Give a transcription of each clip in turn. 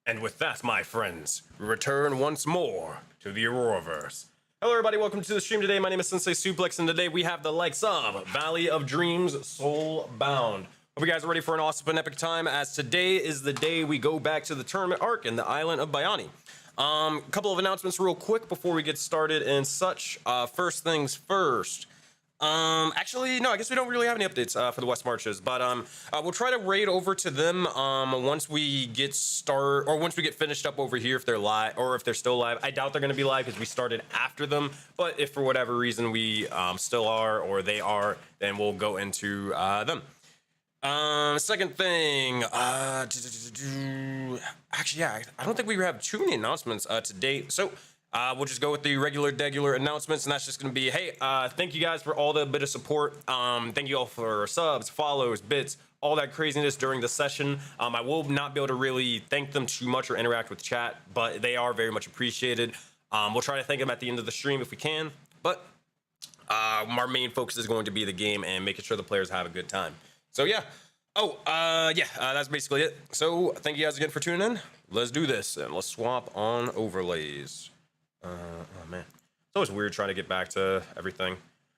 And with that, my friends, we return once more to the Auroraverse. Hello everybody, welcome to the stream today. My name is Sensei Suplex, and today we have the likes of Valley of Dreams, Soulbound. Hope you guys are ready for an awesome and epic time, as today is the day we go back to the tournament arc in the island of Bayani. A couple of announcements real quick before we get started and such. First things first. Actually, no, I guess we don't really have any updates for the West Marches, but we'll try to raid over to them once we get finished up over here, if they're live or if they're still live. I doubt they're going to be live because we started after them, but if for whatever reason we still are or they are, then we'll go into them. Second thing, actually, yeah, I don't think we have too many announcements to date, so we'll just go with the regular announcements, and that's just going to be, hey, thank you guys for all the bit of support. Thank you all for subs, follows, bits, all that craziness during the session. I will not be able to really thank them too much or interact with chat, but they are very much appreciated. We'll try to thank them at the end of the stream if we can, but our main focus is going to be the game and making sure the players have a good time. So yeah. That's basically it. So thank you guys again for tuning in. Let's do this, and let's swap on overlays. Oh man, it's always weird trying to get back to everything.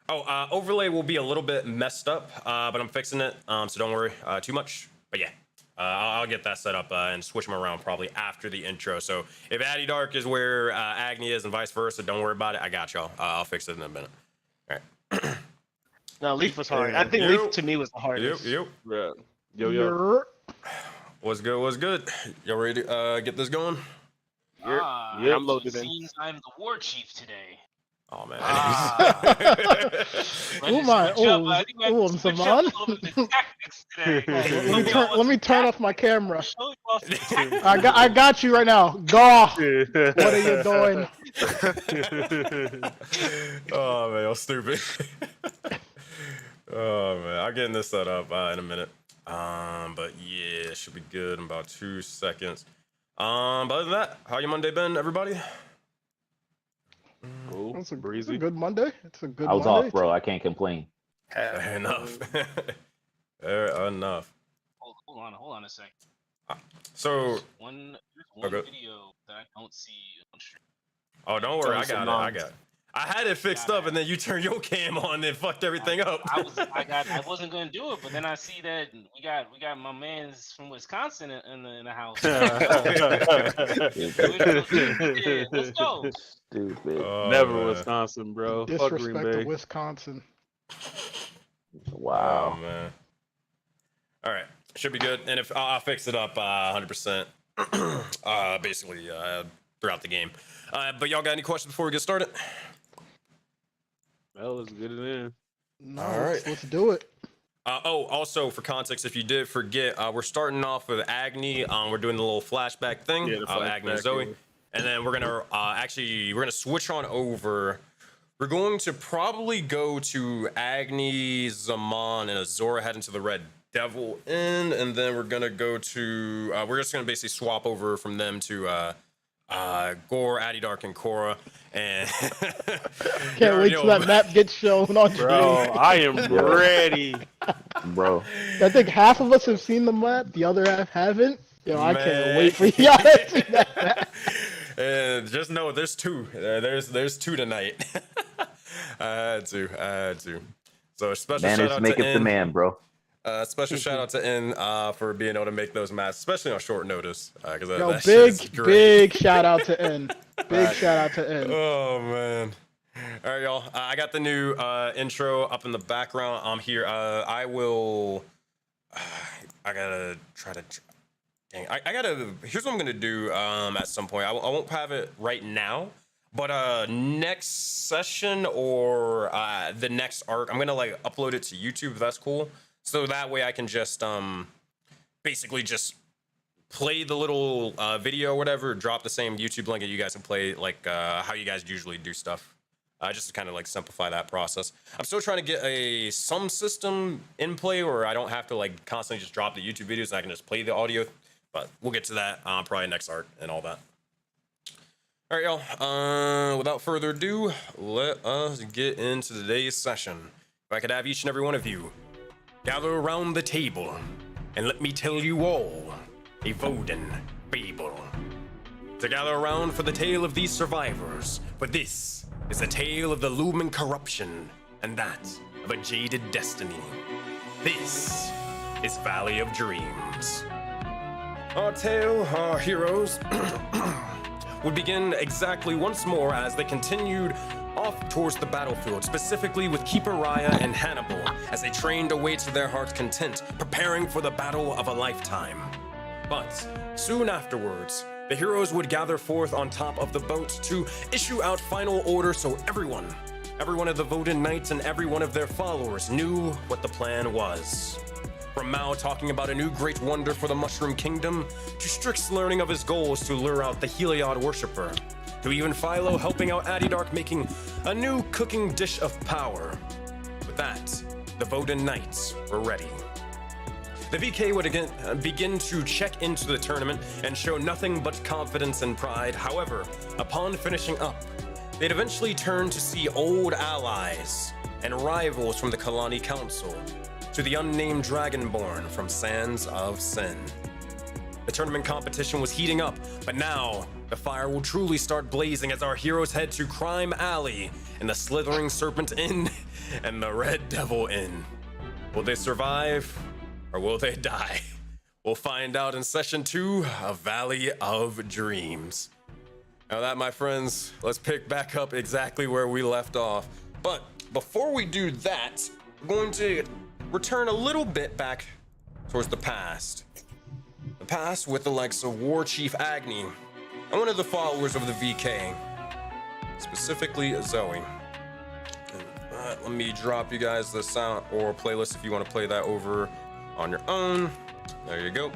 Overlay will be a little bit messed up, but I'm fixing it, so don't worry too much. But yeah, I'll get that set up and switch them around probably after the intro. So if Addy Dark is where Agni is and vice versa, don't worry about it. I got y'all. I'll fix it in a minute. All right. No, Leaf was hard. I think Leaf to me was the hardest. Yep. Yeah. Yo. What's good? Y'all ready to get this going? Yeah, I'm loaded in. Seems I'm the war chief today. Oh man. Oh my! Oh, Zaman. Let me turn off my camera. I got you right now. Go. What are you doing? Oh man, I'm stupid. Oh man, I'm getting this set up in a minute. But yeah, it should be good in about 2 seconds. But other than that, how your Monday been, everybody? Cool. It's a Breezy. good Monday. It's a good. I was Monday. off, bro. I can't complain. Fair enough. Fair enough. Hold on a sec. So There's one okay. video that I don't see on stream. Oh, don't worry, I got it. I had it fixed up, and then you turned your cam on and fucked everything up. I wasn't gonna do it, but then I see that we got my man's from Wisconsin in the house. Let's go. Stupid. Oh, Never man. Wisconsin, bro. Fuck Green Disrespect Bay. to Wisconsin. Wow. Oh man. All right, should be good, and if I'll fix it up 100%. Basically throughout the game. But y'all got any questions before we get started? Well, let's get it in. No, All right. let's do it. Also for context, if you did forget, we're starting off with Agni. We're doing the little flashback thing. Yeah, the Agni and flashback, Zoe, yeah. and then we're gonna switch on over. We're going to probably go to Agni, Zaman, and Azora heading to the Red Devil Inn, and then we're gonna go to. We're just gonna basically swap over from them to Gore, Addy Dark, and Korra, and Can't wait till that map gets shown on Bro, stream. I am ready. Bro. I think half of us have seen the map, the other half haven't. Yo, I Man. can't wait for y'all to see that map. And just know there's two. There's two tonight. I had to. So a special Man, shout it's out make to it the N. man, bro. Special shout out to N for being able to make those maps, especially on short notice. Because Yo, that shit is great. big shout out to N. Big shout out to N. Oh man. All right, y'all. I got the new intro up in the background. I'm here. I will. I gotta try to. Dang, I gotta. Here's what I'm gonna do. At some point, I won't have it right now. But next session or the next arc, I'm gonna like upload it to YouTube. If that's cool. So that way I can just basically just play the little video or whatever, drop the same YouTube link, and you guys can play like how you guys usually do stuff. Just to kind of like simplify that process. I'm still trying to get some system in play where I don't have to like constantly just drop the YouTube videos and I can just play the audio. But we'll get to that probably next arc and all that. All right, y'all. Without further ado, let us get into today's session. If I could have each and every one of you gather around the table and let me tell you all a Voden fable. to gather around for the tale of these survivors, for this is a tale of the looming corruption and that of a jaded destiny. This is Valley of Dreams. Our tale, our heroes, would begin exactly once more as they continued off towards the battlefield, specifically with Keeper Raya and Hannibal, as they trained away to their heart's content, preparing for the battle of a lifetime. But soon afterwards, the heroes would gather forth on top of the boat to issue out final orders so every one of the voted knights and every one of their followers knew what the plan was. From Mao talking about a new great wonder for the Mushroom Kingdom, to Strix's learning of his goals to lure out the Heliod worshipper, to even Philo helping out Adidark making a new cooking dish of power. With that, the voted knights were ready. The VK would again begin to check into the tournament and show nothing but confidence and pride. However, upon finishing up, they'd eventually turn to see old allies and rivals from the Kalani Council, to the unnamed Dragonborn from Sands of Sin. The tournament competition was heating up, but now the fire will truly start blazing as our heroes head to Crime Alley and the Slithering Serpent Inn and the Red Devil Inn. Will they survive or will they die? We'll find out in session 2 of Valley of Dreams. Now that, my friends, let's pick back up exactly where we left off. But before we do that, we're going to return a little bit back towards the past. The past with the likes of War Chief Agni and one of the followers of the VK, specifically Zoe. And, let me drop you guys the sound or playlist if you want to play that over on your own. There you go.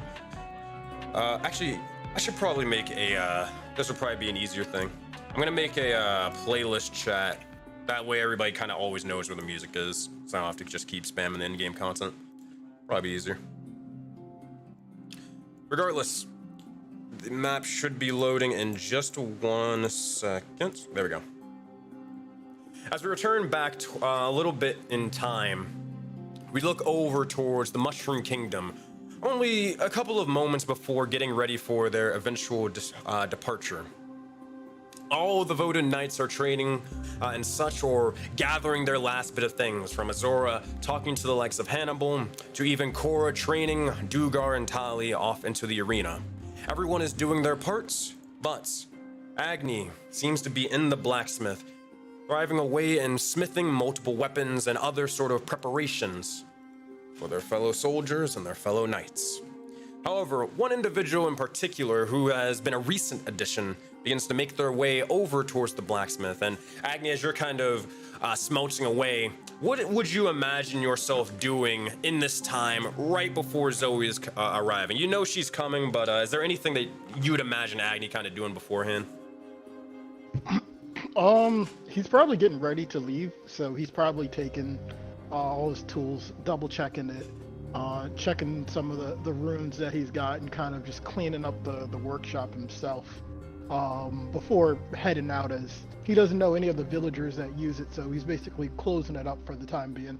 Actually, I should probably make a, this would probably be an easier thing. I'm gonna make a playlist chat. That way everybody kind of always knows where the music is, so I don't have to just keep spamming the in-game content. Probably be easier. Regardless, the map should be loading in just 1 second. There we go. As we return back to, a little bit in time, we look over towards the Mushroom Kingdom, only a couple of moments before getting ready for their eventual departure. All the voted knights are training and such, or gathering their last bit of things, from Azora talking to the likes of Hannibal, to even Korra training Dugar and Tali off into the arena. Everyone is doing their parts, but Agni seems to be in the blacksmith, thriving away in smithing multiple weapons and other sort of preparations for their fellow soldiers and their fellow knights. However, one individual in particular who has been a recent addition begins to make their way over towards the blacksmith. And Agni, as you're kind of smelting away, what would you imagine yourself doing in this time right before Zoe is arriving? You know she's coming, but is there anything that you would imagine Agni kind of doing beforehand? He's probably getting ready to leave, so he's probably taking all his tools, double checking it, checking some of the runes that he's got, and kind of just cleaning up the workshop himself before heading out, as he doesn't know any of the villagers that use it, so he's basically closing it up for the time being.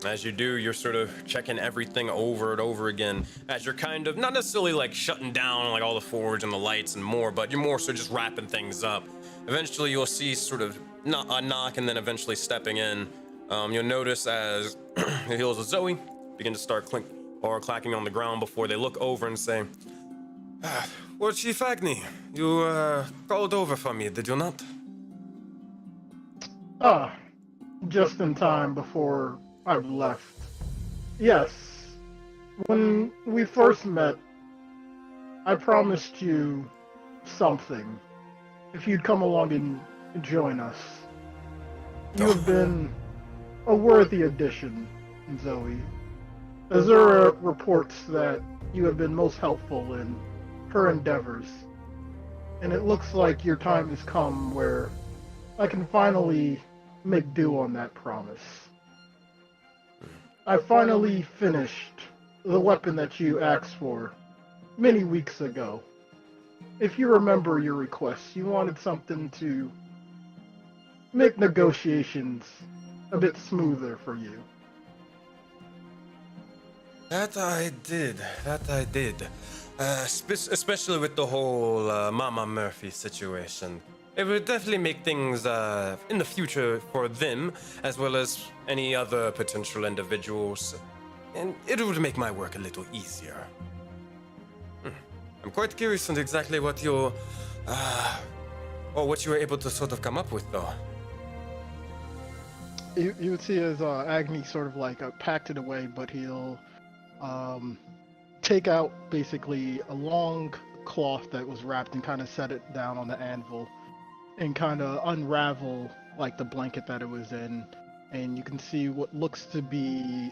As you do, you're sort of checking everything over and over again, as you're kind of not necessarily like shutting down like all the forge and the lights and more, but you're more so just wrapping things up. Eventually you'll see sort of a knock, and then eventually stepping in. You'll notice as the heels of Zoe begin to start clacking on the ground before they look over and say, "Well, Chief Agni, you called over for me, did you not?" Just in time before I've left. Yes. When we first met, I promised you something if you'd come along and join us. You have been a worthy addition, Zoe. Azura reports that you have been most helpful in her endeavors, and it looks like your time has come where I can finally make do on that promise. I finally finished the weapon that you asked for many weeks ago. If you remember your request, you wanted something to make negotiations a bit smoother for you. That I did. Especially with the whole Mama Murphy situation. It would definitely make things in the future for them, as well as any other potential individuals, and it would make my work a little easier. I'm quite curious on exactly what your, or what you were able to sort of come up with, though. You would see as Agni sort of like packed it away, but he'll take out basically a long cloth that was wrapped and kind of set it down on the anvil and kind of unravel like the blanket that it was in, and you can see what looks to be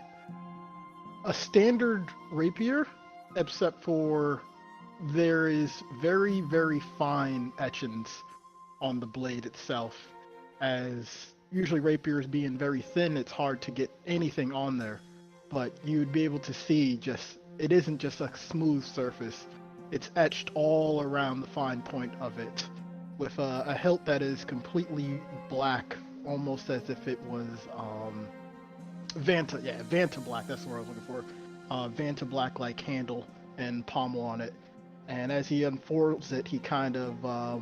a standard rapier, except for there is very, very fine etchings on the blade itself. As usually rapiers being very thin, it's hard to get anything on there, but you'd be able to see just it isn't just a smooth surface. It's etched all around the fine point of it, with a hilt that is completely black, almost as if it was Vanta black. That's what I was looking for. Vanta black like handle and pommel on it. And as he unfolds it, he kind of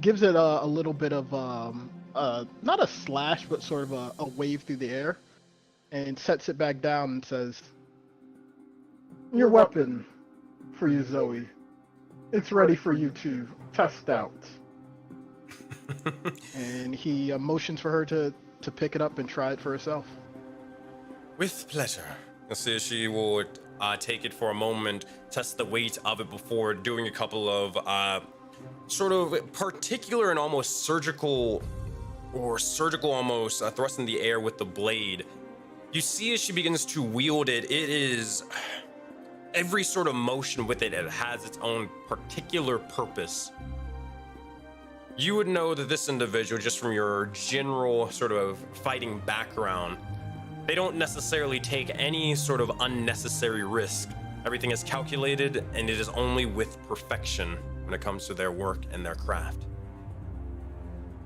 gives it a little bit of not a slash, but sort of a wave through the air, and sets it back down and says, "Your weapon for you, Zoe. It's ready for you to test out." And he motions for her to pick it up and try it for herself. With pleasure. Let's see if she will take it for a moment, test the weight of it before doing a couple of sort of particular and almost surgical almost thrust in the air with the blade. You see as she begins to wield it, it is every sort of motion with it, it has its own particular purpose. You would know that this individual, just from your general sort of fighting background, they don't necessarily take any sort of unnecessary risk. Everything is calculated, and it is only with perfection when it comes to their work and their craft.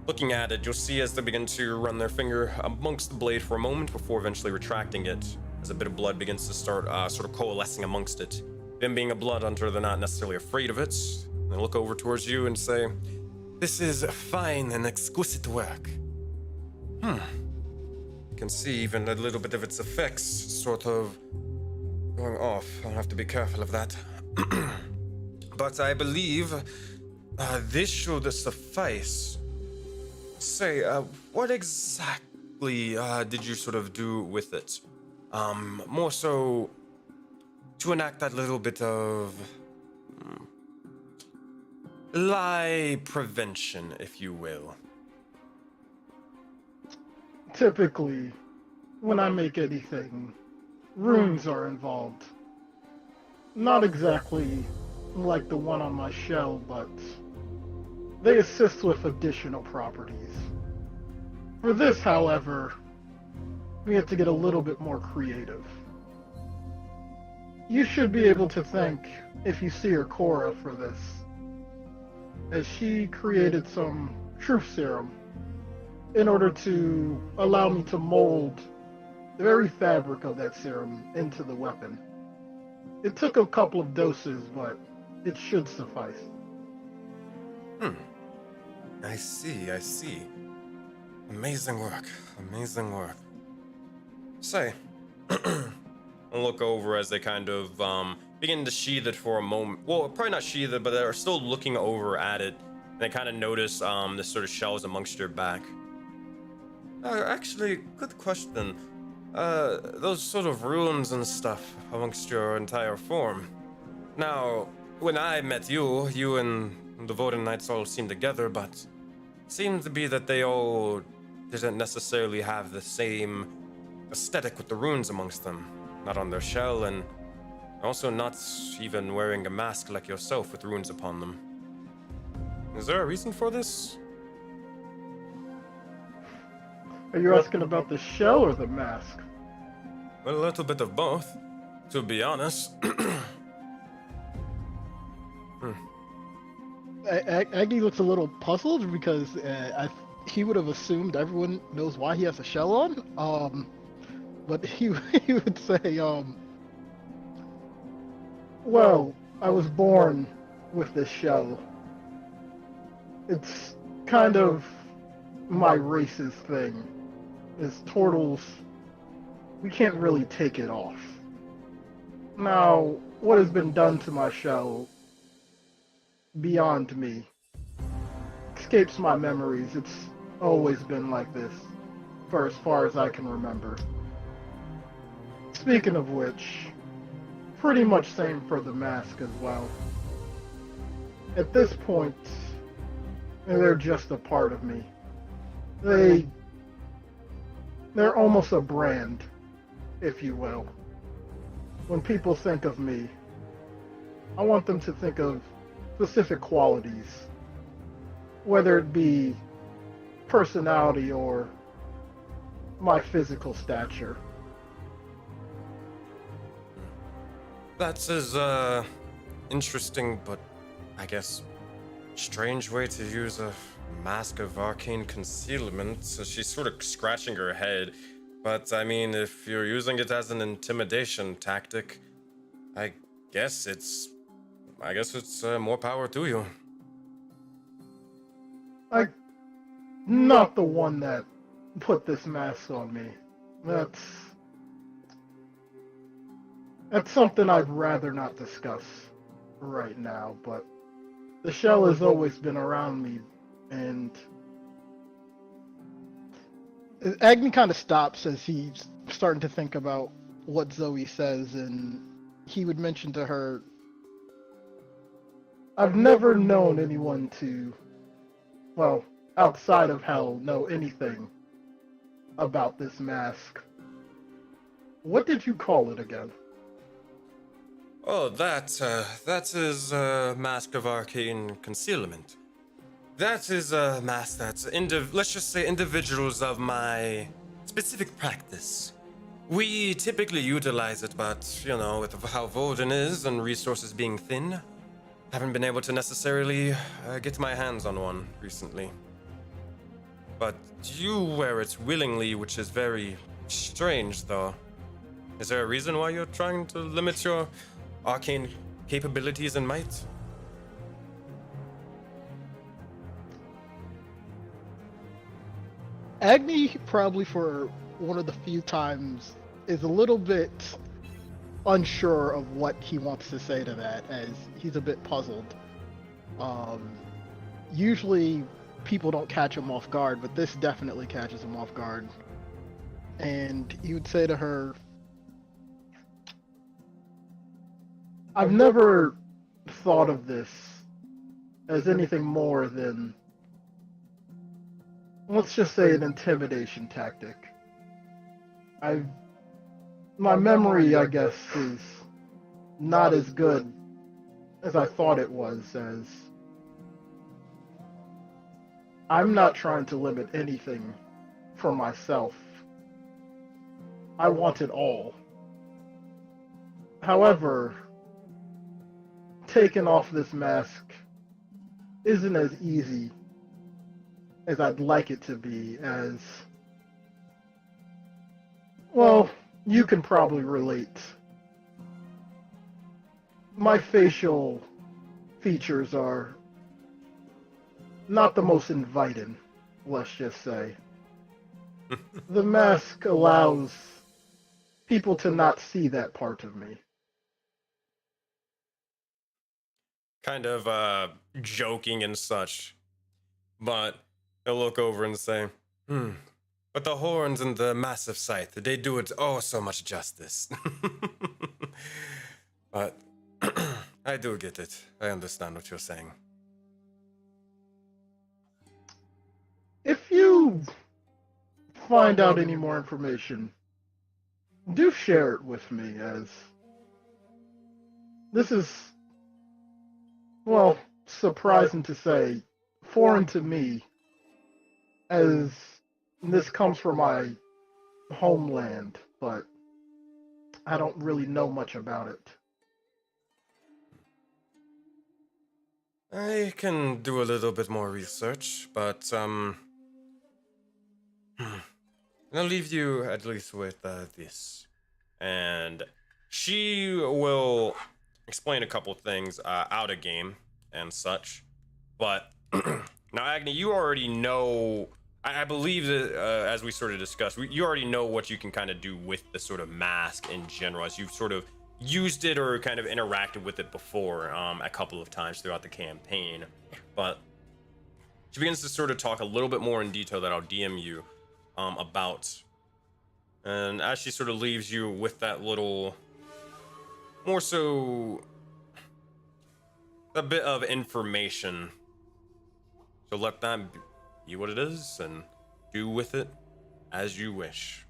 Looking at it, you'll see as they begin to run their finger amongst the blade for a moment before eventually retracting it, as a bit of blood begins to start sort of coalescing amongst it. Them being a blood hunter, they're not necessarily afraid of it. They look over towards you and say, "This is fine and exquisite work. You can see even a little bit of its effects sort of going off. I'll have to be careful of that. But I believe this should suffice. Say, what exactly did you sort of do with it? More so to enact that little bit of lie prevention, if you will." Typically, when I make anything, runes are involved. Not exactly like the one on my shell, but they assist with additional properties. For this, however, we have to get a little bit more creative. You should be able to thank, if you see her, Cora, for this, as she created some truth serum in order to allow me to mold the very fabric of that serum into the weapon. It took a couple of doses, but it should suffice. I see. Amazing work. Say, I'll look over as they kind of begin to sheathe it for a moment. Well, probably not sheathe it, but they're still looking over at it. And they kind of notice this sort of shells amongst your back. Actually, good question. Those sort of runes and stuff amongst your entire form. Now, when I met you and the Voden Knights all seemed together, but it seemed to be that they all didn't necessarily have the same aesthetic with the runes amongst them. Not on their shell, and also not even wearing a mask like yourself with runes upon them. Is there a reason for this? Are you asking about the shell or the mask? Well, a little bit of both, to be honest. Agni looks a little puzzled because he would have assumed everyone knows why he has a shell on. But he would say, well, I was born with this shell. It's kind of my race's thing. As turtles, we can't really take it off. Now, what has been done to my shell, beyond me, escapes my memories. It's always been like this, for as far as I can remember. Speaking of which, pretty much same for the mask as well. At this point, they're just a part of me. They're almost a brand, if you will. When people think of me, I want them to think of specific qualities, whether it be personality or my physical stature. That is interesting, but I guess strange way to use a mask of arcane concealment. So she's sort of scratching her head. But I mean, if you're using it as an intimidation tactic, I guess it's more power to you. I'm not the one that put this mask on me. That's something I'd rather not discuss right now, but the shell has always been around me, and Agni kind of stops as he's starting to think about what Zoe says, and he would mention to her, I've never known anyone to, well, outside of hell, know anything about this mask. What did you call it again? Oh, that is a mask of arcane concealment. That is a mask that's let's just say individuals of my specific practice. We typically utilize it, but, you know, with how Volden is and resources being thin, haven't been able to necessarily get my hands on one recently. But you wear it willingly, which is very strange, though. Is there a reason why you're trying to limit your arcane capabilities and might? Agni, probably for one of the few times, is a little bit unsure of what he wants to say to that, as he's a bit puzzled. Usually people don't catch him off guard, but this definitely catches him off guard. And he would say to her, I've never thought of this as anything more than, let's just say, an intimidation tactic. My memory, I guess, is not as good as I thought it was, as I'm not trying to limit anything for myself. I want it all. However, taking off this mask isn't as easy as I'd like it to be, as, well, you can probably relate. My facial features are not the most inviting, let's just say. The mask allows people to not see that part of me. Kind of joking and such. But he'll look over and say, but the horns and the massive scythe, they do it oh so much justice. But I do get it. I understand what you're saying. If you find out any more information, do share it with me, as this is, well, surprising to say, foreign to me, as this comes from my homeland, but I don't really know much about it. I can do a little bit more research, but I'll leave you at least with this. And she will explain a couple things out of game and such. But now, Agni, you already know. I believe that as we sort of discussed, you already know what you can kind of do with the sort of mask in general, as you've sort of used it or kind of interacted with it before a couple of times throughout the campaign. But she begins to sort of talk a little bit more in detail that I'll DM you about. And as she sort of leaves you with that little, more so, a bit of information. So let that be what it is and do with it as you wish.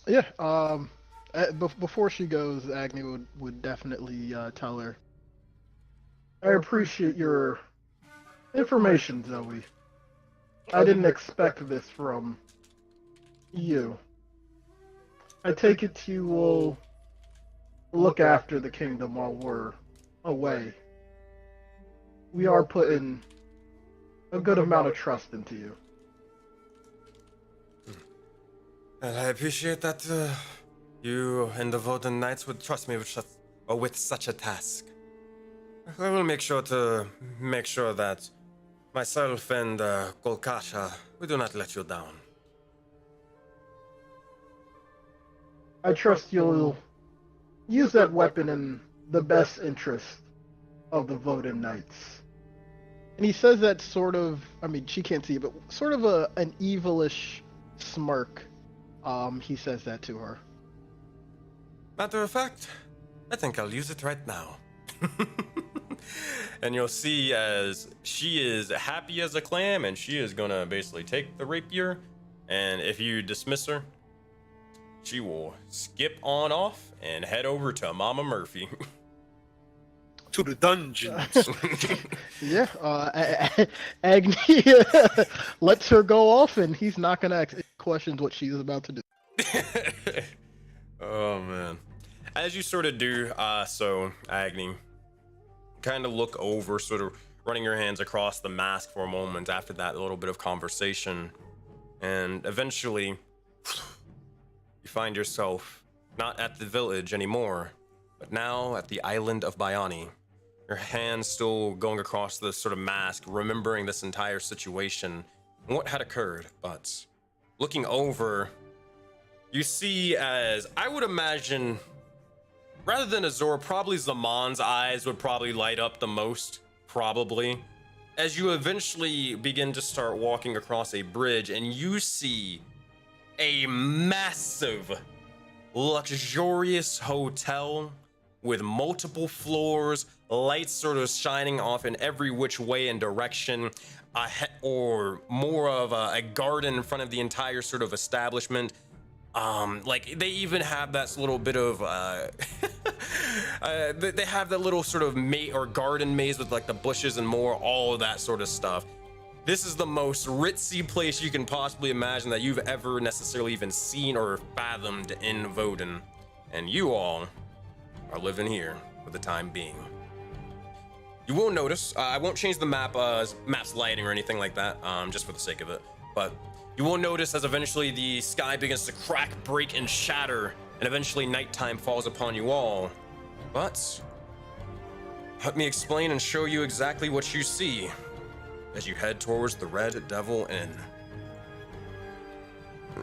Yeah. Before she goes, Agni would definitely tell her. I appreciate your information, Zoe. I didn't expect this from you. I take it you will look after the kingdom while we're away. We are putting a good amount of trust into you. And I appreciate that you and the Voden Knights would trust me with such a task. I will make sure that myself and Golkasha, we do not let you down. I trust you'll use that weapon in the best interest of the Voden Knights. And he says that sort of, I mean, she can't see it, but sort of an evilish smirk. He says that to her. Matter of fact, I think I'll use it right now. And you'll see as she is happy as a clam, and she is gonna basically take the rapier, and if you dismiss her, she will skip on off and head over to Mama Murphy. To the dungeons. Yeah, Agni lets her go off, and he's not gonna ask questions what she's about to do. Oh man. As you sort of do, so Agni, kind of look over, sort of running your hands across the mask for a moment after that little bit of conversation, and eventually you find yourself not at the village anymore, but now at the island of Bayani. Your hands still going across this sort of mask, remembering this entire situation and what had occurred, but looking over, you see, as I would imagine, rather than Azor, probably Zaman's eyes would probably light up the most, probably, as you eventually begin to start walking across a bridge and you see a massive, luxurious hotel with multiple floors, lights sort of shining off in every which way and direction, or more of a garden in front of the entire sort of establishment. Like they even have that little bit of they have that little sort of garden maze with like the bushes and more, all of that sort of stuff. This is the most ritzy place you can possibly imagine that you've ever necessarily even seen or fathomed in Voden, and you all are living here for the time being. You will notice, I won't change the map's lighting or anything like that, just for the sake of it, but you will notice as eventually the sky begins to crack, break, and shatter, and eventually nighttime falls upon you all. But let me explain and show you exactly what you see as you head towards the Red Devil Inn.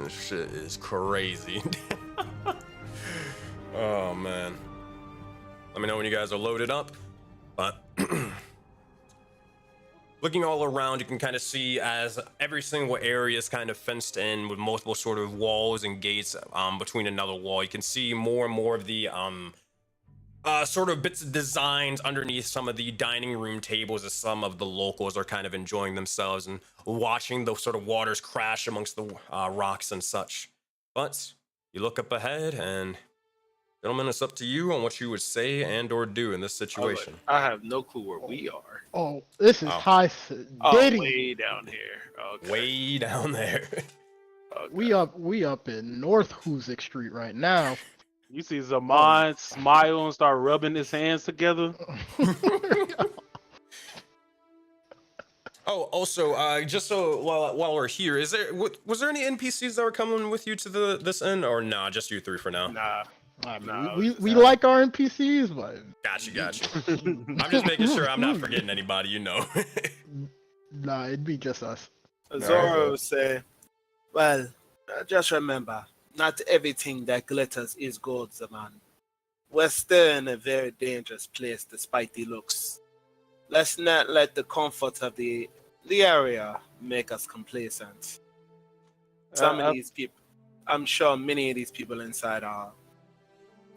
This shit is crazy. Oh man. Let me know when you guys are loaded up. But looking all around, you can kind of see as every single area is kind of fenced in with multiple sort of walls and gates between another wall. You can see more and more of the sort of bits of designs underneath some of the dining room tables as some of the locals are kind of enjoying themselves and watching the sort of waters crash amongst the rocks and such. But you look up ahead and, gentlemen, it's up to you on what you would say and or do in this situation. I have no clue where we are. Oh, this is high. Oh, Diddy. way down here. Okay. Way down there. Okay. We up in North Hoosick Street right now. You see Zaman smile and start rubbing his hands together. Oh, also, just so while we're here, was there any NPCs that were coming with you to this inn, or nah, just you three for now? Nah, I mean, Nah, we like our NPCs, but Gotcha. I'm just making sure I'm not forgetting anybody, you know. nah, it'd be just us. Zoro would say, well, just remember, not everything that glitters is gold, Zaman. We're still in a very dangerous place despite the looks. Let's not let the comfort of the area make us complacent. Some of these people, I'm sure many of these people inside are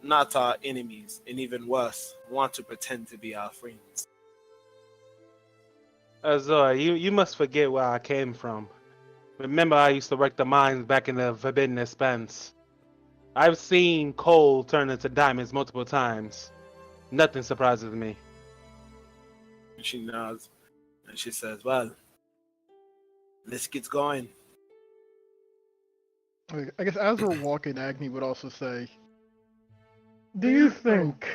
not our enemies, and even worse, want to pretend to be our friends. Azor, you must forget where I came from. Remember, I used to work the mines back in the Forbidden Expanse. I've seen coal turn into diamonds multiple times. Nothing surprises me. And she nods, and she says, well, let's get going. I guess as we're walking, Agni would also say, Do you think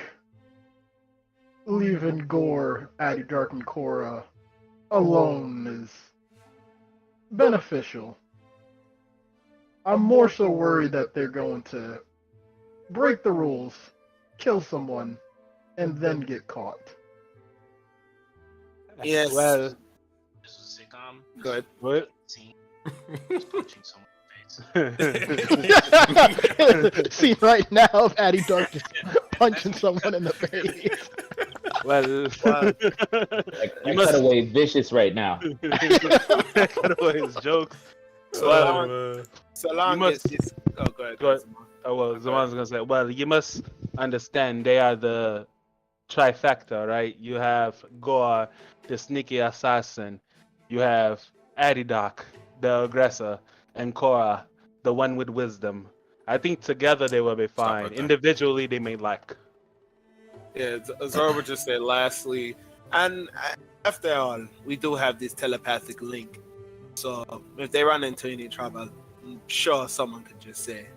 leaving Gore, Adidark, and Korra alone is beneficial? I'm more so worried that they're going to break the rules, kill someone, and then get caught. Yes. Well, This was a sitcom. Good. what? Scene. Just punching someone in the face. see right now of Addy Dark just punching someone in the face. Well, Like, you I must cut away vicious right now. cut away his joke. Well, So long must- as it's... Oh, go ahead. Go ahead. Zaman. oh well, Zaman's gonna say, well, you must understand they are the trifecta, right? You have Goa, the sneaky assassin. You have Adidoc, the aggressor, and Korra, the one with wisdom. I think together they will be fine. right there. Individually, they may lack. Yeah, Zoro would just say, lastly, and after all, we do have this telepathic link. So if they run into any trouble, I'm sure someone could just say.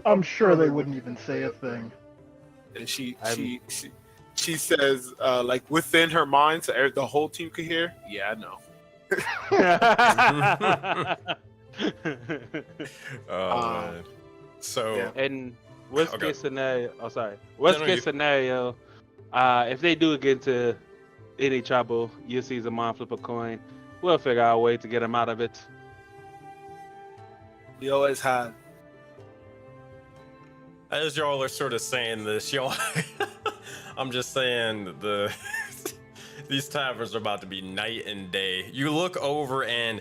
I'm sure they wouldn't even say a thing. And she says, like within her mind, so the whole team could hear. Yeah, I know. Man. So yeah. And worst Okay. case scenario, oh sorry, worst no, case you- scenario, if they do get into any trouble, you see Zaman flip a coin. We'll figure out a way to get him out of it. We always have. as y'all are sort of saying this, y'all, I'm just saying these taverns are about to be night and day. You look over and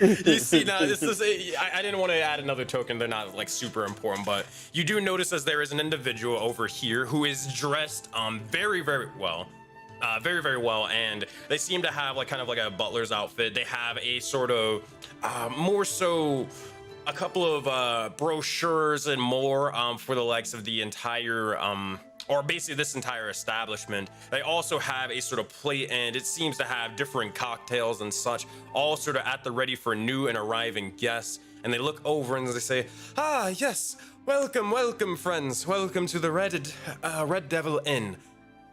you see now. This is I didn't want to add another token. They're not like super important, but you do notice as there is an individual over here who is dressed very well. Very well, and they seem to have like kind of like a butler's outfit. They have a sort of more so a couple of brochures and more for the likes of the entire or basically this entire establishment. They also have a sort of plate, and it seems to have different cocktails and such, all sort of at the ready for new and arriving guests. And they look over and they say, "Ah, yes, welcome, friends. Welcome to the Red Devil Inn.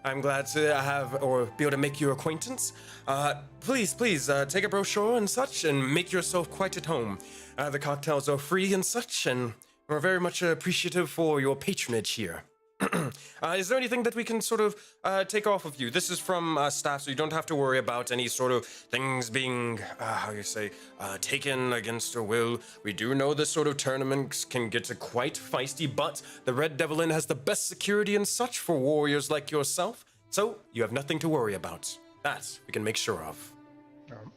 I'm glad to have or be able to make your acquaintance. Please, take a brochure and such, and make yourself quite at home. The cocktails are free and such, and we're very much appreciative for your patronage here." Is there anything that we can sort of take off of you? This is from staff, so you don't have to worry about any sort of things being, taken against your will. We do know this sort of tournaments can get quite feisty, but the Red Devil Inn has the best security and such for warriors like yourself, so you have nothing to worry about. That we can make sure of.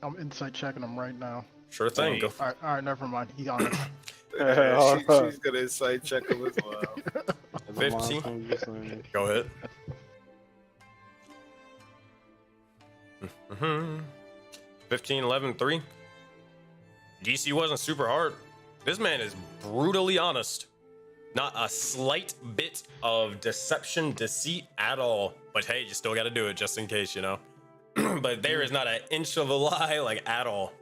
I'm insight checking him right now. Sure thing. Go. All right, never mind. He's honest. She's gonna insight check him as well. 15. Go ahead. 15, 11, 3. DC wasn't super hard. This man is brutally honest. Not a slight bit of deception, deceit at all. But hey, you still gotta do it just in case, you know? But there is not an inch of a lie, like, at all.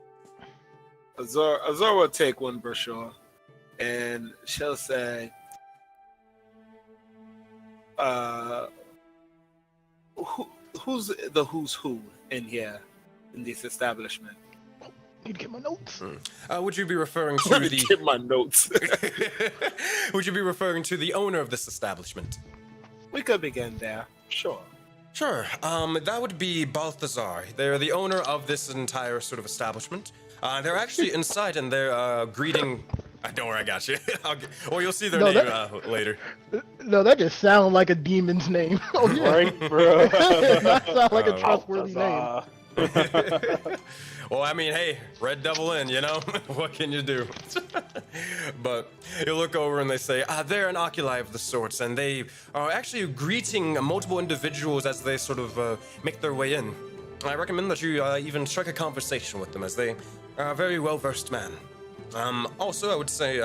Azor will take one brochure, and she'll say, "Who's the who's who in here, in this establishment?" Need to get my notes. Would you be referring to Let me the? get my notes. Would you be referring to the owner of this establishment? We could begin there. Sure. Sure. That would be Balthazar. They're the owner of this entire sort of establishment. They're actually inside and they're greeting. Don't worry, I got you. Or you'll see their No, name later. No, that just sounds like a demon's name. Oh yeah, Right, bro. that sounds like a trustworthy name. Well, I mean, hey, Red Devil in, you know? What can you do? But you look over and they say, they're an oculi of the sorts, and they are actually greeting multiple individuals as they sort of make their way in. I recommend that you even strike a conversation with them, as they are a very well-versed man. Also, I would say,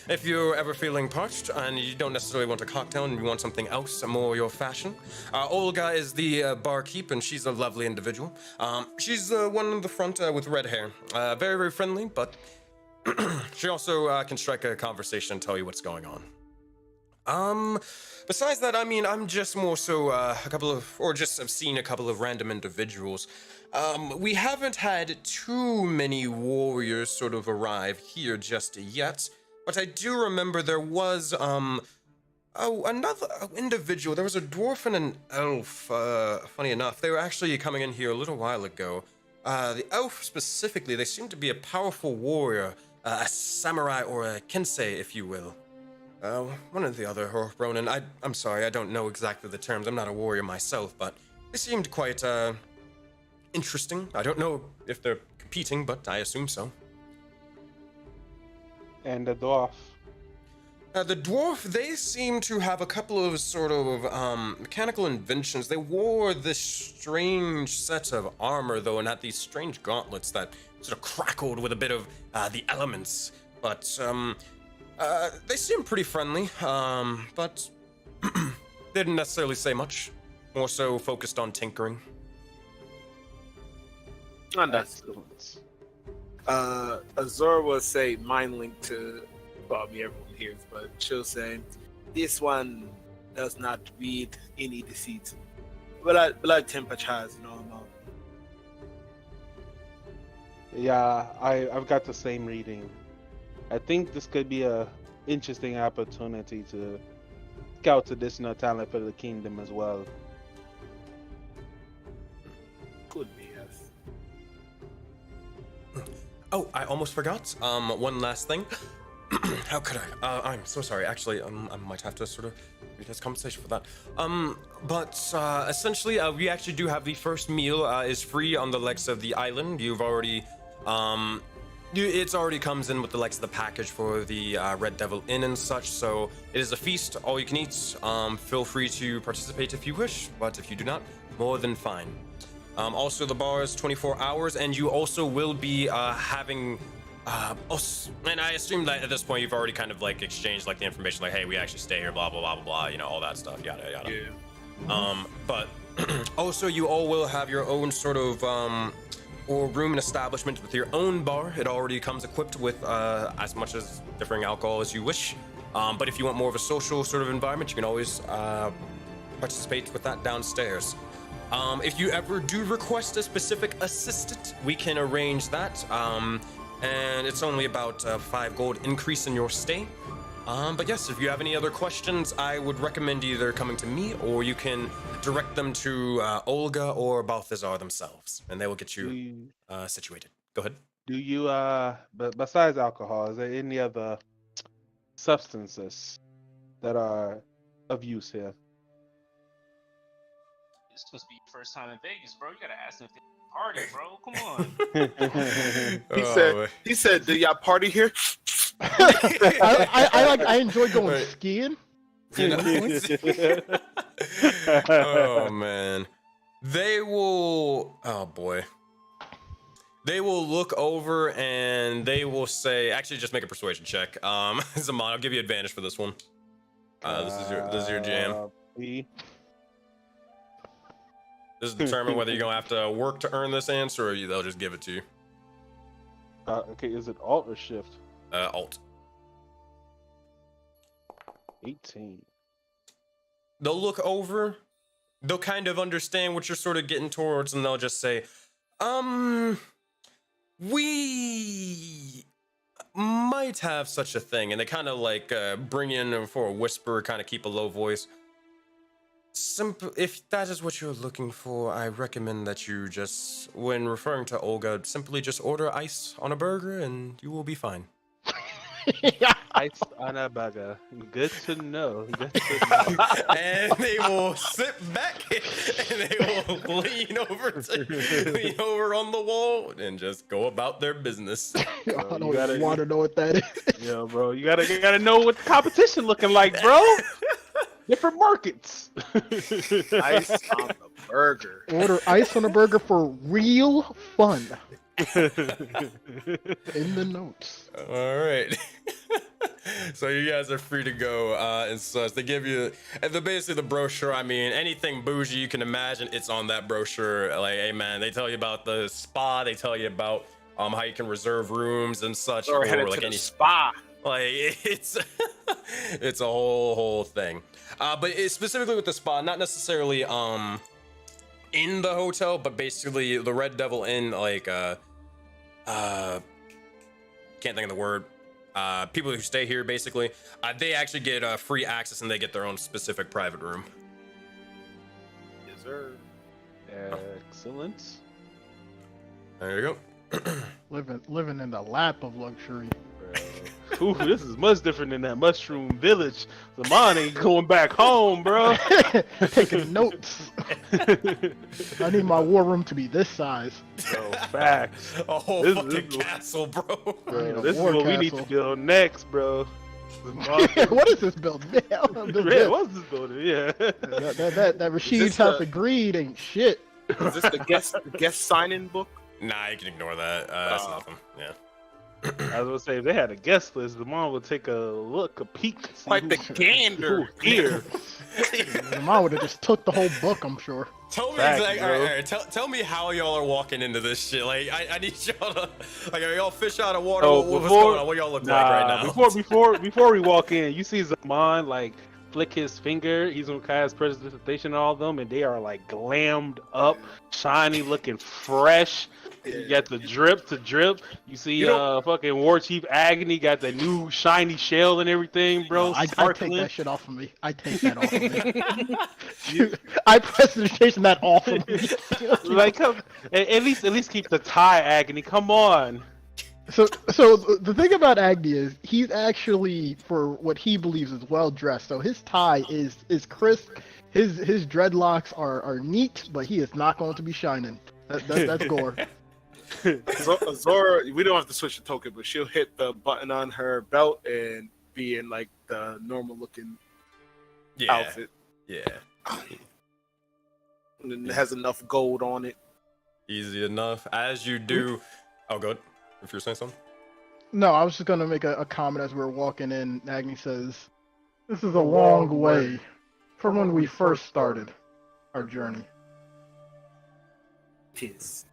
if you're ever feeling parched and you don't necessarily want a cocktail and you want something else, more your fashion, Olga is the barkeep and she's a lovely individual. She's the one in the front with red hair. Very, very friendly, but she also can strike a conversation and tell you what's going on. Besides that, I mean, I'm just more so I've seen a couple of random individuals. We haven't had too many warriors sort of arrive here just yet, but I do remember there was, another individual. There was a dwarf and an elf, funny enough. They were actually coming in here a little while ago. The elf specifically, they seem to be a powerful warrior, a samurai or a kensei, if you will. One of the other, or Ronin, I'm sorry, I don't know exactly the terms. I'm not a warrior myself, but they seemed quite, interesting. I don't know if they're competing, but I assume so. And the dwarf. The dwarf, they seem to have a couple of sort of mechanical inventions. They wore this strange set of armor, though, and had these strange gauntlets that sort of crackled with a bit of the elements. But they seem pretty friendly, but they didn't necessarily say much. More so focused on tinkering. And that's good. Azor will say mind link to probably everyone hears, but she'll say this one does not read any deceit. Blood temperature is normal. Yeah, I've got the same reading. I think this could be a interesting opportunity to scout additional talent for the kingdom as well. Could be, yes. Oh, I almost forgot. One last thing. How could I? I'm so sorry. Actually, I might have to sort of read this conversation for that. Essentially, we actually do have the first meal is free on the legs of the island. You've already, it's already comes in with the legs of the package for the Red Devil Inn and such. So it is a feast, all you can eat. Feel free to participate if you wish, but if you do not, more than fine. Also, the bar is 24 hours, and you also will be having, and I assume that at this point you've already kind of like exchanged like the information, like, hey, we actually stay here, blah blah blah blah blah, you know, all that stuff, yada yada. Yeah. But also you all will have your own sort of or room and establishment with your own bar. It already comes equipped with as much as differing alcohol as you wish. But if you want more of a social sort of environment, you can always participate with that downstairs. If you ever do request a specific assistant, we can arrange that. And it's only about 5 gold increase in your stay. But yes, if you have any other questions, I would recommend either coming to me or you can direct them to Olga or Balthazar themselves, and they will get you situated. Go ahead. Do you, but besides alcohol, is there any other substances that are of use here? This supposed to be your first time in Vegas, bro. You gotta ask them if they party, bro. Come on. He said, do y'all party here? I enjoy going Right. skiing. You know? Oh man, they will. Oh boy, they will look over and they will say. Actually, just make a persuasion check. Zaman, I'll give you advantage for this one. This is your jam. This is determine whether you're gonna have to work to earn this answer, or they'll just give it to you. Okay, is it Alt or Shift? Alt. 18. They'll look over. They'll kind of understand what you're sort of getting towards, and they'll just say, We might have such a thing, and they kind of like bring in for a whisper, kind of keep a low voice. Simple. If that is what you're looking for, I recommend that you just, when referring to Olga, simply just order ice on a burger, and you will be fine. Ice on a burger. Good to know. Good to know. And they will sit back and they will lean over on the wall and just go about their business. I don't even want to know what that is. Yeah, bro. You gotta know what the competition looking like, bro. Different markets. Ice on the burger. Order ice on a burger for real fun. In the notes. All right. So you guys are free to go and such. They give you, and basically the brochure, I mean, anything bougie you can imagine, it's on that brochure. Like, hey man, they tell you about the spa, they tell you about how you can reserve rooms and such Or for headed like to any the spa. like it's it's a whole thing. But it's specifically with the spa, not necessarily in the hotel, but basically the Red Devil Inn, like can't think of the word. People who stay here, basically, they actually get free access and they get their own specific private room. Yes, sir. Excellent. There you go. Living in the lap of luxury. Ooh, this is much different than that mushroom village. Zaman ain't going back home, bro. Taking notes. I need my war room to be this size. Bro, facts. A whole This- fucking this- castle, bro. Bro, a this is war what we need to castle. build next, bro. What is this building? Yeah, what's this building? Yeah. That Rashid's this House the- of Greed ain't shit. Is this the guest sign-in book? Nah, you can ignore that. That's Oh. nothing. Yeah. I was gonna say if they had a guest list, Zaman would take a look, a peek, see Like the who's gander. here. Mom would have just took the whole book, I'm sure. Tell me Facts, exactly. bro. All right. Tell me how y'all are walking into this shit. Like, I need y'all to. Like, are y'all fish out of water? Oh, What's before- going on? What y'all look like right now? Before we walk in, you see Zaman like flick his finger. He's gonna cast presentation on all of them, and they are like glammed up, shiny, looking fresh. You got the drip to drip. You see, fucking War Chief Agony got the new shiny shell and everything, bro. I take Sparkling. that shit off of me. I take that off of me. I presentation that off of me. Like, come, at least keep the tie, Agony. Come on. So the thing about Agni is he's actually, for what he believes, is well dressed. So his tie is crisp. His dreadlocks are neat, but he is not going to be shining. That's gore. Zora, we don't have to switch the token, but she'll hit the button on her belt and be in like the normal looking Yeah. outfit. Yeah. And then it has enough gold on it. Easy enough. As you do. Oh, good. If you're saying something. No, I was just gonna make a comment as we were walking in. Agni says, "This is a long way from when we first started our journey." Tis.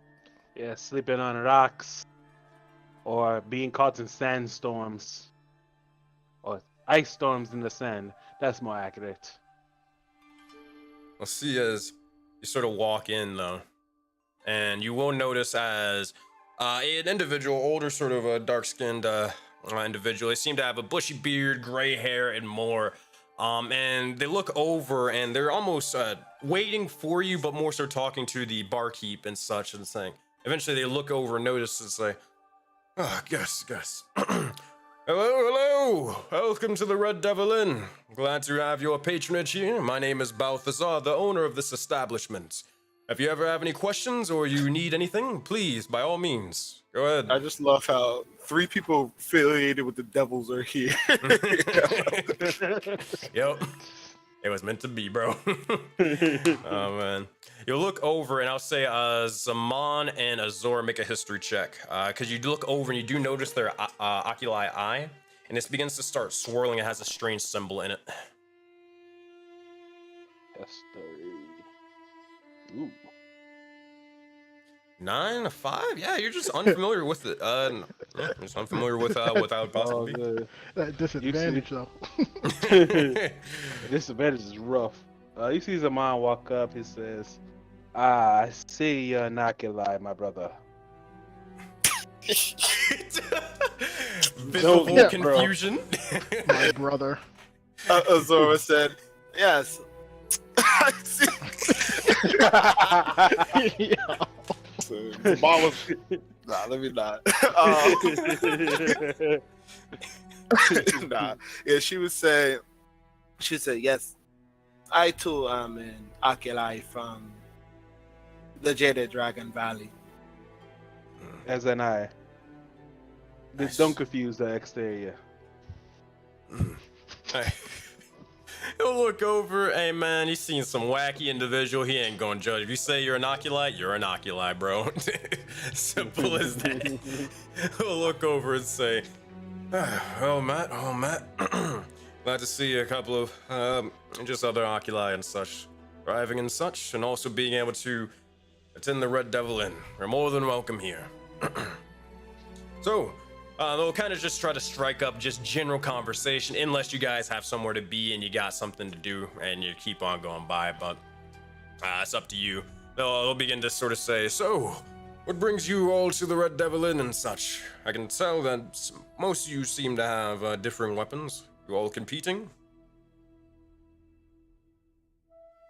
Yeah, sleeping on rocks, or being caught in sandstorms, or ice storms in the sand. That's more accurate. We'll see as you sort of walk in, though, and you will notice as an individual, older, sort of a dark-skinned individual. They seem to have a bushy beard, gray hair, and more. And they look over, and they're almost waiting for you, but more so talking to the barkeep and such, and saying. Eventually, they look over and notice and say, "Ah, Gus. Hello. Welcome to the Red Devil Inn. Glad to have your patronage here. My name is Balthazar, the owner of this establishment. If you ever have any questions or you need anything, please, by all means, go ahead." I just love how 3 people affiliated with the devils are here. Yep. It was meant to be, bro. Oh, man. You'll look over, and I'll say Zaman and Azor make a history check. Because you look over, and you do notice their oculi eye, and this begins to start swirling. It has a strange symbol in it. Ooh. 9, a 5? Yeah, you're just unfamiliar with it. Yeah, just unfamiliar with without Oh, possibly. good. That disadvantage though. Disadvantage is rough. You see Zaman walk up. He says, "I see you're not gonna lie, my brother." Visible Yeah, bro. confusion. My brother. Aurora said, "Yes." I see. Yeah. The bar was. Nah, let me not. Nah. Yeah, she would say, yes, I too am an Akeli from the Jaded Dragon Valley. As an eye. Nice. Don't confuse the exterior. Hey. He'll look over, hey man, he's seen some wacky individual, he ain't gonna judge. If you say you're an Oculi, you're an Oculi, bro. Simple as that. He'll look over and say, oh Matt, glad to see a couple of just other Oculi and such arriving and such, and also being able to attend the Red Devil Inn. You're more than welcome here. So, they'll kind of just try to strike up just general conversation, unless you guys have somewhere to be and you got something to do and you keep on going by, but it's up to you. They'll begin to sort of say, so, what brings you all to the Red Devil Inn and such? I can tell that most of you seem to have differing weapons. You all competing?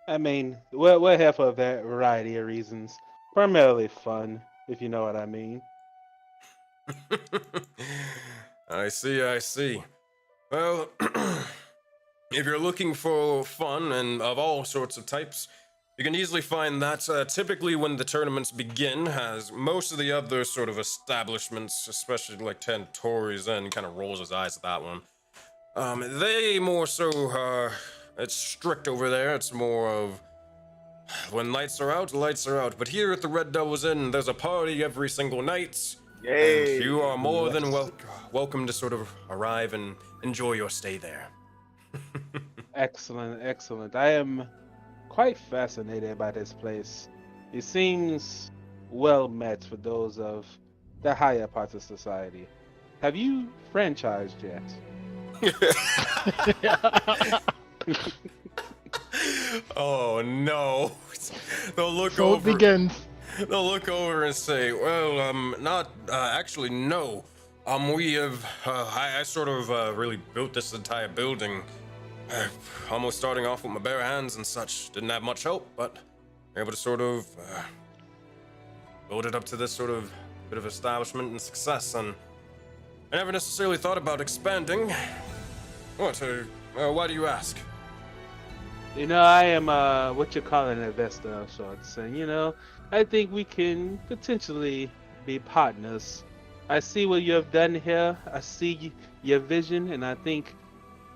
I mean, we're here for a variety of reasons. Primarily fun, if you know what I mean. I see. Well, if you're looking for fun and of all sorts of types, you can easily find that typically when the tournaments begin, as most of the other sort of establishments, especially like Tantori's Inn, kind of rolls his eyes at that one. They more so, it's strict over there. It's more of when lights are out, lights are out. But here at the Red Devil's Inn, there's a party every single night. Yay! And you are more than welcome to sort of arrive and enjoy your stay there. Excellent. I am quite fascinated by this place. It seems well met for those of the higher parts of society. Have you franchised yet? Oh no! They'll look So it over. begins. They'll look over and say, "Well, not actually. No. We have. I sort of really built this entire building, almost starting off with my bare hands and such. Didn't have much help, but able to sort of build it up to this sort of bit of establishment and success. And I never necessarily thought about expanding. What? Why do you ask?" You know, I am what you call an investor of sorts, and you know, I think we can potentially be partners. I see what you have done here. I see your vision, and I think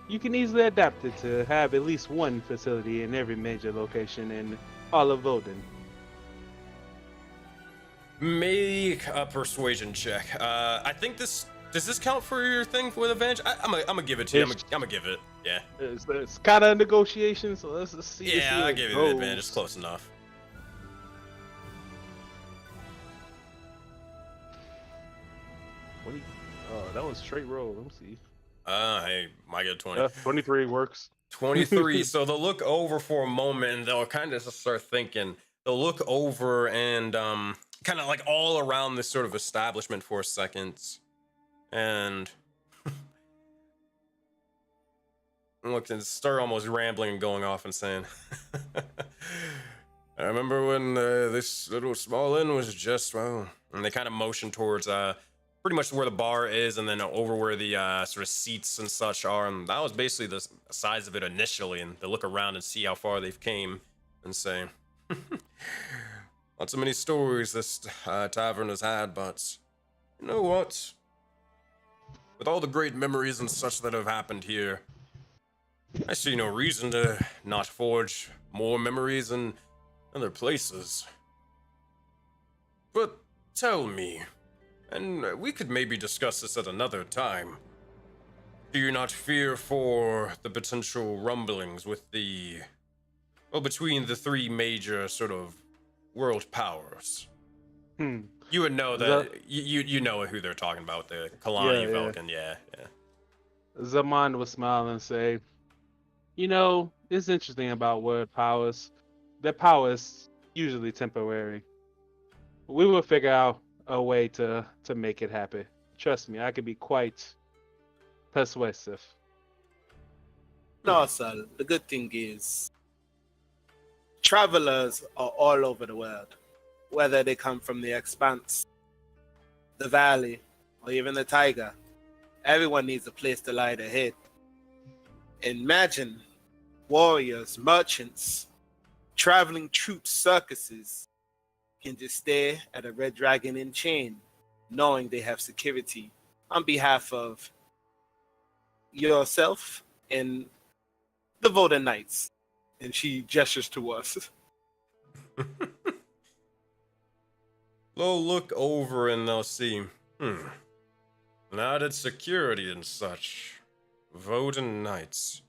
you can easily adapt it to have at least one facility in every major location in all of Voden. Make a persuasion check. I think this does this count for your thing with advantage? I'm gonna give it to you. I'm gonna give it. Yeah. It's kind of a negotiation, so let's see. Yeah, I'll give you the advantage. It's close enough. Oh, that was straight roll. Let me see. Hey, might get a 20. 23 works. 23. So they'll look over for a moment and they'll kind of start thinking. They'll look over and kind of like all around this sort of establishment for a second. And look and start almost rambling and going off and saying, I remember when this little small inn was just, well, and they kind of motion towards pretty much where the bar is and then over where the sort of seats and such are. And that was basically the size of it initially. And they look around and see how far they've came and say, not so many stories this tavern has had, but you know what? With all the great memories and such that have happened here, I see no reason to not forge more memories in other places. But tell me, and we could maybe discuss this at another time, do you not fear for the potential rumblings with between the three major sort of world powers? You would know that you know who they're talking about, the Kalani Velkin, yeah. Zaman would smile and say, you know, it's interesting about world powers. Their power is usually temporary. We will figure out a way to make it happen. Trust me, I could be quite persuasive. No, sir. The good thing is, travelers are all over the world, whether they come from the expanse, the valley, or even the taiga. Everyone needs a place to lie their head. Imagine warriors, merchants, traveling troops, circuses can just stay at a Red Dragon Inn chain, knowing they have security on behalf of yourself and the Voda Knights. And she gestures to us. They'll look over and they'll see, added security and such. Voden Knights.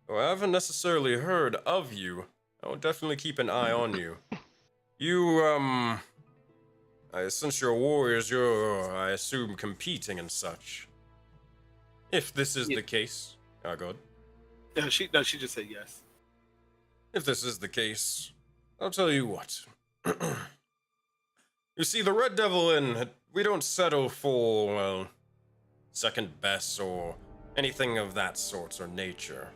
Though I haven't necessarily heard of you, I will definitely keep an eye on you. You, since you're warriors, you're, I assume, competing and such. If this is the case, go ahead. No, she just said yes. If this is the case, I'll tell you what. You see, the Red Devil Inn, we don't settle for, well, second best or anything of that sort or nature.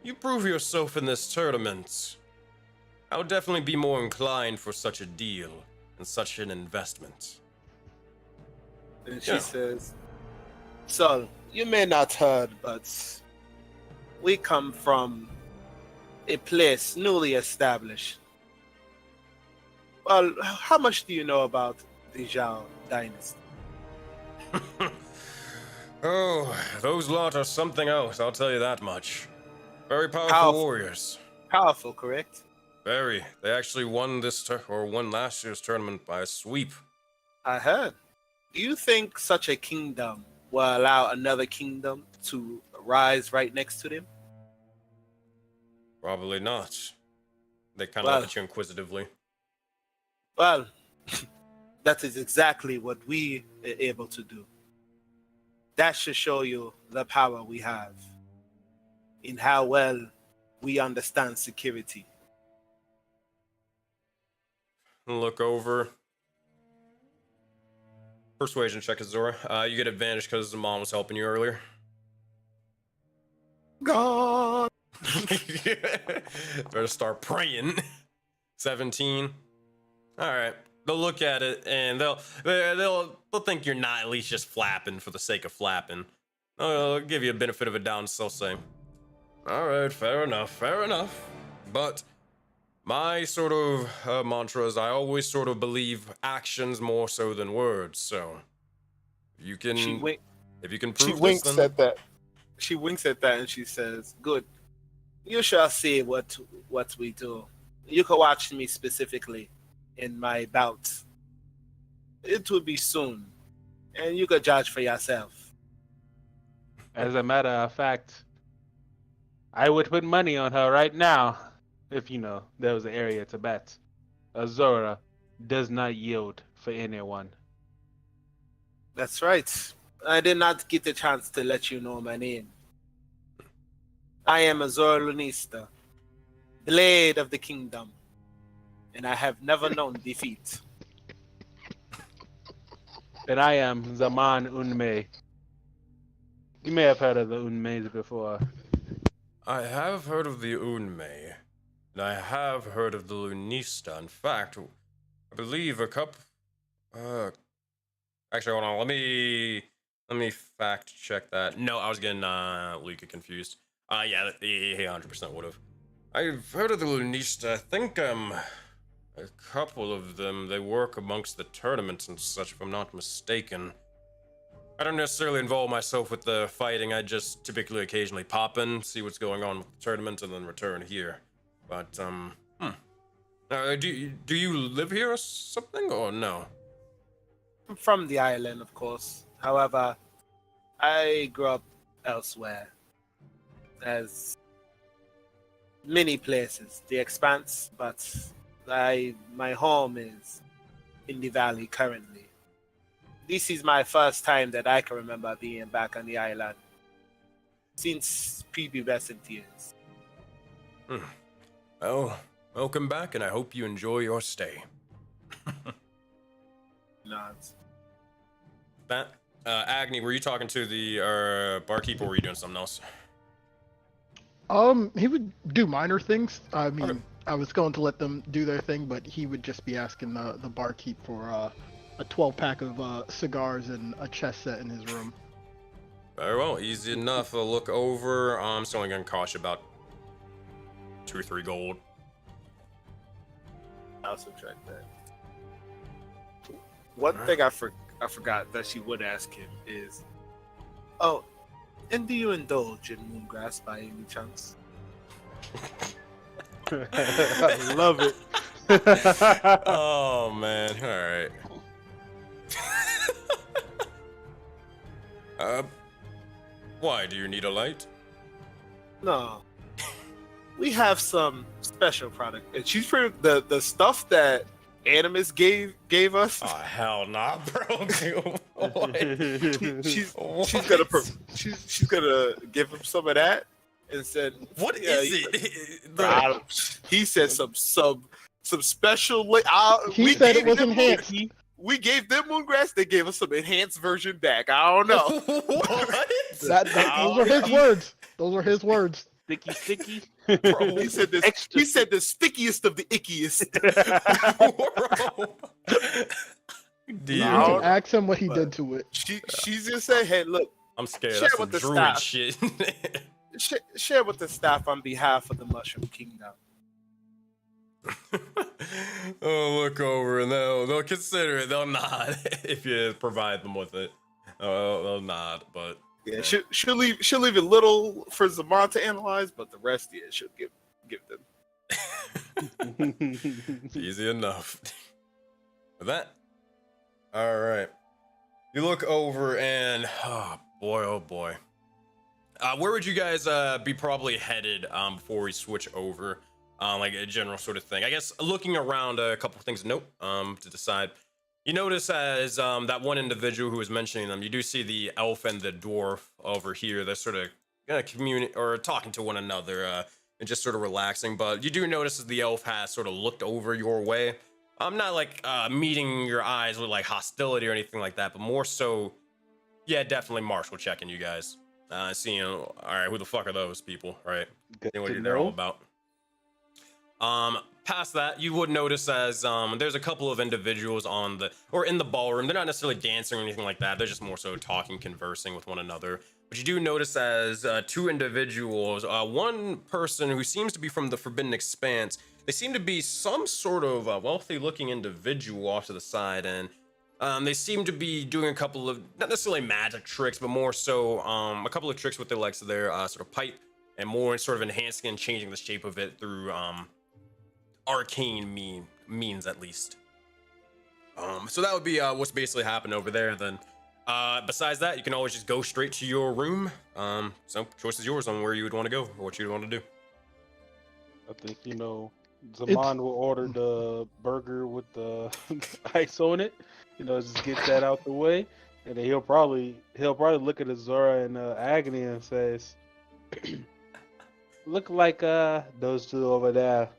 You prove yourself in this tournament, I'll definitely be more inclined for such a deal and such an investment. And she says, "So, you may not heard, but we come from a place newly established. Well, how much do you know about the Zhao dynasty?" Oh, those lot are something else, I'll tell you that much. Very powerful warriors. Powerful, correct? Very. They actually won won last year's tournament by a sweep. I heard. Do you think such a kingdom will allow another kingdom to rise right next to them? Probably not. They kind of look at you inquisitively. Well, that is exactly what we are able to do. That should show you the power we have in how well we understand security. Look over. Persuasion check, Azora. You get advantage because the mom was helping you earlier. God. Better start praying. 17. All right. They'll look at it and they'll think you're not at least just flapping for the sake of flapping. They'll give you a benefit of a doubt and still say, "All right, fair enough. But my sort of mantra is I always sort of believe actions more so than words. So if you can prove She this, winks then at that. She winks at that and she says, "Good. You shall see what we do. You can watch me specifically in my bout. It will be soon, and you can judge for yourself." As a matter of fact, I would put money on her right now if, there was an area to bet. Azora does not yield for anyone. That's right. I did not get a chance to let you know my name. I am Azora Lunista, Blade of the Kingdom, and I have never known defeat. And I am Zaman Unmei. You may have heard of the Unmeis before. I have heard of the Unmei, and I have heard of the Lunista. In fact, I believe a couple. Actually, hold on. Let me fact check that. No, I was getting Luca confused. Yeah, he 100% would have. I've heard of the Lunista. I think a couple of them. They work amongst the tournaments and such, if I'm not mistaken. I don't necessarily involve myself with the fighting. I just typically occasionally pop in, see what's going on with the tournament, and then return here. But do you live here or something, or no? I'm from the island, of course. However, I grew up elsewhere. As many places, the Expanse, but my home is in the valley currently. This is my first time that I can remember being back on the island since pre-pubescent years. Well, welcome back, and I hope you enjoy your stay. nods. That Agni, were you talking to the barkeep, or were you doing something else? He would do minor things. I mean, Okay. I was going to let them do their thing, but he would just be asking the barkeep for a 12-pack of cigars and a chess set in his room. Very well, easy enough. A look over. It's only gonna cost you about 2 or 3 gold. I'll subtract that. One thing I forgot that she would ask him is, oh, and do you indulge in moongrass by any chance? I love it. Oh man, all right. Why do you need a light? No. We have some special product. And she's pretty the stuff that Animus gave us. Oh hell nah, bro. What? she's gonna give him some of that and said, What is it? I don't- he said some special. He said it was enhanced. We gave them moongrass. They gave us some enhanced version back. I don't know. What? Those are his words. Those are his words. Sticky. Bro, he said this. Extra He said the stickiest of the ickiest. Bro. You Dude, can ask him what he did to it. She's just saying, hey, look, I'm scared. Share That's some with the druid staff. shit. share with the staff on behalf of the Mushroom Kingdom. Oh, look over and they'll consider it. They'll nod if you provide them with it. They'll nod, but Yeah, she'll leave a little for Zaman to analyze, but the rest, yeah, she'll give them. it's easy enough. With that, all right. You look over and oh boy. Where would you guys be probably headed before we switch over? Like a general sort of thing. I guess looking around, a couple things to note to decide. You notice as that one individual who was mentioning them, you do see the elf and the dwarf over here. They're sort of communing or talking to one another and just sort of relaxing. But you do notice that the elf has sort of looked over your way. Not like meeting your eyes with like hostility or anything like that, but more so, yeah, definitely martial checking you guys. Seeing, all right, who the fuck are those people, right? Seeing what they're all about. Past that, you would notice as there's a couple of individuals in the ballroom. They're not necessarily dancing or anything like that. They're just more so talking, conversing with one another. But you do notice as 2 individuals, one person who seems to be from the Forbidden Expanse. They seem to be some sort of wealthy-looking individual off to the side, and they seem to be doing a couple of not necessarily magic tricks, but more so a couple of tricks with their legs of their sort of pipe, and more sort of enhancing and changing the shape of it through arcane means at least. So that would be what's basically happened over there. Then besides that, you can always just go straight to your room. So choice is yours on where you would want to go or what you would want to do. I think Zaman will order the burger with the ice on it. Just get that out the way, and then he'll probably look at Azora and Agony and says, "Look like those two over there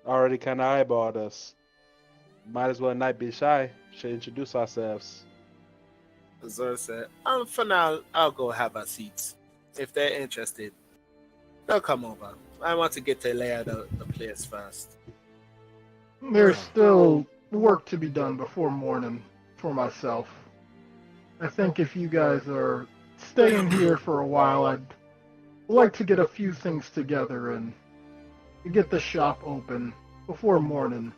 already kind of eyeballed us. Might as well not be shy. Should introduce ourselves." Azura said, for now, I'll go have our seats. If they're interested, they'll come over. I want to get to lay out the place first. There's still work to be done before morning for myself. I think if you guys are staying here for a while, I'd like to get a few things together and get the shop open before morning,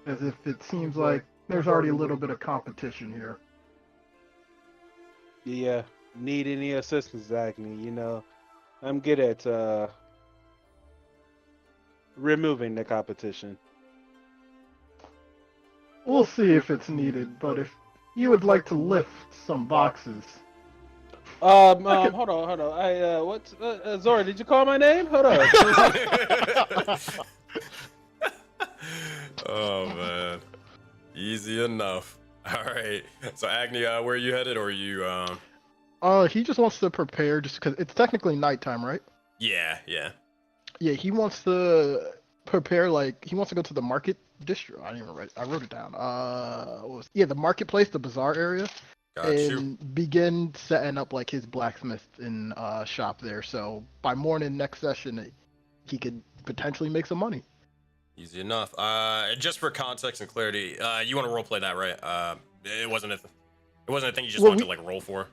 as if it seems like there's already a little bit of competition here. Yeah, need any assistance, Agony? I'm good at removing the competition. We'll see if it's needed, but if you would like to lift some boxes. Hold on. Zora, did you call my name? Hold on. Oh man, easy enough. All right. So Agni, where are you headed, or are you? He just wants to prepare, just because it's technically nighttime, right? Yeah. Yeah, he wants to prepare like he wants to go to the market district. I didn't even write. I wrote it down. The marketplace, the bazaar area, Got you. and begin setting up like his blacksmith in shop there. So by morning next session, he could potentially make some money. Easy enough. Just for context and clarity, you want to roleplay that, right? It wasn't a thing you just wanted to like roll for.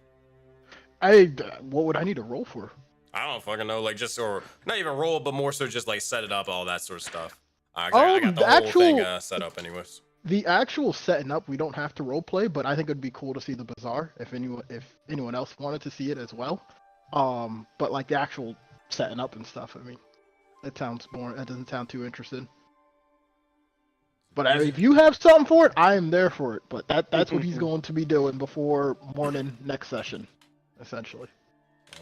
What would I need to roll for? I don't fucking know, like just or not even roll, but more so just like set it up, all that sort of stuff. I got the whole thing set up, anyways. The actual setting up, we don't have to role play, but I think it'd be cool to see the bazaar if anyone else wanted to see it as well. But like the actual setting up and stuff, I mean, that sounds boring. That doesn't sound too interesting. But if you have something for it, I am there for it. But that's what he's going to be doing before morning next session, essentially.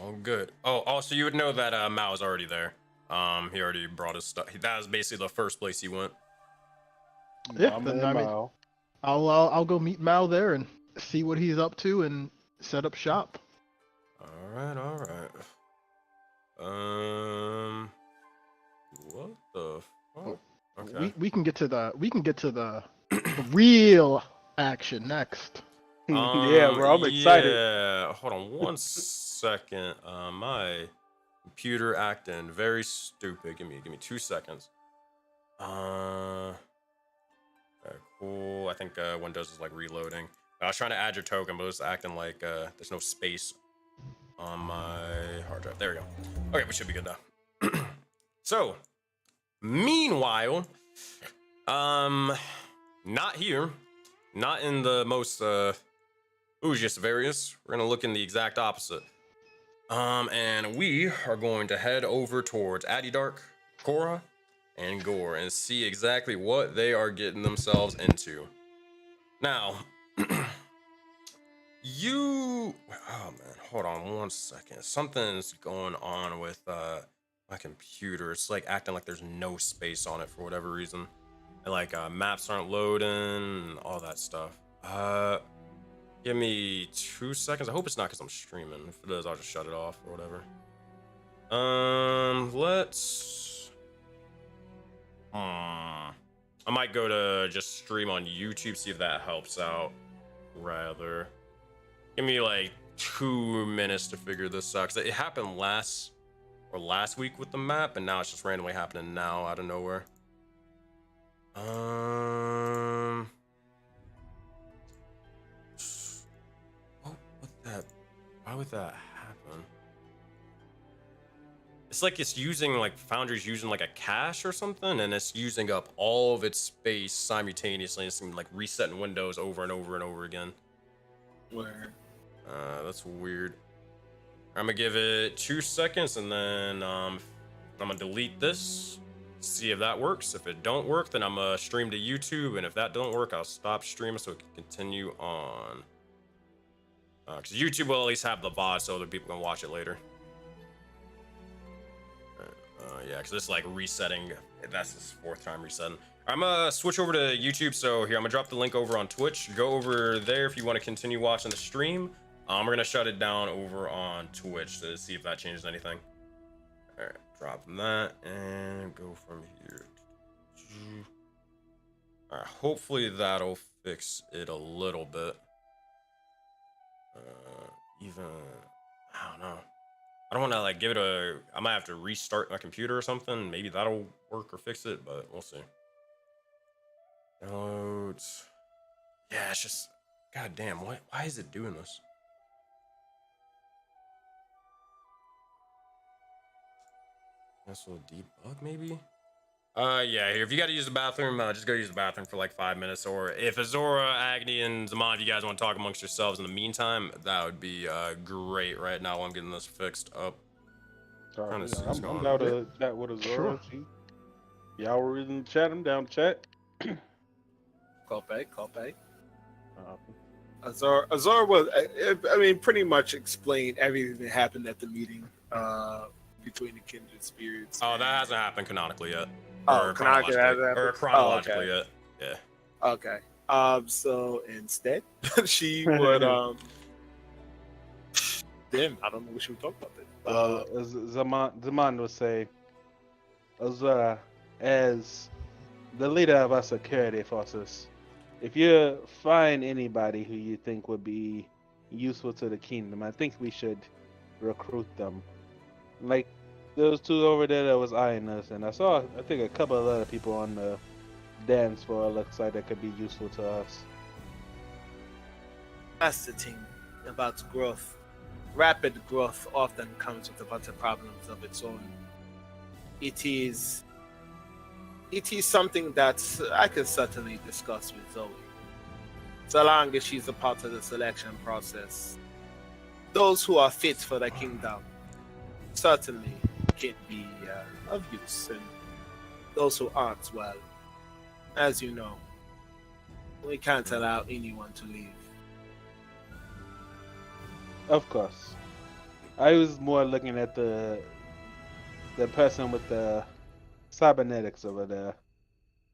Oh, good. Oh, so you would know that Mao is already there. He already brought his stuff. That was basically the first place he went. Yeah, then I mean, I'll go meet Mao there and see what he's up to and set up shop. All right. What the fuck? Okay. We can get to the real action next. Yeah, bro, I'm excited. Yeah, hold on one second. My computer acting very stupid. Give me 2 seconds. Okay, cool. I think Windows is like reloading. I was trying to add your token, but it's acting like there's no space on my hard drive. There we go. Okay, we should be good now. So, meanwhile, not here, not in the most Ujius of areas. We're gonna look in the exact opposite. And we are going to head over towards Adidark, Korra, and Gore and see exactly what they are getting themselves into. Now, oh man, hold on one second. Something's going on with my computer. It's like acting like there's no space on it for whatever reason. And like maps aren't loading and all that stuff. Give me 2 seconds. I hope it's not because I'm streaming. If it is, I'll just shut it off or whatever. Let's I might go to just stream on YouTube, see if that helps out. Rather, give me like 2 minutes to figure this out, because it happened last week with the map, and now it's just randomly happening now out of nowhere. Why would that happen? It's like it's using like Foundry's using like a cache or something, and it's using up all of its space simultaneously. It's like resetting windows over and over and over again. Where? That's weird. I'm gonna give it 2 seconds, and then I'm gonna delete this. See if that works. If it don't work, then I'm gonna stream to YouTube, and if that don't work, I'll stop streaming so it can continue on. Because YouTube will at least have the VOD so other people can watch it later. Yeah, because it's like resetting. That's his 4th time resetting. I'm gonna switch over to YouTube. So here, I'm gonna drop the link over on Twitch. Go over there if you want to continue watching the stream. We're gonna shut it down over on Twitch to see if that changes anything. All right, drop that and go from here. All right, hopefully that'll fix it a little bit. I don't know. I don't want to like give it I might have to restart my computer or something. Maybe that'll work or fix it, but we'll see. Downloads. Yeah, it's just, god damn, why is it doing this? Cancel debug maybe? Yeah, here, if you gotta use the bathroom, just go use the bathroom for like 5 minutes. Or if Azora, Agni, and Zaman, if you guys want to talk amongst yourselves in the meantime, that would be great right now while I'm getting this fixed up. I'm down to chat with Azora. Sure. Y'all were in the chat, I'm down to chat. Copy. Azora was, I mean, pretty much explained everything that happened at the meeting between the kindred spirits. Oh, that hasn't happened canonically yet. Oh, chronologically yet. Yeah. Okay. So instead, she would damn, I don't know what she would talk about then. Zaman would say, Azora, as the leader of our security forces, if you find anybody who you think would be useful to the kingdom, I think we should recruit them. Like those two over there that was eyeing us, and I think a couple of other people on the dance floor looks like that could be useful to us. That's the thing about growth. Rapid growth often comes with a bunch of problems of its own. It is something that I can certainly discuss with Zoe. So long as she's a part of the selection process. Those who are fit for the kingdom certainly can be of use. And those who aren't, well, as you know, we can't allow anyone to leave. Of course. I was more looking at the person with the cybernetics over there.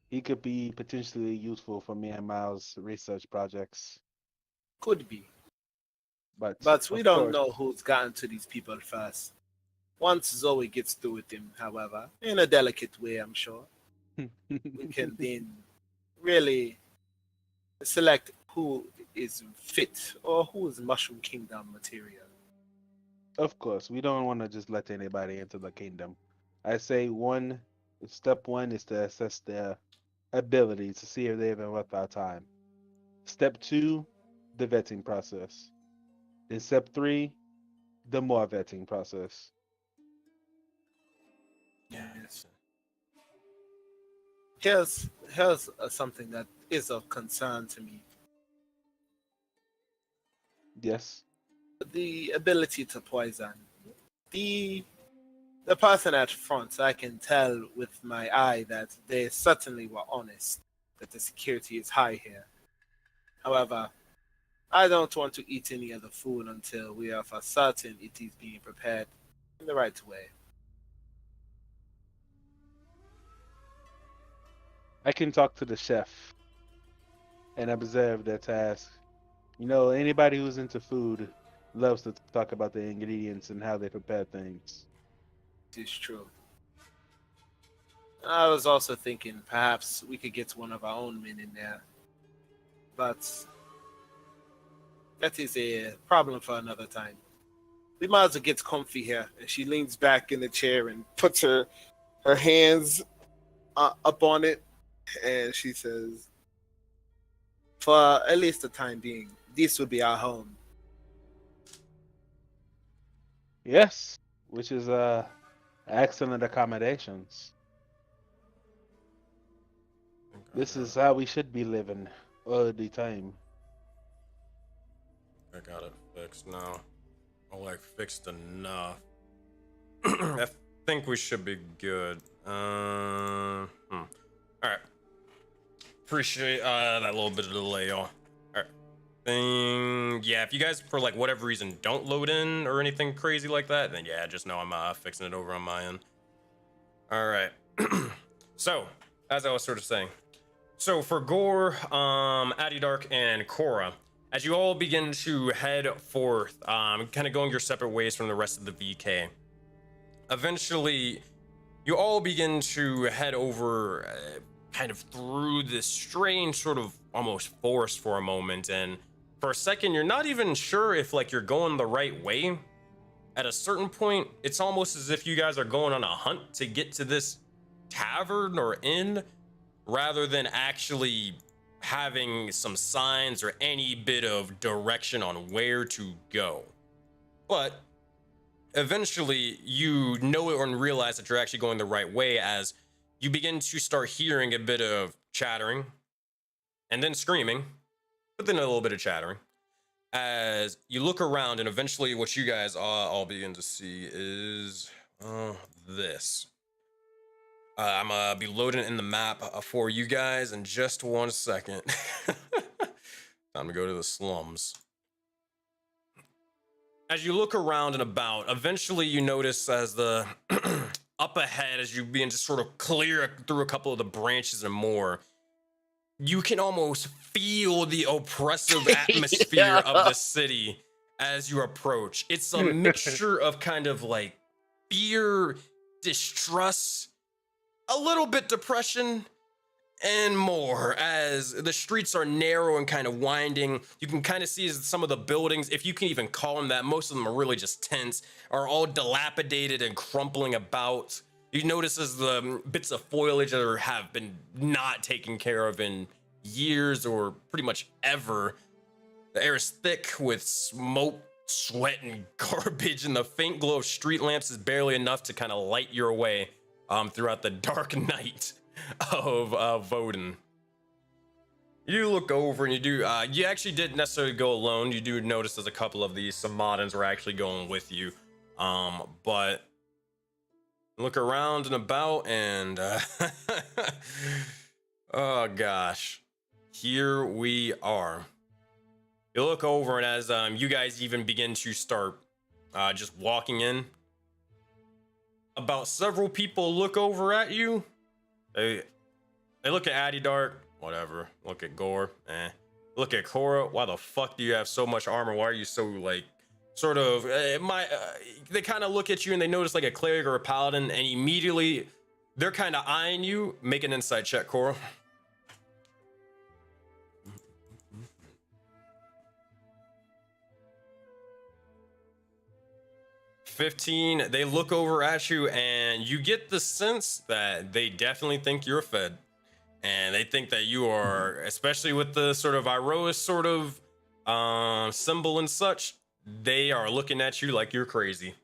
He could be potentially useful for me and Miles' research projects. Could be. But we of don't course- know who's gotten to these people first. Once Zoe gets through with him, however, in a delicate way, I'm sure, we can then really select who is fit or who is Mushroom Kingdom material. Of course, we don't want to just let anybody into the kingdom. I say step one is to assess their ability to see if they've been worth our time. Step 2, the vetting process. Then step 3, the more vetting process. Yes. Here's something that is of concern to me. Yes. The ability to poison. The person at front, I can tell with my eye that they certainly were honest, that the security is high here. However, I don't want to eat any of the food until we are for certain it is being prepared in the right way. I can talk to the chef and observe their task. You know, anybody who's into food loves to talk about the ingredients and how they prepare things. It is true. I was also thinking perhaps we could get one of our own men in there. But that is a problem for another time. We might as well get comfy here. And she leans back in the chair and puts her hands up on it. And she says, for at least the time being, this will be our home. Yes, which is excellent accommodations. This is how we should be living all the time. I got it fixed now. Or fixed enough. I think we should be good. All right. Appreciate that little bit of delay, y'all. All right. Yeah, if you guys for whatever reason don't load in or anything crazy like that, then yeah, just know I'm fixing it over on my end. All right. So, as I was sort of saying, so for Gore, Adidark, and Korra, as you all begin to head forth, kind of going your separate ways from the rest of the VK, eventually you all begin to head over kind of through this strange sort of almost forest for a moment, and for a second you're not even sure if you're going the right way. At a certain point, it's almost as if you guys are going on a hunt to get to this tavern or inn, rather than actually having some signs or any bit of direction on where to go. But eventually you know it and realize that you're actually going the right way as you begin to start hearing a bit of chattering and then screaming, but then a little bit of chattering as you look around, and eventually what you guys all begin to see is this. I'm gonna be loading it in the map for you guys in just 1 second. Time to go to the slums. As you look around and about, eventually you notice as the up ahead, as you begin to sort of clear through a couple of the branches and more, you can almost feel the oppressive atmosphere of the city as you approach. It's a mixture of kind of fear, distrust, a little bit depression and more, as the streets are narrow and kind of winding. You can kind of see some of the buildings, if you can even call them that, most of them are really just tents, are all dilapidated and crumpling about. You notice as the bits of foliage that have been not taken care of in years or pretty much ever. The air is thick with smoke, sweat, and garbage, and the faint glow of street lamps is barely enough to kind of light your way throughout the dark night of Voden. You look over and you do, you actually didn't necessarily go alone. You do notice there's a couple of these Samadans were actually going with you. But look around and about and, oh gosh, here we are. You look over and as you guys even begin to start just walking in, about several people look over at you. They look at Addy Dark, whatever. Look at Gore, Look at Korra, why the fuck do you have so much armor? Why are you so, like, sort of, they kind of look at you and they notice, like, a cleric or a paladin, and immediately they're kind of eyeing you. Make an insight check, Korra. $15. They look over at you and you get the sense that they definitely think you're a Fed, and they think that you are, especially with the sort of Iroas sort of symbol and such, they are looking at you like you're crazy.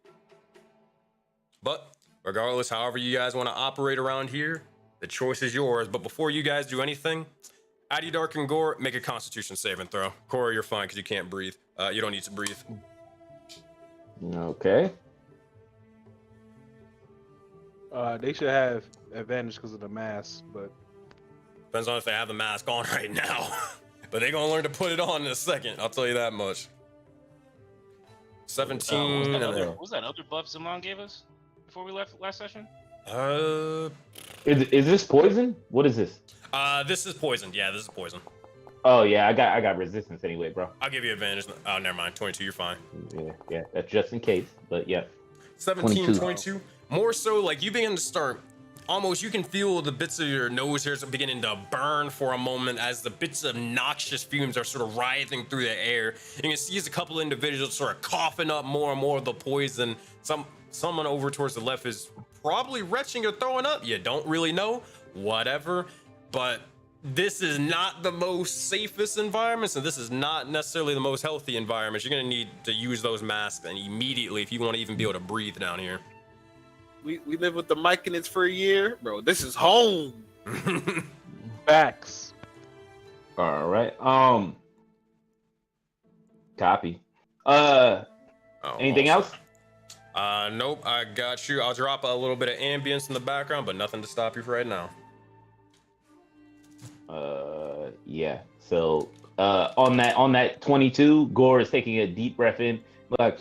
But regardless, however you guys want to operate around here, the choice is yours. But before you guys do anything, Addy Dark and Gore, make a Constitution saving throw. Korra, you're fine because you can't breathe. You don't need to breathe. Okay. They should have advantage because of the mask, but Depends on if they have the mask on right now. But they're gonna learn to put it on in a second, I'll tell you that much. 17 and then... What was that other buff Zaman gave us before we left last session? Is this poison? What is this? This is poison. Yeah, this is poison. Oh yeah, I got resistance anyway, bro. I'll give you advantage. Oh, never mind. 22, you're fine. Yeah, that's just in case. But yeah. 17, 22. More so, like, you begin to start, almost, you can feel the bits of your nose hairs beginning to burn for a moment as the bits of noxious fumes are sort of writhing through the air. You can see as a couple of individuals sort of coughing up more and more of the poison. Someone over towards the left is probably retching or throwing up. You don't really know. Whatever. But this is not the most safest environments, and this is not necessarily the most healthy environments. You're going to need to use those masks and immediately if you want to even be able to breathe down here. We live with the Myconids for a year, bro. This is home. facts. All right. Copy. Anything else? Nope. I got you. I'll drop a little bit of ambience in the background, but nothing to stop you for right now. Yeah. So, on that 22, Gore is taking a deep breath in, like,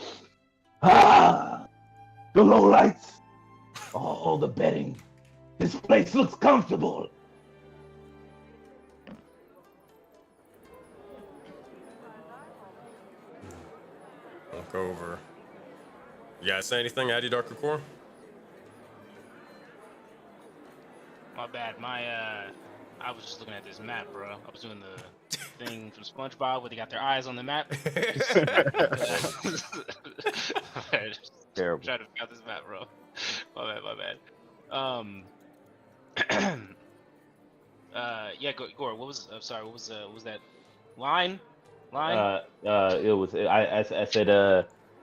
the low lights, all the bedding. This place looks comfortable. Look over. You guys say anything, Addy Dark or Core? My bad. I was just looking at this map, bro. I was doing the thing from SpongeBob where they got their eyes on the map. Terrible. Trying to figure out this map, bro. My bad. Yeah, Gore. What was? I'm sorry. What was that line? It was. I said.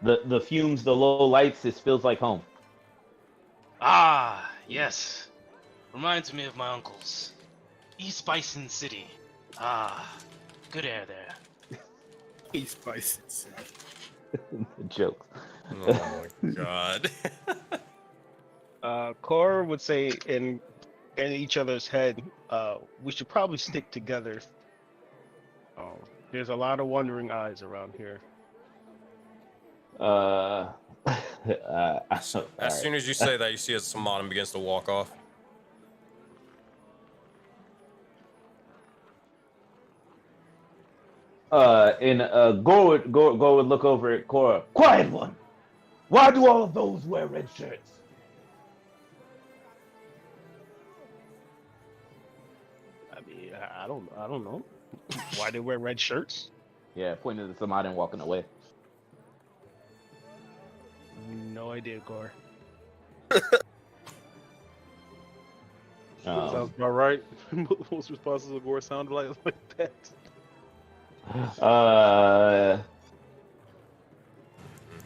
The fumes, the low lights. It feels like home. Ah, yes. Reminds me of my uncle's. East Bison City. Ah, good air there. East Bison City. Jokes. Oh my god. Core would say in each other's head, we should probably stick together. There's a lot of wondering eyes around here. As soon as you say that, you see as Samadin begins to walk off. Gore would look over at Korra. Quiet one! Why do all of those wear red shirts? I don't know. Why they wear red shirts? Yeah, pointing at somebody and walking away. No idea, Gore. Sounds about right. Most responses of Gore sound like that.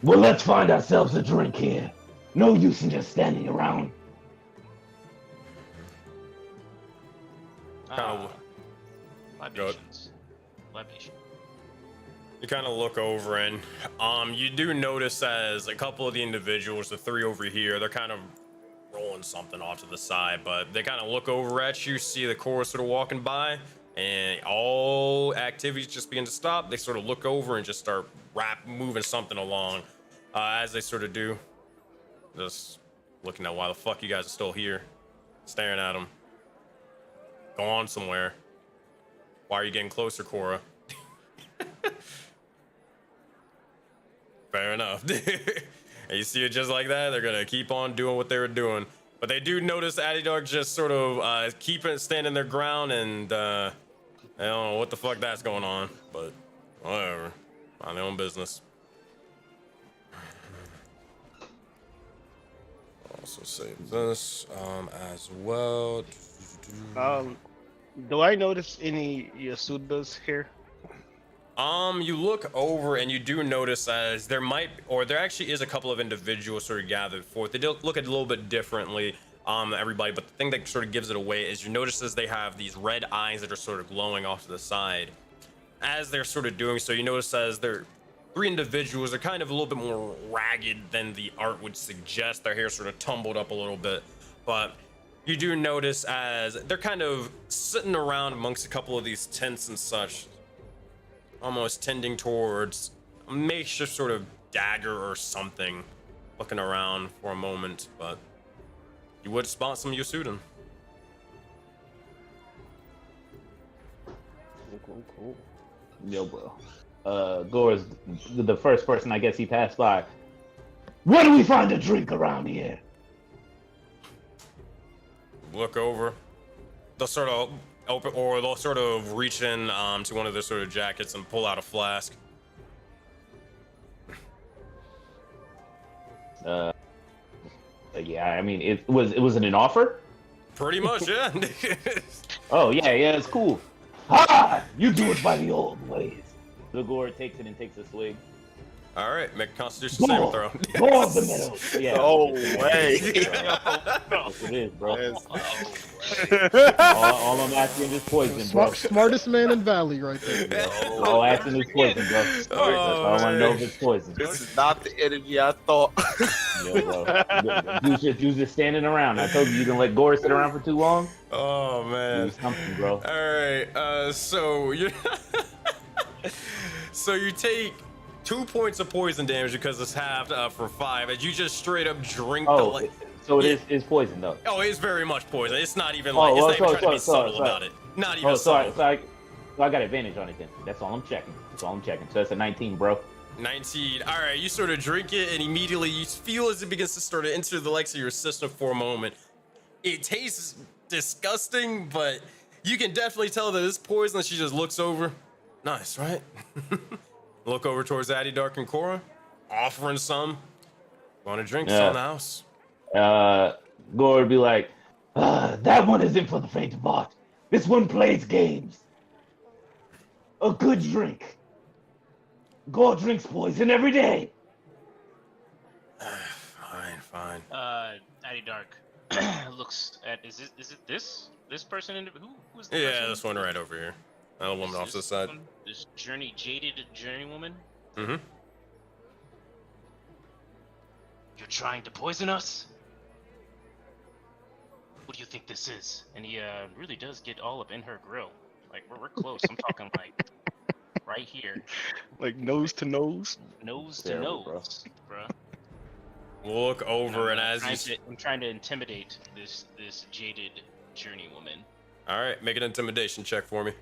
Well, let's find ourselves a drink here. No use in just standing around. Libations. Libation. You kind of look over and you do notice as a couple of the individuals, the three over here, they're kind of rolling something off to the side, but they kind of look over at you, see the chorus sort of walking by, and all activities just begin to stop. They sort of look over and just start moving something along. As they sort of do, just looking at why the fuck you guys are still here, staring at them. Go on somewhere. Why are you getting closer, Cora? Fair enough. And you see it just like that, they're gonna keep on doing what they were doing. But they do notice Adidog just sort of standing their ground, and I don't know what the fuck that's going on, but whatever. Mind their own business. Also save this as well. Do I notice any Yasudas here? You look over and you do notice as there actually is a couple of individuals sort of gathered forth. They do look at it a little bit differently, everybody, but the thing that sort of gives it away is you notice as they have these red eyes that are sort of glowing off to the side. As they're sort of doing so, you notice as they're three individuals, they're kind of a little bit more ragged than the art would suggest. Their hair sort of tumbled up a little bit, but you do notice as they're kind of sitting around amongst a couple of these tents and such, almost tending towards a makeshift sort of dagger or something, looking around for a moment, but you would spot some Yasudan. Cool. Yo, bro. Gore's the first person I guess he passed by. Where do we find a drink around here? Look over. They'll sort of open, or they'll sort of reach in to one of their sort of jackets and pull out a flask. Yeah, I mean, it was an offer? Pretty much, yeah. Oh, yeah, it's cool. Ha! You do it by the old ways. The Gore takes it and takes a swig. All right, make a Constitution saving throw. More of the middle. Yeah. No way. Yes, it is, bro. All I'm asking is poison, bro. Smartest man in Valley right there. All I'm asking is poison, bro. That's all I want to know if it's poison. This is not the energy I thought. Yo, bro. You just standing around. I told you didn't let Gore sit around for too long. Oh man. Do something, bro. All right. So you take 2 points of poison damage because it's halved for 5, as you just straight up drink the. So it is poison though. Oh, it's very much poison. It's not even like it's not even trying to be subtle about it. Not even subtle. So I got advantage on it then. That's all I'm checking. So that's a 19, bro. 19. All right, you sort of drink it, and immediately you feel as it begins to sort of enter the legs of your system for a moment. It tastes disgusting, but you can definitely tell that it's poison. She just looks over. Nice, right? Look over towards Addy Dark and Cora, offering some. Want a drink? It's on the house. Gore would be like, that one isn't for the faint of heart. This one plays games. A good drink. Gore drinks poison every day. Fine. Addy Dark looks at is it this person who is the Yeah, person? this one right over here. That woman off to the side. This jaded journey woman. Mm-hmm. You're trying to poison us? What do you think this is? And he really does get all up in her grill. Like we're close. I'm talking like right here, Like nose to nose? nose to Terrible, nose, bro. Look over, and as you. I'm trying to intimidate this jaded journey woman. All right, make an intimidation check for me.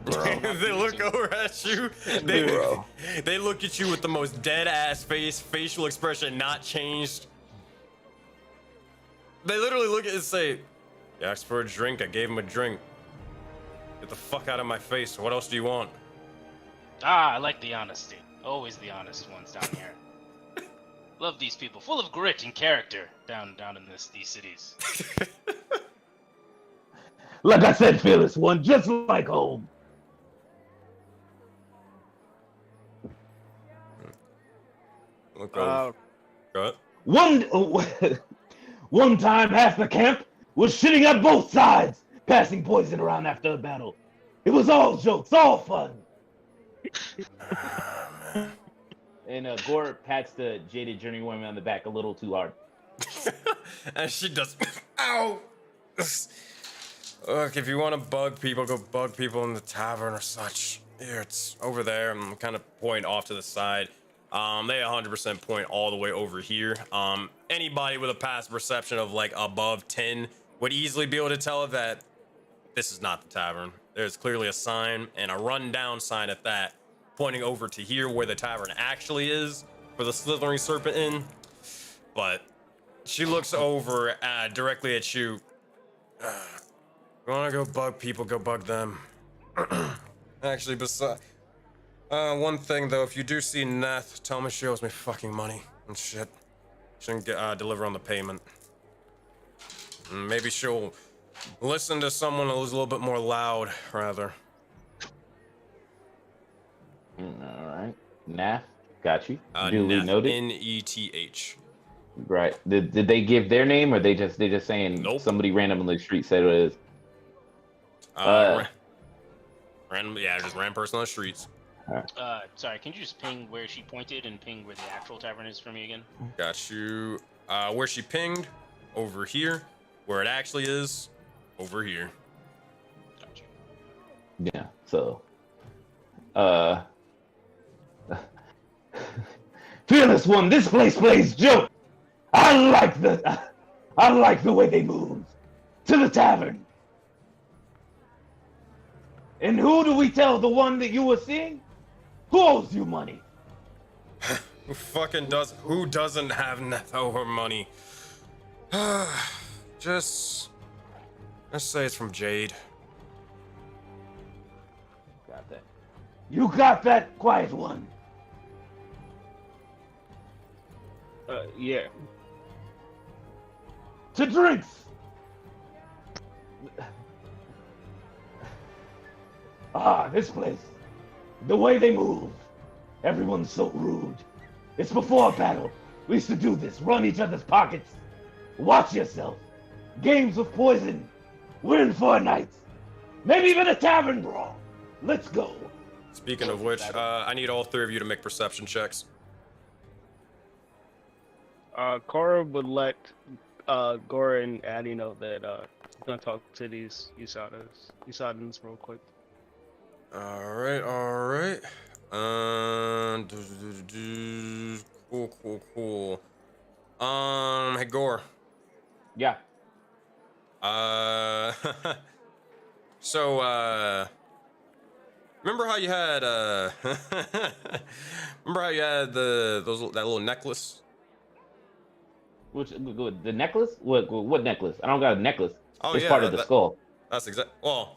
They look over at you. They look at you with the most dead ass facial expression not changed. They literally look at it and say, "You asked for a drink. I gave him a drink. Get the fuck out of my face. What else do you want?" Ah, I like the honesty. Always the honest ones down here. Love these people, full of grit and character down in these cities. Like I said, Fearless One, just like home. Look over. Go ahead. One time, half the camp was shitting at both sides, passing poison around after a battle. It was all jokes, all fun. And Gore pats the Jaded Journeywoman on the back a little too hard. And she does. Ow! Look, if you want to bug people, go bug people in the tavern or such. Here, it's over there. I'm kind of point off to the side. They 100% point all the way over here. Anybody with a past perception of like above 10 would easily be able to tell that this is not the tavern. There's clearly a sign, and a rundown sign at that, pointing over to here where the tavern actually is for the Slithering Serpent Inn. But she looks over directly at you. You wanna go bug people, go bug them. Actually, besides, one thing though, if you do see Neth, tell me she owes me fucking money and shit. She can deliver on the payment. And maybe she'll listen to someone who's a little bit more loud, rather. All right, Nath, got you. Duly Neth, noted. N-E-T-H. Right. Did they give their name, or they just saying somebody random on the street said it is? Random, yeah, just random person on the streets. Sorry, can you just ping where she pointed and ping where the actual tavern is for me again? Got you. Where she pinged, over here. Where it actually is, over here. Gotcha. Yeah. So, Fearless One, this place plays joke. I like the way they move to the tavern. And who do we tell? The one that you were seeing? Who owes you money? Who doesn't have Neth owe her money? Just say it's from Jade. Got that. You got that, Quiet One. Yeah. To drinks. This place. The way they move. Everyone's so rude. It's before a battle. We used to do this. Run each other's pockets. Watch yourself. Games of poison. We're in for a night. Maybe even a tavern brawl. Let's go. Speaking of which, I need all three of you to make perception checks. Cora would let Gore and Addie know that he's gonna talk to these Usadans real quick. All right. Cool. Hey Gore. Yeah. So, remember how you had that little necklace? The necklace? What necklace? I don't got a necklace. Oh, it's yeah, part of the skull. That's well,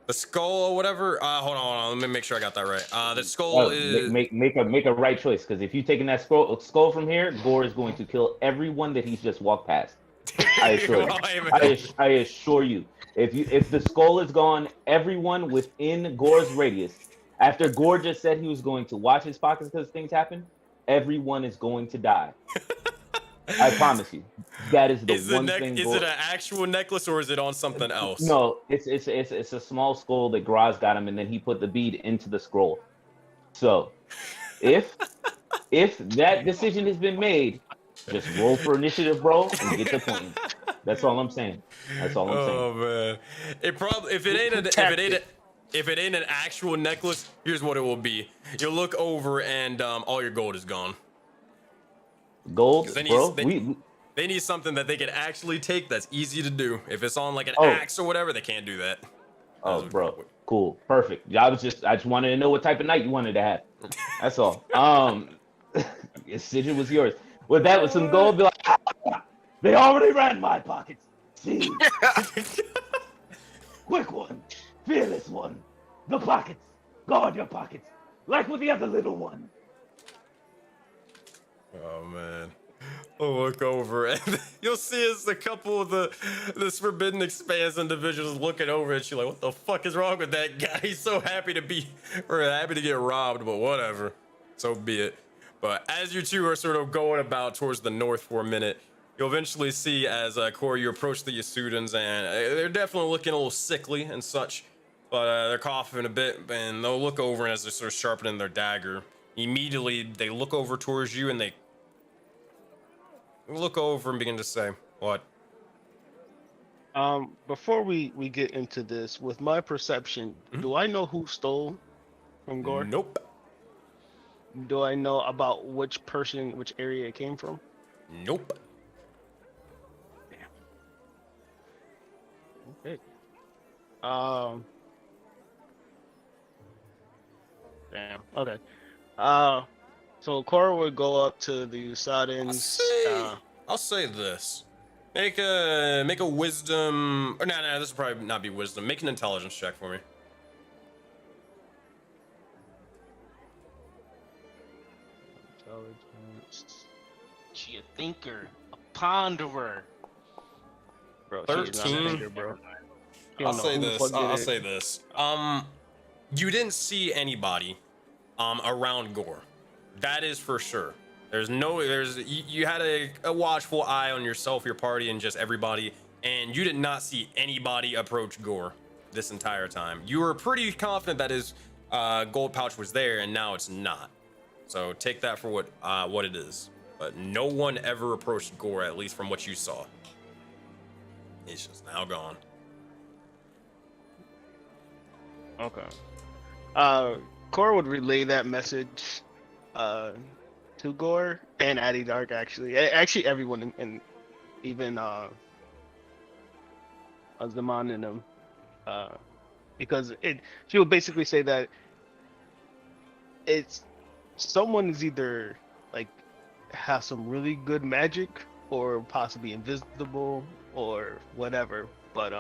the skull or whatever. Hold on. Let me make sure I got that right. The skull is make a right choice, because if you're taking that skull from here, Gore is going to kill everyone that he's just walked past. I assure you. I assure you. If the skull is gone, everyone within Gore's radius, after Gore just said he was going to watch his pockets because things happen, everyone is going to die. I promise you. That is the one thing. Is it an actual necklace or is it on something else? No, it's a small skull that Graz got him, and then he put the bead into the scroll. So, if that decision has been made, just roll for initiative, bro, and get the point. That's all I'm saying. Oh man, if it ain't an actual necklace, here's what it will be. You'll look over and all your gold is gone. Gold, bro. They need something that they can actually take that's easy to do. If it's on like an axe or whatever, they can't do that. Oh, bro. Cool. Perfect. I just wanted to know what type of night you wanted to have. That's all. Decision was yours. With that, with some gold, be like, They already ran my pockets. See? Quick one. Fearless one. The pockets. Guard your pockets. Like with the other little one. Oh man. I'll look over and you'll see as a couple of this Forbidden Expanse individuals looking over at you like, what the fuck is wrong with that guy? He's so happy to get robbed, but whatever. So be it. But as you two are sort of going about towards the north for a minute, you'll eventually see as Corey, you approach the Yasudans, and they're definitely looking a little sickly and such, but they're coughing a bit, and they'll look over, and as they're sort of sharpening their dagger, immediately they look over towards you and they look over and begin to say, what? Before we get into this, with my perception, do I know who stole from Gore? Nope. Do I know about which area it came from? Nope. Okay. Damn. Okay. So Cora would go up to the Usadans. I'll say this. Make a wisdom. Or no, this will probably not be wisdom. Make an intelligence check for me. Intelligence. She a thinker, a ponderer. Bro, 13. Thinker, bro. I'll say this. You didn't see anybody around Gore. That is for sure. You had a watchful eye on yourself, your party, and just everybody, and you did not see anybody approach Gore this entire time. You were pretty confident that his gold pouch was there, and now it's not. So take that for what it is. But no one ever approached Gore, at least from what you saw. He's just now gone. Okay. Cora would relay that message to Gore and Addy Dark, actually everyone, and even Zaman and them, because she would basically say that someone is either like has some really good magic or possibly invisible or whatever, but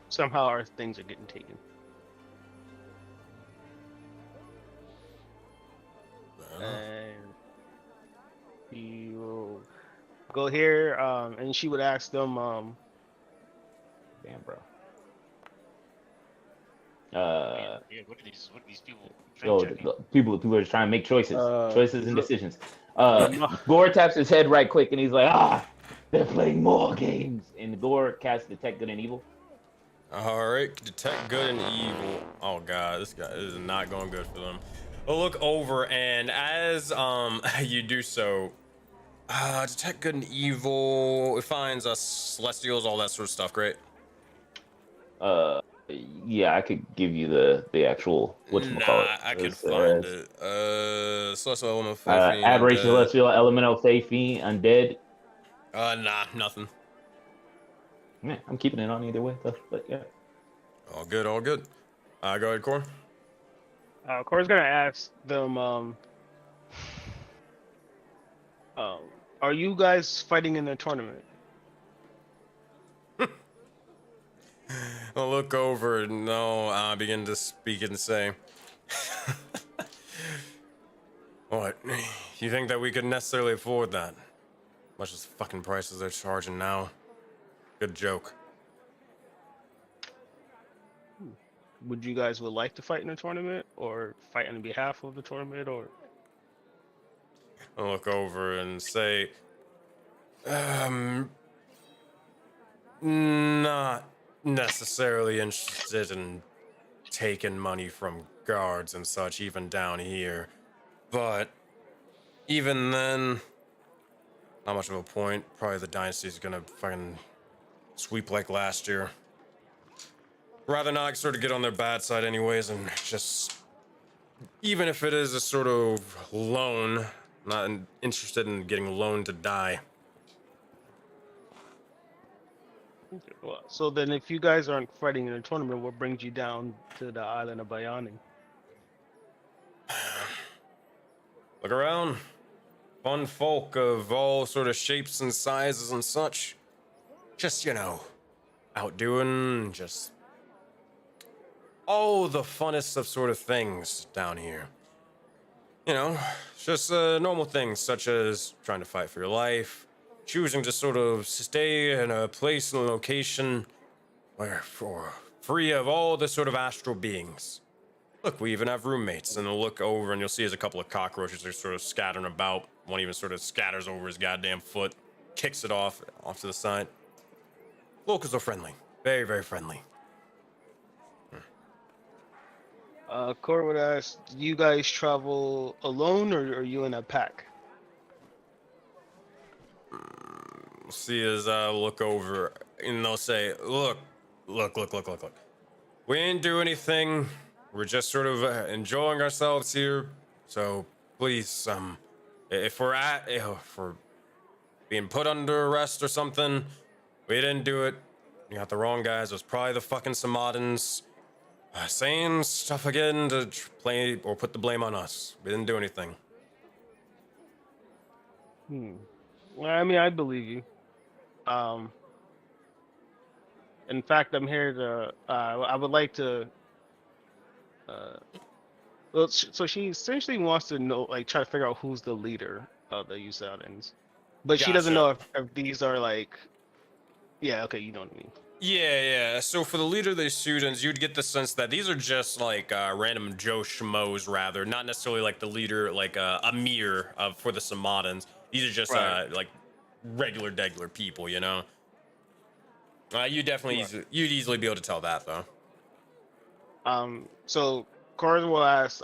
somehow our things are getting taken. And he will go here, and she would ask them, Damn, bro. Yeah, what are these people? People are just trying to make choices and decisions. Gore taps his head right quick and he's like, they're playing more games. And Gore casts Detect Good and Evil. All right, Detect Good and Evil. Oh god, this is not going good for them. I'll look over, and as you do so, Detect Good and Evil, it finds us celestials, all that sort of stuff, great? Yeah, I could give you the actual whatchamacallit. I could find it. Celestial Element, Aberration Celestial Elemental, Fey Fiend, Undead. Nah, nothing. Yeah, I'm keeping it on either way, though, but yeah. All good. Go ahead, Core. Cora's gonna ask them, are you guys fighting in the tournament? I'll look over and begin to speak and say, what? You think that we could necessarily afford that? Much as the fucking prices they're charging now. Good joke. Would you guys like to fight in a tournament, or fight on behalf of the tournament, or? I'll look over and say, not necessarily interested in taking money from guards and such, even down here. But even then, not much of a point. Probably the dynasty's gonna fucking sweep like last year. Rather not sort of get on their bad side anyways, and just, even if it is a sort of loan, not interested in getting loaned to die. Well, so then if you guys aren't fighting in a tournament, what brings you down to the island of Bayani? Look around. fun folk of all sort of shapes and sizes and such. Just, out doing just all the funnest of sort of things down here. Just normal things such as trying to fight for your life, choosing to sort of stay in a place and a location where for free of all the sort of astral beings. Look, we even have roommates, and they'll look over and you'll see there's a couple of cockroaches that are sort of scattering about. One even sort of scatters over his goddamn foot, kicks it off to the side. Locals are friendly. Very, very friendly. Cora would ask, do you guys travel alone or are you in a pack? See as look over, and they'll say, look. We ain't do anything. We're just sort of enjoying ourselves here. So please, if we're being put under arrest or something, we didn't do it. You got the wrong guys. It was probably the fucking Samadans saying stuff again to play or put the blame on us. We didn't do anything. Well, I mean, I believe you. In fact, I'm here to. I would like to. Well, so she essentially wants to know, like, try to figure out who's the leader of the Usadans, but she doesn't know if these are like. Yeah. Okay. You know what I mean. Yeah. So for the leader of the students, you'd get the sense that these are just like random Joe Schmoes, rather, not necessarily like the leader, like a Amir for the Samadans. These are just like regular people, You definitely you'd easily be able to tell that though. So Cora will ask.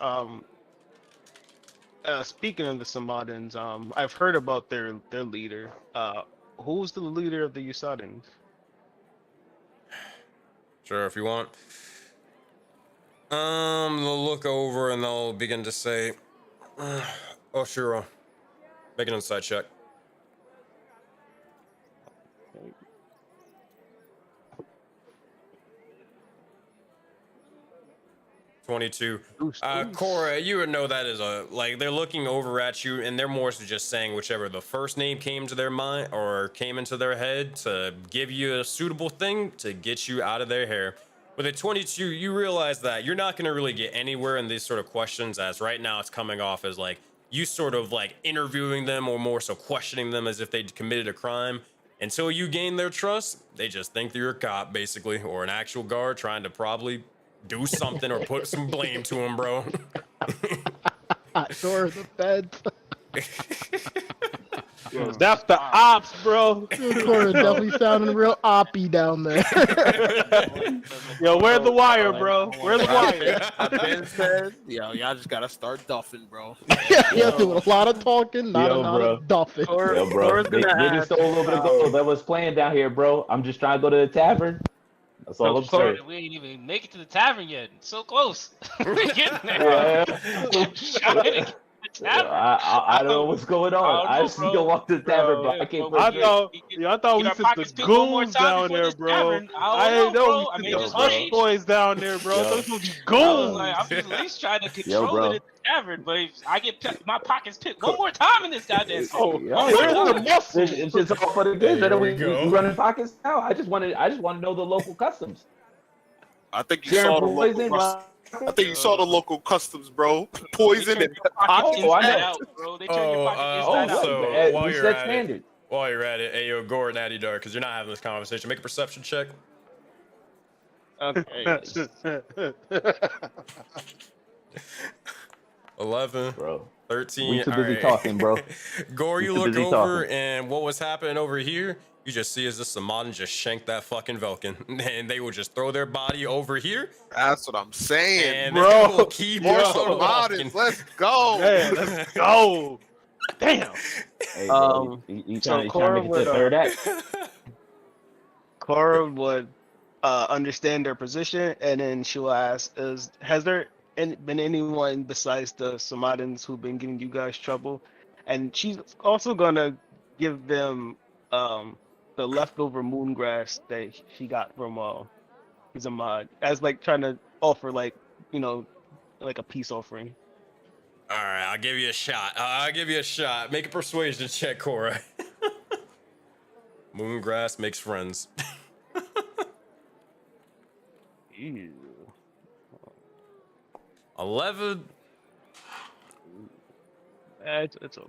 Speaking of the Samadans, I've heard about their leader. Who's the leader of the Usadans? Sure, if you want. They'll look over and they'll begin to say, "Oh, sure. Make an insight check." "22. Cora, you would know that is they're looking over at you and they're more so just saying whichever the first name came to their mind or came into their head to give you a suitable thing to get you out of their hair. With a 22, you realize that you're not going to really get anywhere in these sort of questions, as right now it's coming off as like you sort of like interviewing them or more so questioning them as if they'd committed a crime. Until you gain their trust, they just think that you're a cop, basically, or an actual guard trying to probably do something or put some blame to him, bro. Door of the feds. That's the ops, bro. Cora definitely sounding real oppy down there. Yo, where's the wire, bro? Where's the wire? Ben said, y'all just gotta start duffing, bro. Yeah, doing a lot of talking, not a lot of duffing. Yo, bro, they just stole a little bit of gold that was playing down here, bro. I'm just trying to go to the tavern. That's all I'm saying. We ain't even make it to the tavern yet. So close. We're getting there. I don't know what's going on. I just need to walk to the tavern, but I can't. I thought we sent the goons down there, bro. I didn't know we sent the Hush boys down there, bro. Those will be goons. I'm just at least trying to control it at the tavern, but if I get my pockets picked one more time in this goddamn thing. Where's the muscle? It's just all for the good. That we running pockets now. I just want to know the local customs. I think you saw the local. I think you saw the local customs, bro. Poison and pockets inside out, bro. They turn your pockets inside out. So while you're at it, Ayo, Gore and Addy Dark, because you're not having this conversation, make a perception check. Okay. 11, bro. 13. We too busy talking, bro. Gore, you look over, and what was happening over here, you just see as the Samadan just shanked that fucking Velkin. And they will just throw their body over here. That's what I'm saying, and bro. they will keep More walking. Let's go. Man, let's go. Damn. Hey, bro, you trying to make it to the third act? Cora would understand their position, and then she'll ask, has there been anyone besides the Samadans who've been giving you guys trouble? And she's also gonna give them the leftover moongrass that she got from Zamad as like trying to offer like a peace offering. All right, I'll give you a shot. I'll give you a shot. Make a persuasion check, Cora. Moongrass makes friends. Ew. 11. It's over.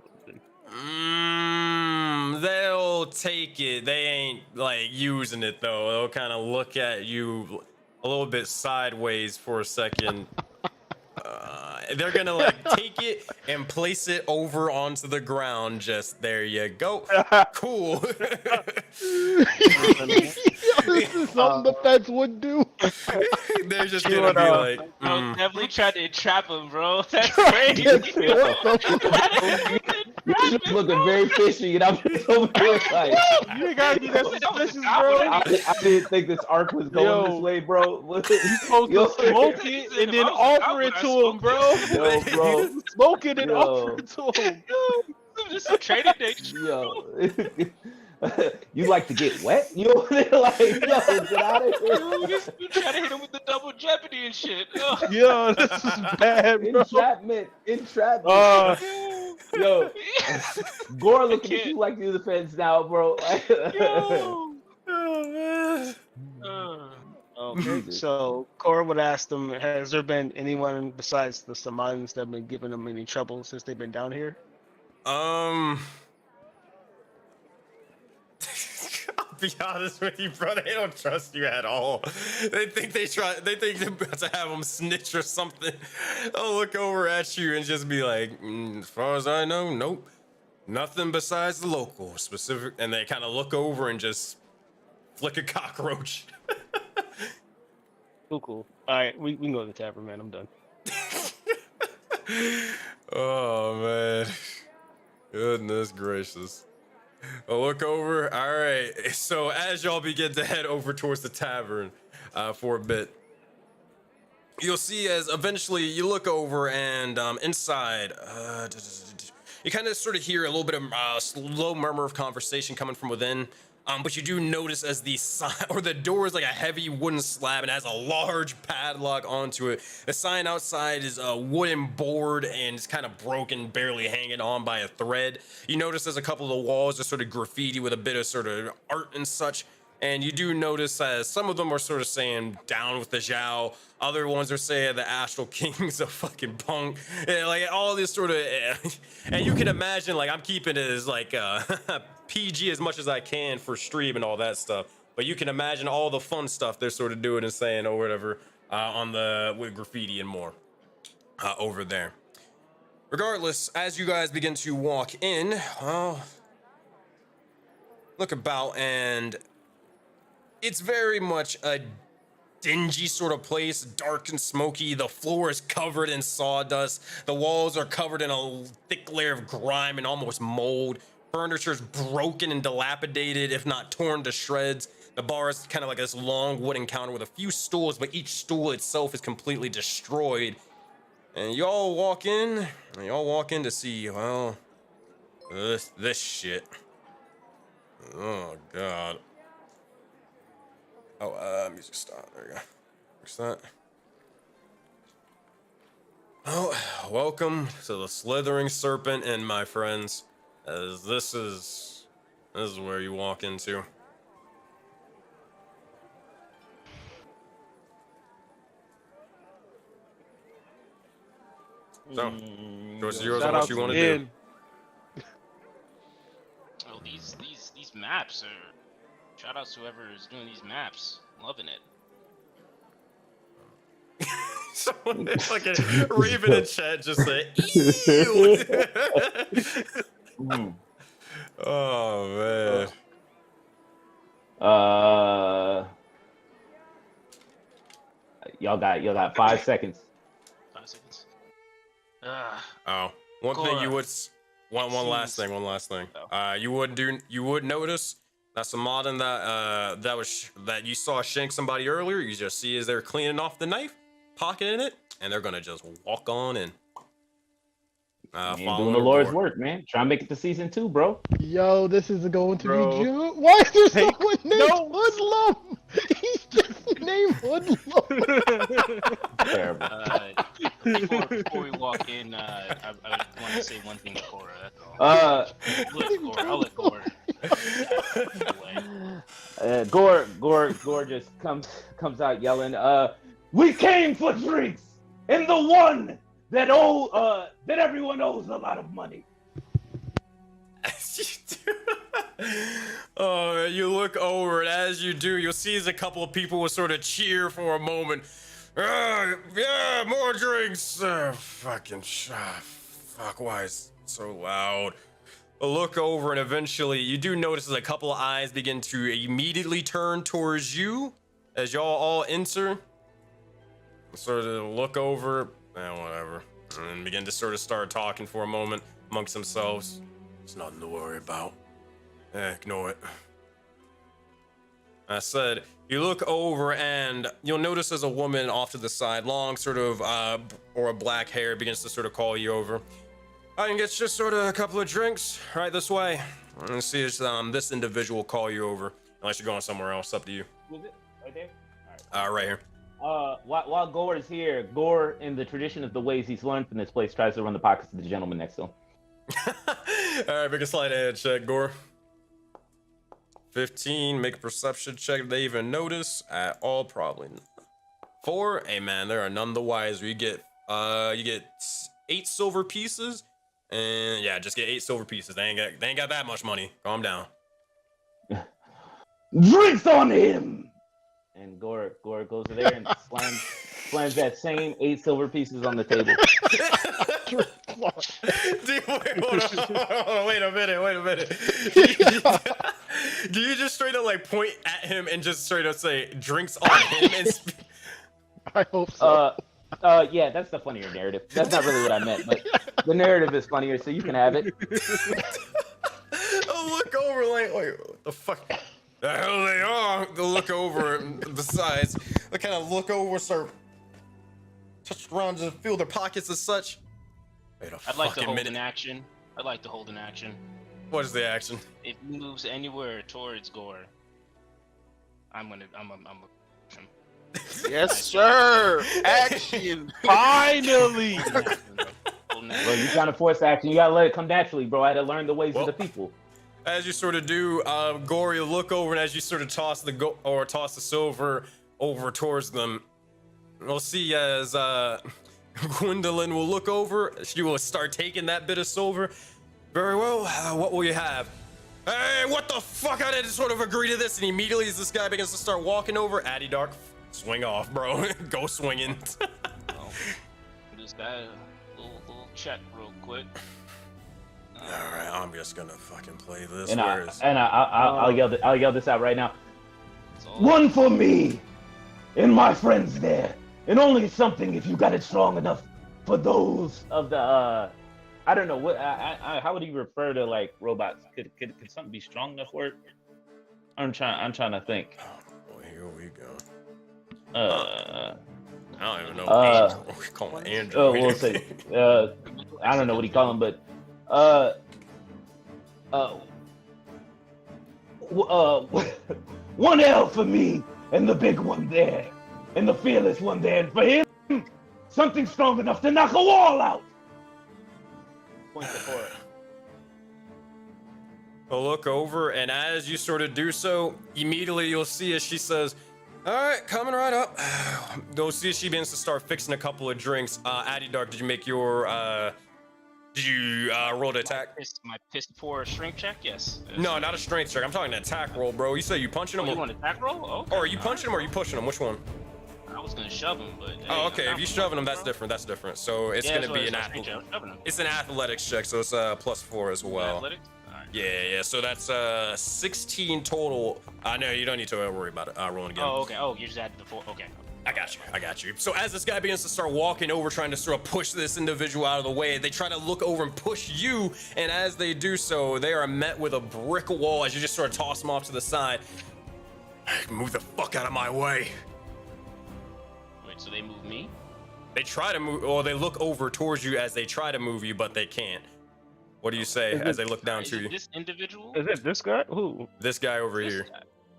They'll take it. They ain't like using it though. They'll kind of look at you a little bit sideways for a second. They're gonna like take it and place it over onto the ground. Just there you go. Cool. This is something the feds would do. They're just gonna be like, Bro, definitely tried to entrap him, bro. That's crazy. You're just looking very fishy, and I'm just over here like, You gotta be that suspicious, bro. I didn't think this arc was going this way, bro. You supposed to smoke it and then offer it to him, bro. Yo, bro. Smoke it and offer it to him. Just a trading day. Yo. You like to get wet? You know, like, yo, get out of here. You trying to hit him with the double jeopardy and shit. Yo, this is bad, bro. Entrapment. Yo, Gore looking at you like you're the fence now, bro. Okay, so Cora would ask them, has there been anyone besides the Samans that have been giving them any trouble since they've been down here? I'll be honest with you, bro. They don't trust you at all. They think they're about to have them snitch or something. They'll look over at you and just be like, as far as I know, nope. Nothing besides the local specific. And they kind of look over and just flick a cockroach. Cool. All right, we can go to the tavern, man. I'm done. Oh, man. Goodness gracious. I'll look over. All right. So as y'all begin to head over towards the tavern for a bit, you'll see as eventually you look over and inside, you kind of sort of hear a little bit of slow murmur of conversation coming from within. But you do notice as the sign or the door is like a heavy wooden slab and has a large padlock onto it. The sign outside is a wooden board and it's kind of broken, barely hanging on by a thread. You notice there's a couple of the walls are sort of graffiti with a bit of sort of art and such. And you do notice some of them are sort of saying down with the Zhao. Other ones are saying the Astral King's a fucking punk. And like all this sort of, and you can imagine like I'm keeping it as like PG as much as I can for stream and all that stuff. But you can imagine all the fun stuff they're sort of doing and saying or whatever with graffiti and more over there. Regardless, as you guys begin to walk in, look about and it's very much a dingy sort of place, dark and smoky. The floor is covered in sawdust. The walls are covered in a thick layer of grime and almost mold. Furniture's broken and dilapidated, if not torn to shreds. The bar is kind of like this long wooden counter with a few stools, but each stool itself is completely destroyed. And y'all walk in to see, well, this shit. Oh, God. Oh, music stop. There you go. Fix that. Oh, welcome to the Slithering Serpent Inn, my friends. As this is where you walk into. So, choice is yours on what you want to do. Oh, these maps are. Shout out to whoever is doing these maps. Loving it. Someone like a Raven in chat just said, "Ew." Oh man. Y'all got 5 seconds. 5 seconds. Oh, one thing you would one last thing. You would notice that's a modern that you saw shank somebody earlier. You just see as they're cleaning off the knife, pocketing it, and they're gonna just walk on in. Doing the Lord's work, man. Try and make it to season 2, bro. Yo, this is going to be June. Why is there someone named Hoodlum? He's just named Hoodlum. Terrible. Before we walk in, I want to say one thing to Cora. That's all. I'll let Cora. Gore just comes out yelling, "We came for drinks, and the one that everyone owes a lot of money." Oh, you look over, and as you do, you'll see as a couple of people will sort of cheer for a moment. Yeah, more drinks. Fuck, why is it so loud? A look over, and eventually you do notice as a couple of eyes begin to immediately turn towards you as y'all all enter. Sort of look over, whatever, and begin to sort of start talking for a moment amongst themselves. It's nothing to worry about. Ignore it. I said, you look over and you'll notice as a woman off to the side, long sort of, or a black hair begins to sort of call you over. I can get just sort of a couple of drinks right this way. And see if this individual call you over. Unless you're going somewhere else, up to you. Was it right there? Right here. While Gore is here, Gore, in the tradition of the ways he's learned from this place, tries to run the pockets of the gentleman next to him. Alright, make a sleight of hand check, Gore. 15, make a perception check if they even notice at all, probably not. 4, hey man, there are none the wiser. You get 8 silver pieces, and yeah, just get 8 silver pieces. They ain't got that much money. Calm down. Drinks on him! And Gore goes there and slams that same 8 silver pieces on the table. Dude, wait, hold on. Wait a minute. Do you just straight up like point at him and just straight up say drinks on him? And I hope so. Yeah, that's the funnier narrative. That's not really what I meant, but the narrative is funnier, so you can have it. I'll look over like, wait, what the fuck? The hell they are? They'll look over, and besides, they kind of look over, start touch around to feel their pockets as such. Wait a I'd like to fucking hold minute. an action. I'd like to hold an action. What is the action? If he moves anywhere towards Gore, I'm a push him. Yes, sir. Action. Finally. Bro, you trying to force action, you gotta let it come naturally, bro. I had to learn the ways of the people. As you sort of do, Gore, you look over, and as you sort of toss the silver over towards them, we'll see as Gwendolyn will look over. She will start taking that bit of silver. Very well. What will you have? Hey, what the fuck? I didn't sort of agree to this. And immediately, as this guy begins to start walking over, Addy Dark, swing off, bro. Go swinging. Well, just got a little check real quick. All right, I'm just gonna fucking play this. And I'll yell this out right now. One for me, and my friends there, and only something if you got it strong enough for those of the I don't know what. How would you refer to like robots? Could something be strong enough for it? I'm trying to think. Oh, here we go. I don't even know. We call him Android. Oh, we'll say. I don't know what he call him, but one L for me, and the big one there, and the fearless one there, and for him, something strong enough to knock a wall out. Point to Cora. I'll look over, and as you sort of do so, immediately you'll see as she says, "All right, coming right up." You'll see as she begins to start fixing a couple of drinks. Addy Dark, did you make your did you roll to attack? My piss poor strength check? Yes. No, not a strength check. I'm talking an attack roll, bro. You say you punching him? You want an attack roll? Okay. Or are you punching him or are you pushing him? Which one? I was gonna shove him, but. Oh, okay. If you shoving him, that's different. That's different. So it's gonna be an It's an athletics check, so it's +4 as well. Athletics? Alright. Yeah. So that's 16 total. No, you don't need to worry about it. Rolling again. Oh, okay. Oh, you just added the 4. Okay. I got you. So as this guy begins to start walking over, trying to sort of push this individual out of the way, they try to look over and push you, and as they do so, they are met with a brick wall as you just sort of toss them off to the side. Move the fuck out of my way. Wait, so they move me? They try to move, or they look over towards you as they try to move you, but they can't. What do you say as they look down to you? This individual? Is it this guy? Who? This guy over here.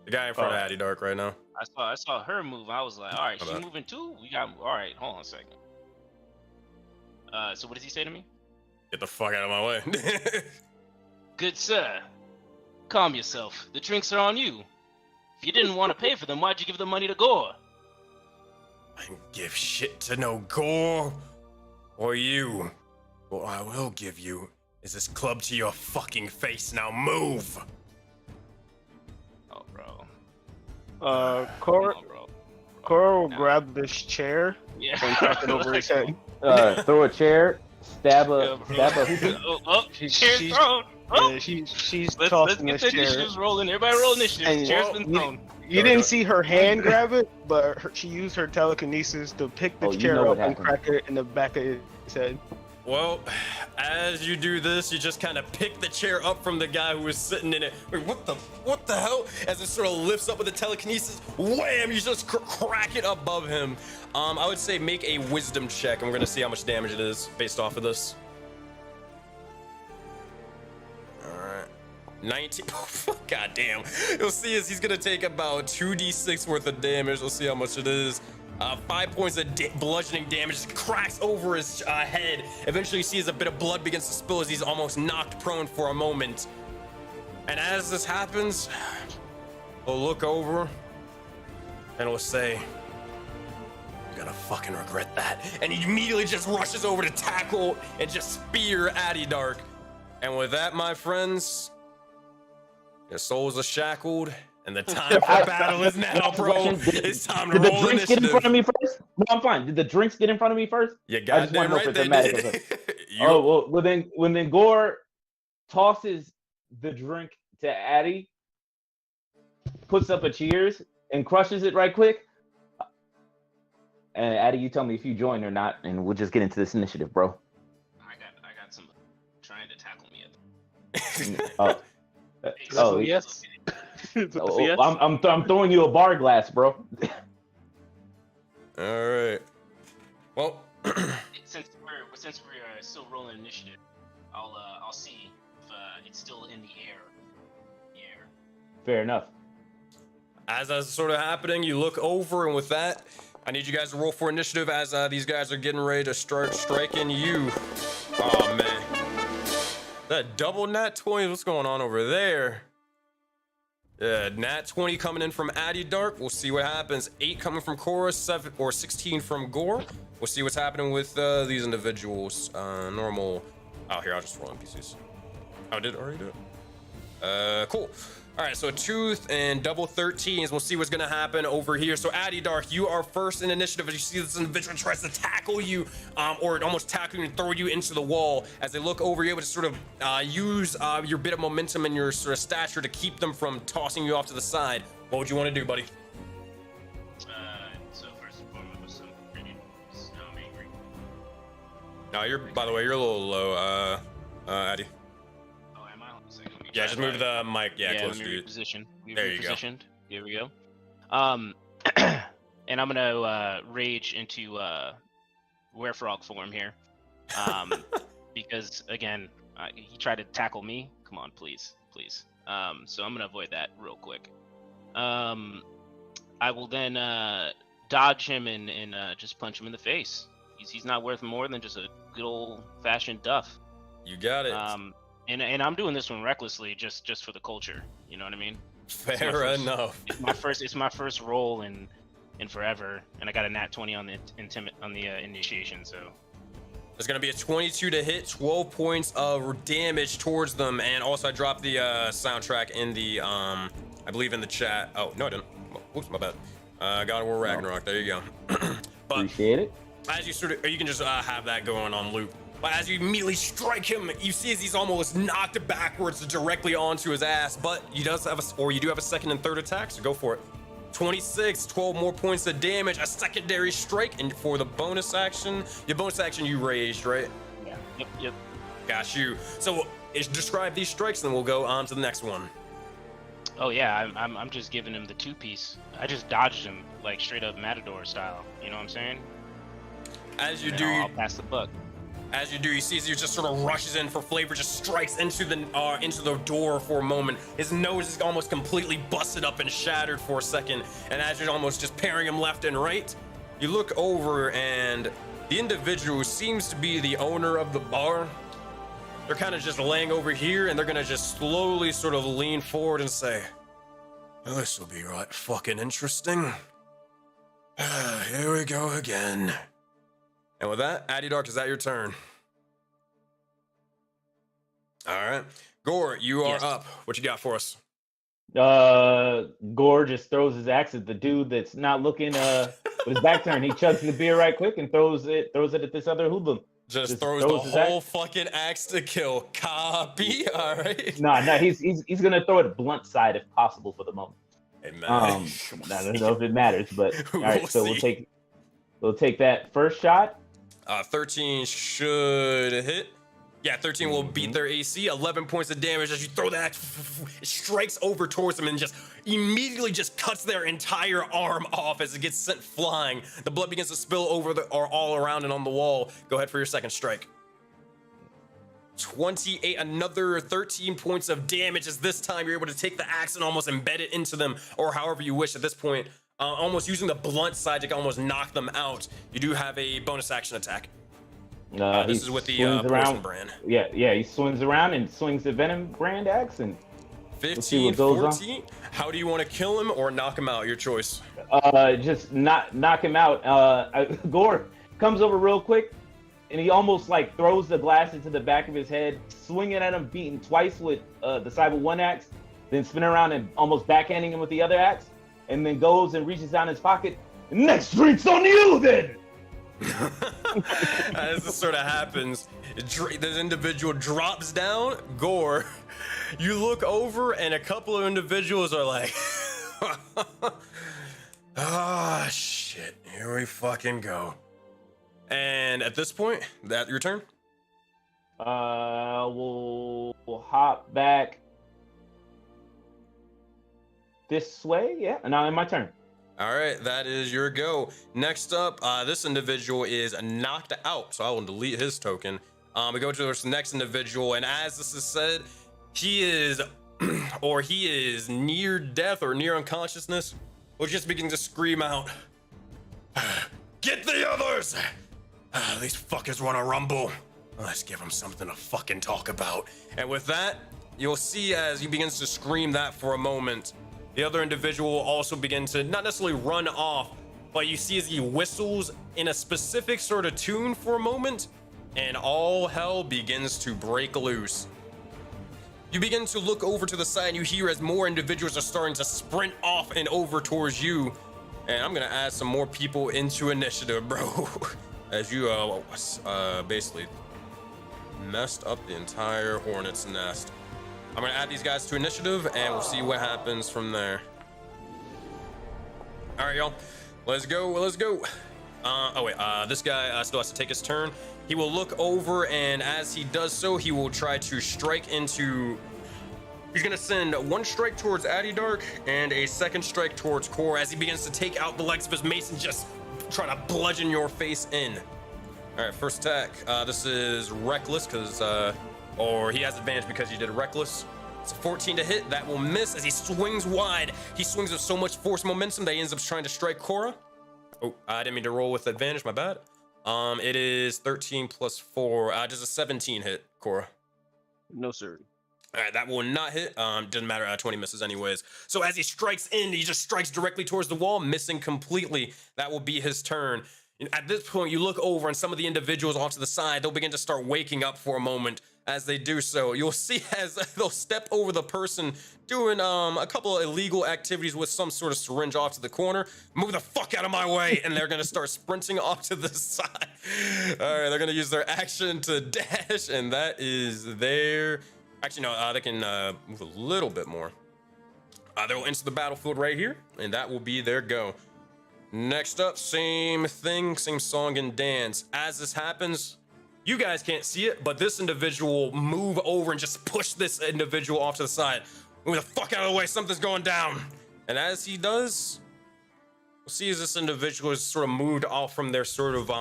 The guy in front of Addy Dark right now. I saw her move. I was like, all right, she moving too? We got, all right, hold on a second. So what does he say to me? Get the fuck out of my way. Good sir, calm yourself. The drinks are on you. If you didn't want to pay for them, why'd you give the money to Gore? I can give shit to no Gore or you. What I will give you is this club to your fucking face. Now move. Oh, bro. Cora Come on, bro. will Nah. grab this chair Yeah. and crack it over his head. Throw a chair, stab a She- Chair's she's- thrown. Oh. Yeah, she's Let's tossing get this the chair. initiatives rolling. Everybody roll initiative. And- The chair's Well, been thrown. You didn't see her hand grab it, but she used her telekinesis to pick the Oh, you chair know up what and happened. crack it in the back of his head. Well, as you do this, you just kind of pick the chair up from the guy who was sitting in it. Wait, what the hell? As it sort of lifts up with the telekinesis, wham! You just crack it above him. I would say make a wisdom check, and we're gonna see how much damage it is based off of this. All right, 19. God damn. You'll see as he's gonna take about 2d6 worth of damage. We'll see how much it is. 5 points of bludgeoning damage cracks over his head. Eventually, you see as a bit of blood begins to spill as he's almost knocked prone for a moment. And as this happens, he'll look over and he'll say, "You're gonna fucking regret that." And he immediately just rushes over to tackle and just spear Adidark. And with that, my friends, your souls are shackled. And the time for battle is now, bro. It's time to Did the roll drinks get in front of initiative. me first? No, I'm fine. Did the drinks get in front of me first? You I just goddamn wanna know right for they thematic did. Oh, well, then Gore tosses the drink to Addy, puts up a cheers, and crushes it right quick. And Addy, you tell me if you join or not, and we'll just get into this initiative, bro. I got some trying to tackle me. Oh, oh, yes. oh, Yes. I'm throwing you a bar glass, bro. All right. Well, Since we're still rolling initiative, I'll see if it's still in the air. Fair enough. as that's sort of happening, you look over, and with that, I need you guys to roll for initiative as these guys are getting ready to start striking you. Oh man, that double nat 20. What's going on over there? Yeah, nat 20 coming in from Adidark. We'll see what happens. 8 coming from Cora, 7 or 16 from Gore. We'll see what's happening with these individuals. Normal. Oh, here, I'll just roll NPCs. Oh, did it already do it? Cool. All right, so Tooth and double 13s. We'll see what's gonna happen over here. So Adidark, you are first in initiative as you see this individual tries to tackle you, or almost tackle you and throw you into the wall. As they look over, you're able to sort of use your bit of momentum and your sort of stature to keep them from tossing you off to the side. What would you want to do, buddy? So first and foremost, I'm pretty angry. No, by the way, you're a little low, Addy. Oh, am I? Hold on a second. Let me Yeah, try just to move find- the mic, let closer me to you. reposition. There you go. Repositioned. Here we go. And I'm gonna rage into werefrog form here, because again, he tried to tackle me. Come on, please. So I'm gonna avoid that real quick. I will then dodge him and just punch him in the face. He's not worth more than just a good old fashioned duff. You got it. And I'm doing this one recklessly, just for the culture. You know what I mean? Fair enough. It's my first roll in forever, and I got a nat 20 on the initiation. So There's gonna be a 22 to hit, 12 points of damage towards them, and also I dropped the soundtrack in the I believe in the chat. Oh no, I didn't. Oops, my bad. God of War Ragnarok. There you go. But Appreciate it. as you sort of, or you can just have that going on loop. But as you immediately strike him, you see as he's almost knocked backwards directly onto his ass. But you do have a second and third attack, so go for it. 26, 12 more points of damage, a secondary strike, and for the bonus action, your bonus action you raised, right? yeah, yep. Got you. So describe these strikes, and then we'll go on to the next one. Oh yeah, I'm just giving him the 2-piece. I just dodged him like straight up Matador style. You know what I'm saying? As you And do, I'll pass the buck. As you do, you see as he just sort of rushes in for flavor, just strikes into the door for a moment. His nose is almost completely busted up and shattered for a second. And as you're almost just parrying him left and right, you look over and the individual who seems to be the owner of the bar, they're kind of just laying over here, and they're gonna just slowly sort of lean forward and say, well, this will be right fucking interesting. Here we go again. And with that, Addy Dark, is that your turn? All right. Gore, you are up. What you got for us? Gore just throws his axe at the dude that's not looking with his back turned. He chugs the beer right quick and throws it at this other hoodlum. Just throws the whole fucking axe to kill. Copy. All right. Nah, he's gonna throw it blunt side if possible for the moment. Hey, man. I don't know if it matters, but all right. So we'll take that first shot. 13 should hit. Yeah, 13 will beat their AC. 11 points of damage as you throw the axe. It strikes over towards them and just immediately just cuts their entire arm off as it gets sent flying. The blood begins to spill over or all around and on the wall. Go ahead for your second strike. 28, another 13 points of damage as this time you're able to take the axe and almost embed it into them, or however you wish at this point. Almost using the blunt side to almost knock them out. You do have a bonus action attack. This is with the poison brand. Yeah, he swings around and swings the venom brand axe and 15, 14. How do you want to kill him or knock him out? Your choice. Just knock him out. Gore comes over real quick, and he almost like throws the glass into the back of his head, swinging at him, beating twice with the Cyber 1 axe, then spinning around and almost backhanding him with the other axe, and then goes and reaches down his pocket. Next drink's on you, then. As this sort of happens, this individual drops down. Gore, you look over, and a couple of individuals are like, ah, shit, here we fucking go. And at this point, that your turn? We'll hop back this way. Yeah, now my turn. All right, that is your go. Next up, this individual is knocked out, so I will delete his token. We go to this next individual, and as this is said, he is, or he is near death or near unconsciousness. We'll just begin to scream out, "Get the others! These fuckers want to rumble. Let's give them something to fucking talk about." And with that, you'll see as he begins to scream that for a moment, the other individual will also begin to not necessarily run off, but you see as he whistles in a specific sort of tune for a moment, and all hell begins to break loose. You begin to look over to the side, and you hear as more individuals are starting to sprint off and over towards you. And I'm gonna add some more people into initiative, bro. As you basically messed up the entire hornet's nest. I'm gonna add these guys to initiative, and we'll see what happens from there. All right, y'all, let's go. This guy still has to take his turn. He will look over, and as he does so, he will try to strike into. He's gonna send one strike towards Addy Dark and a second strike towards Core as he begins to take out the legs of his mace and just try to bludgeon your face in. All right, first attack. This is reckless or he has advantage because you did reckless. It's a 14 to hit. That will miss as he swings wide. He swings with so much force momentum that he ends up trying to strike Cora. Oh, I didn't mean to roll with advantage. My bad. It is 13 plus 4. Does a 17 hit, Cora? No, sir. All right, that will not hit. Doesn't matter. 20 misses anyways. So as he strikes in, he just strikes directly towards the wall, missing completely. That will be his turn. At this point, you look over, and some of the individuals off to the side, they'll begin to start waking up for a moment. As they do so, you'll see as they'll step over the person doing a couple of illegal activities with some sort of syringe off to the corner. Move the fuck out of my way, and they're gonna start sprinting off to the side. All right, they're gonna use their action to dash, and that is their. Actually, no, they can move a little bit more. They'll enter the battlefield right here, and that will be their go. Next up, same thing, same song and dance. As this happens, you guys can't see it, but this individual will move over and just push this individual off to the side. Move the fuck out of the way, something's going down. And as he does, we'll see as this individual is sort of moved off from their sort of,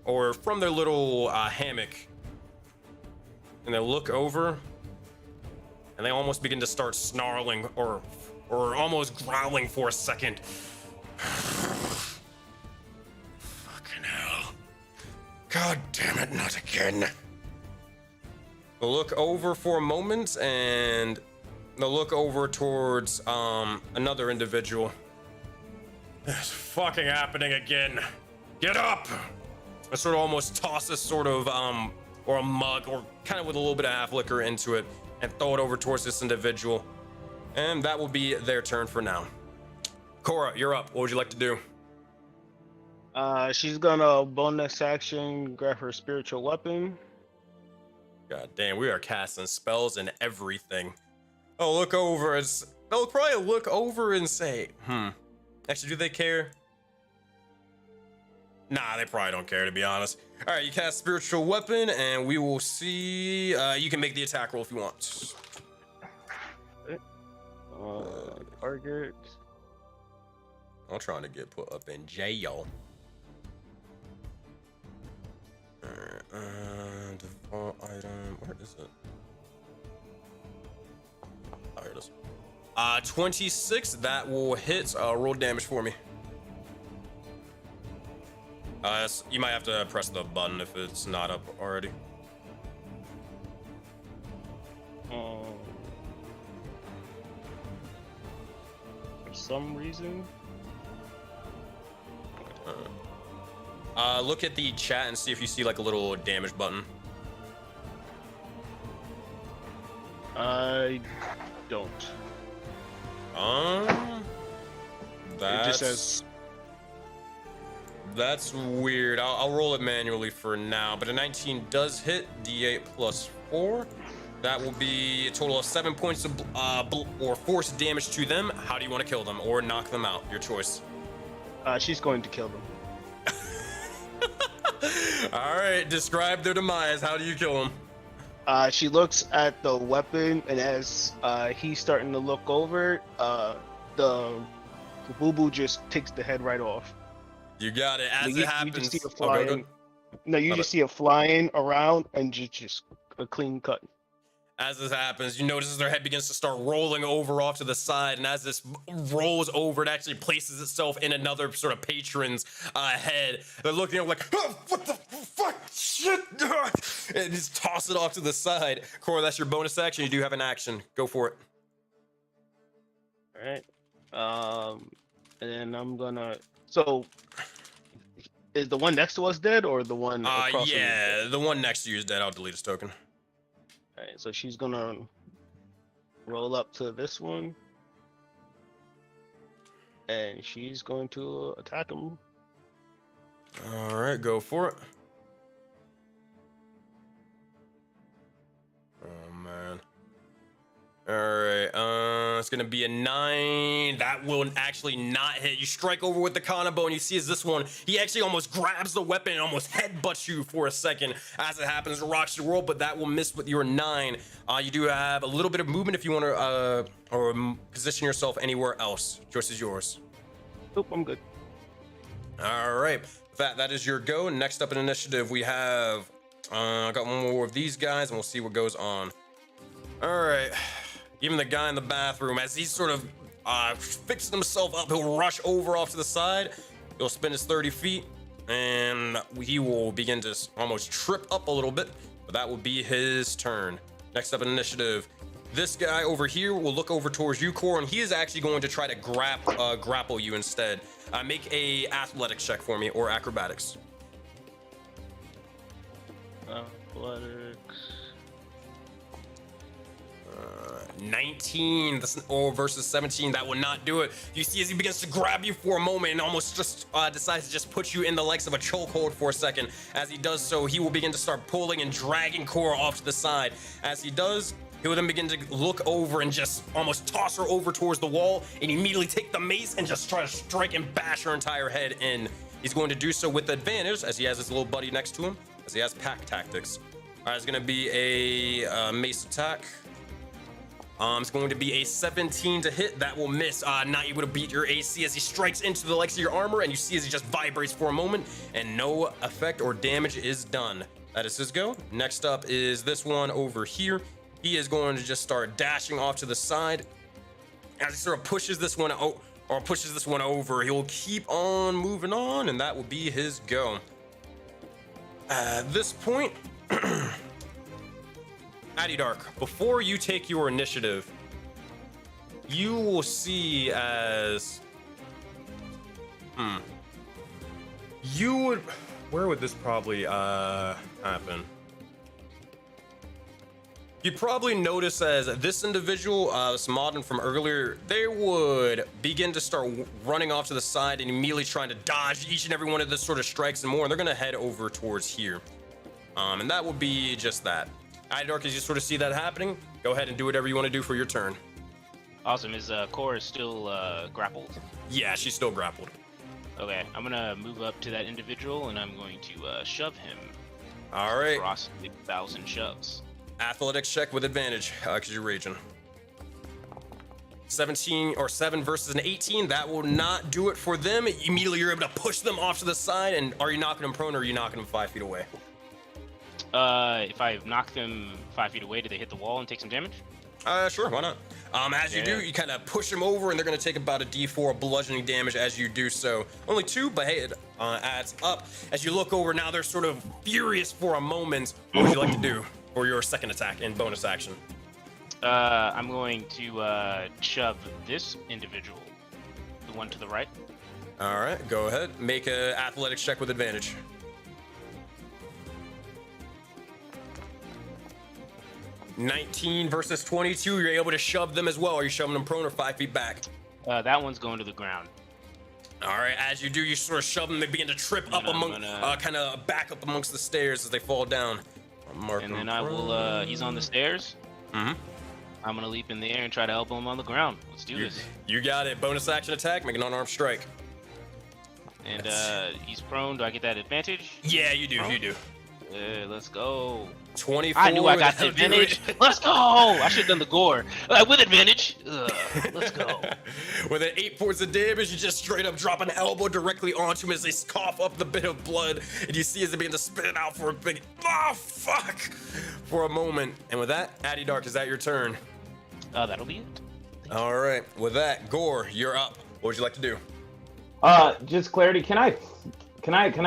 or from their little hammock. And they look over, and they almost begin to start snarling or almost growling for a second. Fucking hell. God damn it, not again. They'll look over for a moment and they'll look over towards another individual. It's fucking happening again. Get up! I sort of almost toss this sort of or a mug or kind of with a little bit of half liquor into it and throw it over towards this individual. And that will be their turn for now. Cora, you're up. What would you like to do? She's gonna bonus action grab her spiritual weapon. God damn, we are casting spells and everything. Oh, look over. They'll probably look over and say, Actually, do they care? Nah, they probably don't care, to be honest. All right, you cast spiritual weapon, and we will see. You can make the attack roll if you want. Target. I'm trying to get put up in jail. Alright, default item. Where is it? Oh, here it is. 26. That will hit. Roll damage for me. You might have to press the button if it's not up already. For some reason. Look at the chat and see if you see like a little damage button. I don't. It just says. That's weird. I'll roll it manually for now, but a 19 does hit. D8 plus 4. That will be a total of 7 points of or force damage to them. How do you want to kill them or knock them out? Your choice. She's going to kill them. All right, describe their demise. How do you kill them? She looks at the weapon, and as he's starting to look over, the boo-boo just takes the head right off. You got it. As you, it happens, you just see it flying. go. No, you just see it flying around and just a clean cut. As this happens, you notice as their head begins to start rolling over off to the side, and as this rolls over, it actually places itself in another sort of patron's head. They're looking at it like, oh, what the fuck, shit, and just toss it off to the side. Cora, that's your bonus action. You do have an action. Go for it. All right. And then I'm gonna. So, is the one next to us dead, or the one across? Yeah, the one next to you is dead. I'll delete his token. Alright, so she's gonna roll up to this one, and she's going to attack him. All right, go for it. Oh man. All right, it's gonna be a 9. That will actually not hit. You strike over with the kanabo, and you see as this one, he actually almost grabs the weapon and almost headbutts you for a second. As it happens, it rocks your world, but that will miss with your 9. You do have a little bit of movement if you want to, or position yourself anywhere else. Choice is yours. Nope, I'm good. All right, that is your go. Next up in initiative, we have, I got one more of these guys, and we'll see what goes on. All right. Even the guy in the bathroom, as he's sort of fixing himself up, he'll rush over off to the side. He'll spin his 30 feet, and he will begin to almost trip up a little bit, but that will be his turn. Next up in initiative, this guy over here will look over towards you, Core, and he is actually going to try to grapple you instead. Make a athletics check for me, or acrobatics. Athletics. 19 versus 17. That will not do it. You see as he begins to grab you for a moment and almost just decides to just put you in the likes of a chokehold for a second. As he does so, he will begin to start pulling and dragging Cora off to the side. As he does, he will then begin to look over and just almost toss her over towards the wall and immediately take the mace and just try to strike and bash her entire head in. He's going to do so with advantage as he has his little buddy next to him, as he has pack tactics. All right, it's going to be a mace attack. It's going to be a 17 to hit. That will miss. Not able to beat your AC as he strikes into the likes of your armor, and you see as he just vibrates for a moment, and no effect or damage is done. That is his go. Next up is this one over here. He is going to just start dashing off to the side. As he sort of pushes this one out, or pushes this one over, he will keep on moving on, and that will be his go. At this point, Addy Dark, before you take your initiative, you will see as you would. Where would this probably happen? You'd probably notice as this individual, this modern from earlier, they would begin to start running off to the side and immediately trying to dodge each and every one of this sort of strikes and more. And they're gonna head over towards here. And that would be just that. Dark, as you sort of see that happening, go ahead and do whatever you want to do for your turn. Awesome. Is Cora still grappled? Yeah, she's still grappled. Okay, I'm gonna move up to that individual and I'm going to shove him. All right. Across 1,000 shoves. Athletics check with advantage, because you're raging. 17 or 7 versus an 18. That will not do it for them. Immediately, you're able to push them off to the side. And are you knocking them prone or are you knocking them 5 feet away? If I knock them 5 feet away, do they hit the wall and take some damage? Sure, why not? As you do, you kind of push them over, and they're going to take about a D4 bludgeoning damage as you do so. Only 2, but hey, it adds up. As you look over, now they're sort of furious for a moment. What would you like to do for your second attack and bonus action? I'm going to shove this individual, the one to the right. All right, go ahead. Make an athletics check with advantage. $19 versus 22. You're able to shove them as well. Are you shoving them prone or 5 feet back? That one's going to the ground. All right, as you do, you sort of shove them. They begin to trip up kind of back up amongst the stairs as they fall down. And then I will, he's on the stairs. Mm-hmm. I'm going to leap in the air and try to help him on the ground. Let's do this. You got it. Bonus action attack. Make an unarmed strike. And he's prone. Do I get that advantage? Yeah, you do. Prone? You do. Let's go. 24. I knew I got the advantage. Let's go. I should have done the gore. With advantage. Let's go. With an 8 points of damage, you just straight up drop an elbow directly onto him as they cough up the bit of blood. And you see as they begin to spit it out for a big, fuck, for a moment. And with that, Addy Dark, is that your turn? That'll be it. All right. With that, Gore, you're up. What would you like to do? Just clarity. Can I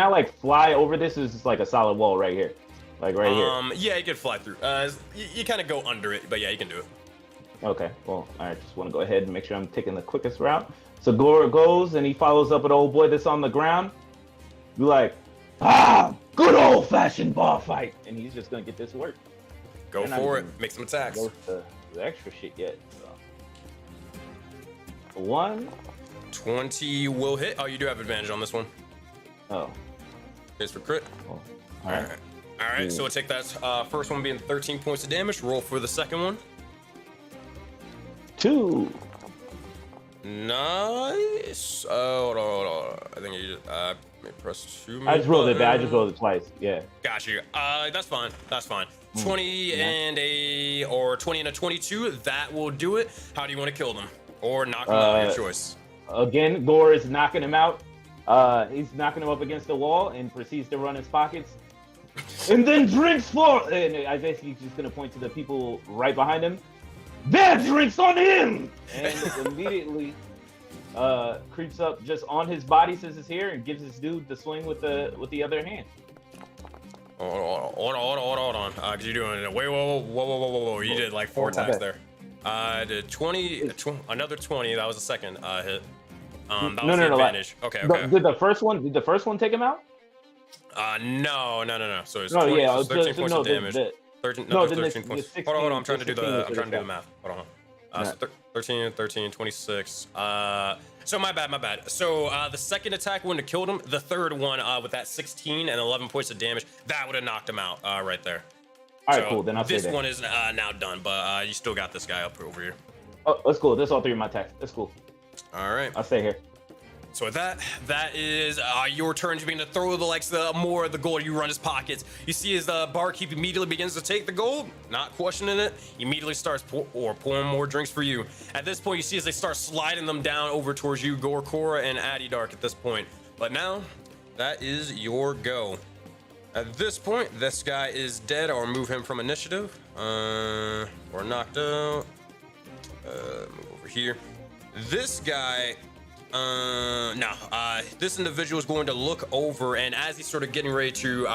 like fly over this? Is just like a solid wall right here, like right here. Yeah, you can fly through. You kind of go under it, but yeah, you can do it. Okay. Well, I just want to go ahead and make sure I'm taking the quickest route. So Gore goes and he follows up with old boy that's on the ground. Be like, good old fashioned bar fight, and he's just gonna get this work. Go for it. Make some attacks. Go with the extra shit yet. So. 1. 20 will hit. Oh, you do have advantage on this one. Oh. Case for crit. Oh. All right. All right. So we'll take that first one being 13 points of damage. Roll for the second one. 2. Nice. Hold on. I think you just press 2. I just rolled it back. I just rolled it twice. Yeah. Got you. That's fine. 20 and a 22. That will do it. How do you want to kill them or knock them out? Your choice. Again, Gore is knocking him out. He's knocking him up against the wall and proceeds to run his pockets. And then drinks for. And I guess he's just gonna point to the people right behind him. Their drinks on him. And immediately creeps up just on his body, says it's here, and gives this dude the swing with the other hand. Hold on. Cause you're doing it. Wait, whoa. You did like 4 attacks there. Did 20, another 20. That was the second hit. That was the advantage. Okay. Did the first one take him out? No. So it's 13 points of damage. 13 points. Hold on. I'm trying to do the math. Hold on. So 13, 26. So my bad. So the second attack wouldn't have killed him. The third one with that 16 and 11 points of damage, that would have knocked him out right there. All right, cool. Then I'll say this one is now done, but you still got this guy up over here. Oh, that's cool. That's all 3 of my attacks. That's cool. All right. I'll stay here. So with that is your turn to begin to throw the more of the gold. You run his pockets. You see as the barkeep immediately begins to take the gold, not questioning it. He immediately starts pouring more drinks for you. At this point, you see as they start sliding them down over towards you, Gore, Cora, and Addy Dark at this point. But now, that is your go. At this point, this guy is dead. I'll remove him from initiative. Or knocked out. Move over here. This guy, No. This individual is going to look over, and as he's sort of getting ready to,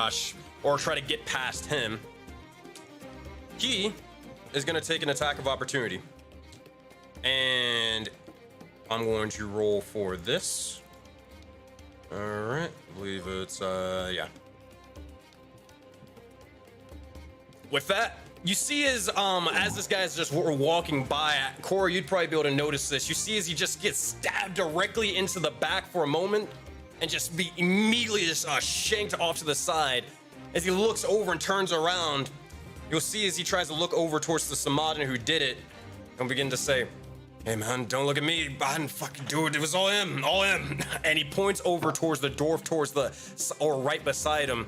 or try to get past him, he is going to take an attack of opportunity. And I'm going to roll for this. All right. I believe it's, yeah. With that, you see as this guy's just walking by, Cora, you'd probably be able to notice this. You see as he just gets stabbed directly into the back for a moment and just be immediately just shanked off to the side. As he looks over and turns around, you'll see as he tries to look over towards the Samadin who did it, and begin to say, "Hey man, don't look at me. I didn't fucking do it. It was all him, all him." And he points over towards the dwarf, or right beside him.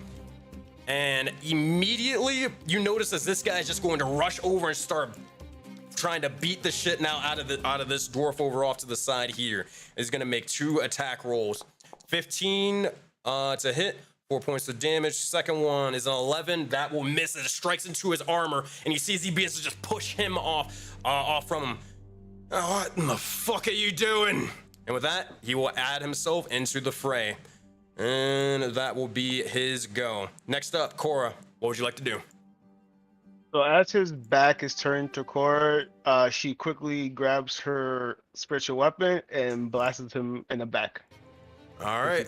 And immediately you notice as this guy is just going to rush over and start trying to beat the shit now out of this dwarf over off to the side here. He's gonna make 2 attack rolls. 15 to hit, 4 points of damage. Second one is an 11. That will miss, and it strikes into his armor. And you see as he begins to just push him off from him. "Oh, what in the fuck are you doing?" And with that, he will add himself into the fray. And that will be his go. Next up, Cora, what would you like to do? So as his back is turned to Cora, she quickly grabs her spiritual weapon and blasts him in the back. All right,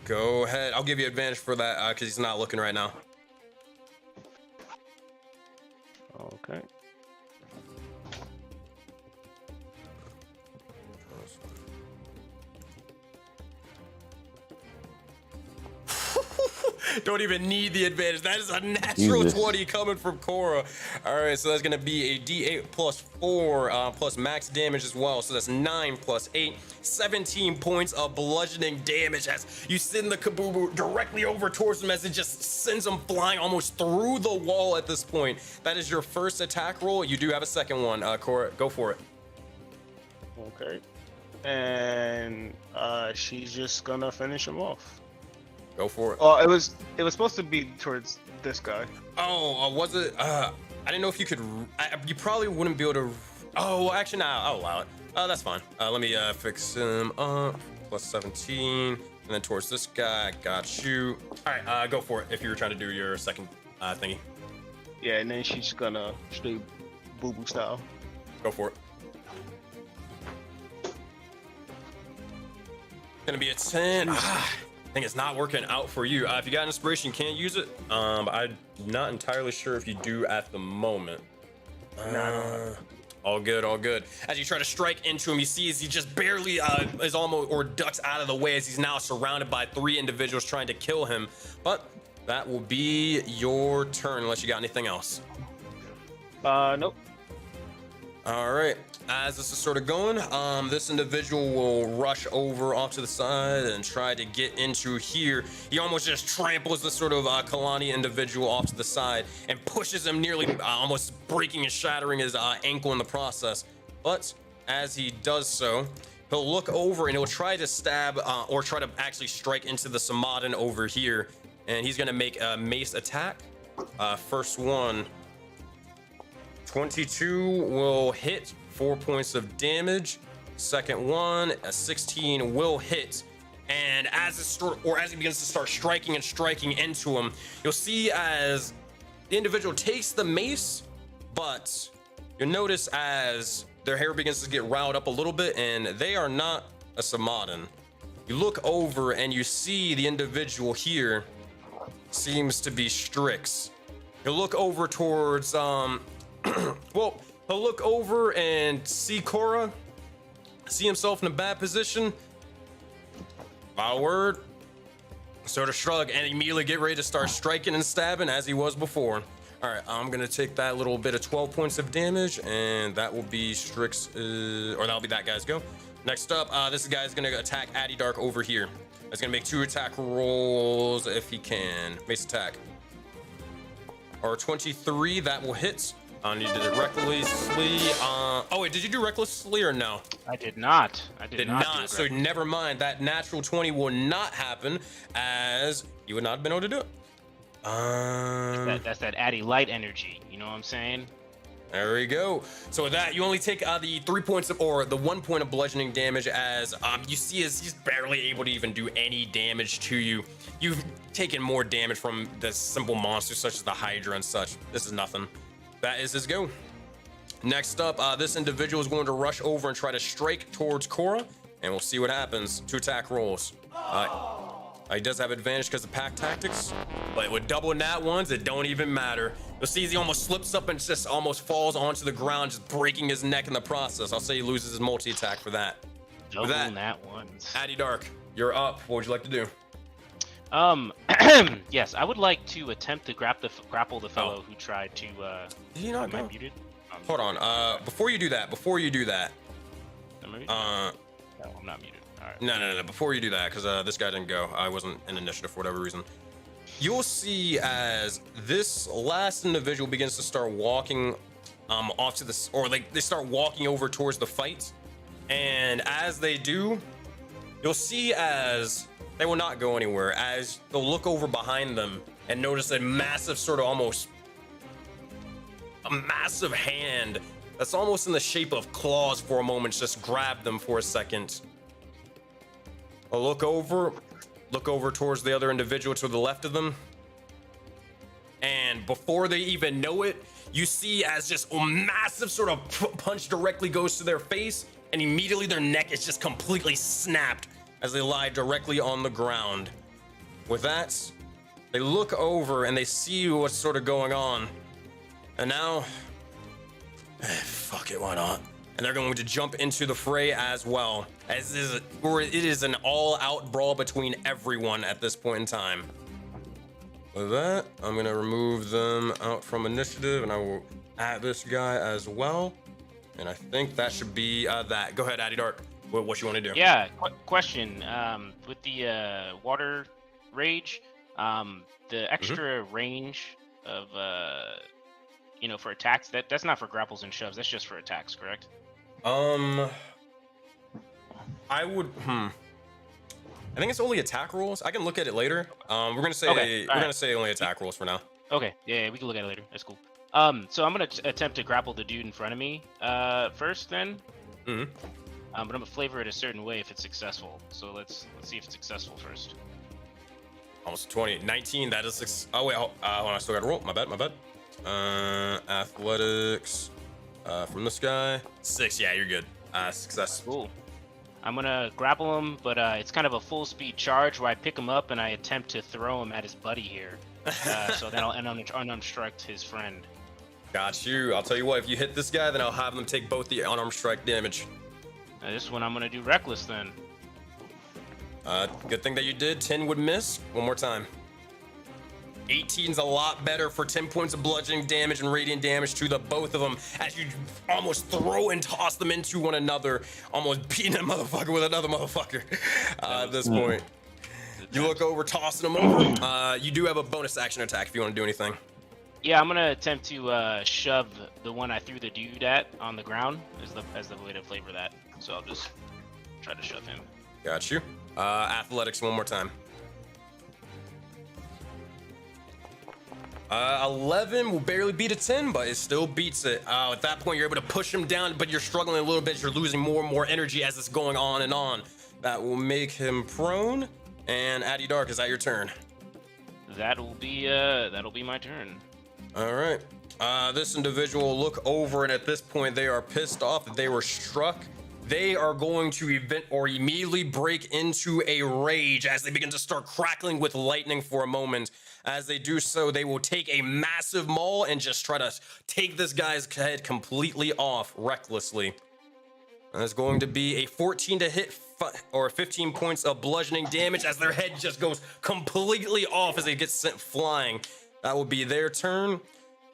go ahead. I'll give you advantage for that because he's not looking right now. Okay. Don't even need the advantage. That is a natural 20 coming from Cora. All right, so that's going to be a D8 plus 4 plus max damage as well. So that's 9 plus 8, 17 points of bludgeoning damage as you send the kabubu directly over towards him as it just sends him flying almost through the wall at this point. That is your first attack roll. You do have a second one, Cora. Go for it. Okay. And she's just going to finish him off. Go for it. Oh, it was supposed to be towards this guy. Oh, was it? I didn't know if you could. You probably wouldn't be able to. Oh, well, actually, no, I'll allow it. That's fine. Let me fix him up. Plus 17, and then towards this guy. Got you. All right, go for it. If you were trying to do your second thingy. Yeah, and then she's gonna straight boo-boo style. Go for it. Gonna be a 10. I think it's not working out for you. If you got inspiration, you can use it. But I'm not entirely sure if you do at the moment. All good, all good. As you try to strike into him, you see as he just barely is almost or ducks out of the way as he's now surrounded by 3 individuals trying to kill him. But that will be your turn unless you got anything else. Nope. All right. As this is sort of going, this individual will rush over off to the side and try to get into here. He almost just tramples this sort of Kalani individual off to the side and pushes him nearly almost breaking and shattering his ankle in the process. But as he does so, he'll look over and he'll try to stab or try to actually strike into the Samadin over here. And he's going to make a mace attack. First one, 22 will hit. 4 points of damage. Second one, a 16 will hit. And as he begins to start striking into him, you'll see as the individual takes the mace, but you'll notice as their hair begins to get riled up a little bit, and they are not a Samadin. You look over and you see the individual here seems to be Strix. You look over towards well, he'll look over and see Cora, see himself in a bad position. Final word, sort of shrug, and immediately get ready to start striking and stabbing as he was before. All right, I'm gonna take that little bit of 12 points of damage, and that will be Strix, or that'll be that guy's go. Next up, this guy's gonna attack Addy Dark over here. He's gonna make 2 attack rolls if he can. Mace attack. Or 23, that will hit. You did it recklessly. Oh wait, did you do recklessly or no? I did not. I did not. Do it so never mind. That natural 20 will not happen, as you would not have been able to do it. That's that Addy light energy. You know what I'm saying? There we go. So with that, you only take the 3 points of, or the 1 point of bludgeoning damage as you see as he's barely able to even do any damage to you. You've taken more damage from the simple monsters such as the Hydra and such. This is nothing. That is his go. Next up, this individual is going to rush over and try to strike towards Cora, and we'll see what happens. 2 attack rolls. He does have advantage because of pack tactics, but with double nat ones, it don't even matter. You'll see he almost slips up and just almost falls onto the ground, just breaking his neck in the process. I'll say he loses his multi-attack for that. Double nat ones. Addy Dark, you're up. What would you like to do? Yes, I would like to attempt to grapple the fellow who tried to. Did he not am I go? muted? Hold on. Before you do that. Am I muted? No, I'm not muted. All right. No. Before you do that, because this guy didn't go. I wasn't in initiative for whatever reason. You'll see as this last individual begins to start walking off to this, or like they start walking over towards the fight. And as they do, you'll see as they will not go anywhere, as they'll look over behind them and notice a massive sort of almost a massive hand that's almost in the shape of claws for a moment just grab them for a second. I'll look over towards the other individual to the left of them, and before they even know it, you see as just a massive sort of punch directly goes to their face, and immediately their neck is just completely snapped as they lie directly on the ground. With that, they look over and they see what's sort of going on, and now fuck it, why not? And they're going to jump into the fray as well, as it is an all-out brawl between everyone at this point in time. With that, I'm going to remove them out from initiative, and I will add this guy as well. And I think that should be that. Go ahead, Addy Dark. What you want to do? Yeah, question. With the water rage, the extra range of for attacks, that's not for grapples and shoves. That's just for attacks, correct? I would. I think it's only attack rolls. I can look at it later. We're gonna say gonna say only attack rolls for now. Okay, yeah, we can look at it later. That's cool. So I'm gonna attempt to grapple the dude in front of me first, then. But I'm gonna flavor it a certain way if it's successful. So let's see if it's successful first. Almost 20, 19. That is 6. Oh wait, hold on, I still got to roll. My bad. Athletics from this guy. 6. Yeah, you're good. Success. Cool. I'm gonna grapple him, but it's kind of a full speed charge where I pick him up and I attempt to throw him at his buddy here. So then I'll unarmed strike his friend. Got you. I'll tell you what, if you hit this guy, then I'll have them take both the unarmed strike damage. This one I'm gonna do reckless then. Good thing that you did. 10 would miss. One more time. 18's a lot better for 10 points of bludgeoning damage and radiant damage to the both of them as you almost throw and toss them into one another, almost beating a motherfucker with another motherfucker at this point. You look over, tossing them over. You do have a bonus action attack if you want to do anything. Yeah, I'm gonna attempt to shove the one I threw the dude at on the ground as the way to flavor that. So I'll just try to shove him. Got you. Athletics one more time. 11 will barely beat a 10, but it still beats it. At that point, you're able to push him down, but you're struggling a little bit. You're losing more and more energy as it's going on and on. That will make him prone. And Addy Dark, is that your turn? That'll be my turn. All right. This individual will look over, and at this point, they are pissed off that they were struck. They are going to immediately break into a rage as they begin to start crackling with lightning for a moment. As they do so, they will take a massive maul and just try to take this guy's head completely off recklessly. And it's going to be a 14 to hit or 15 points of bludgeoning damage as their head just goes completely off as they get sent flying. That will be their turn.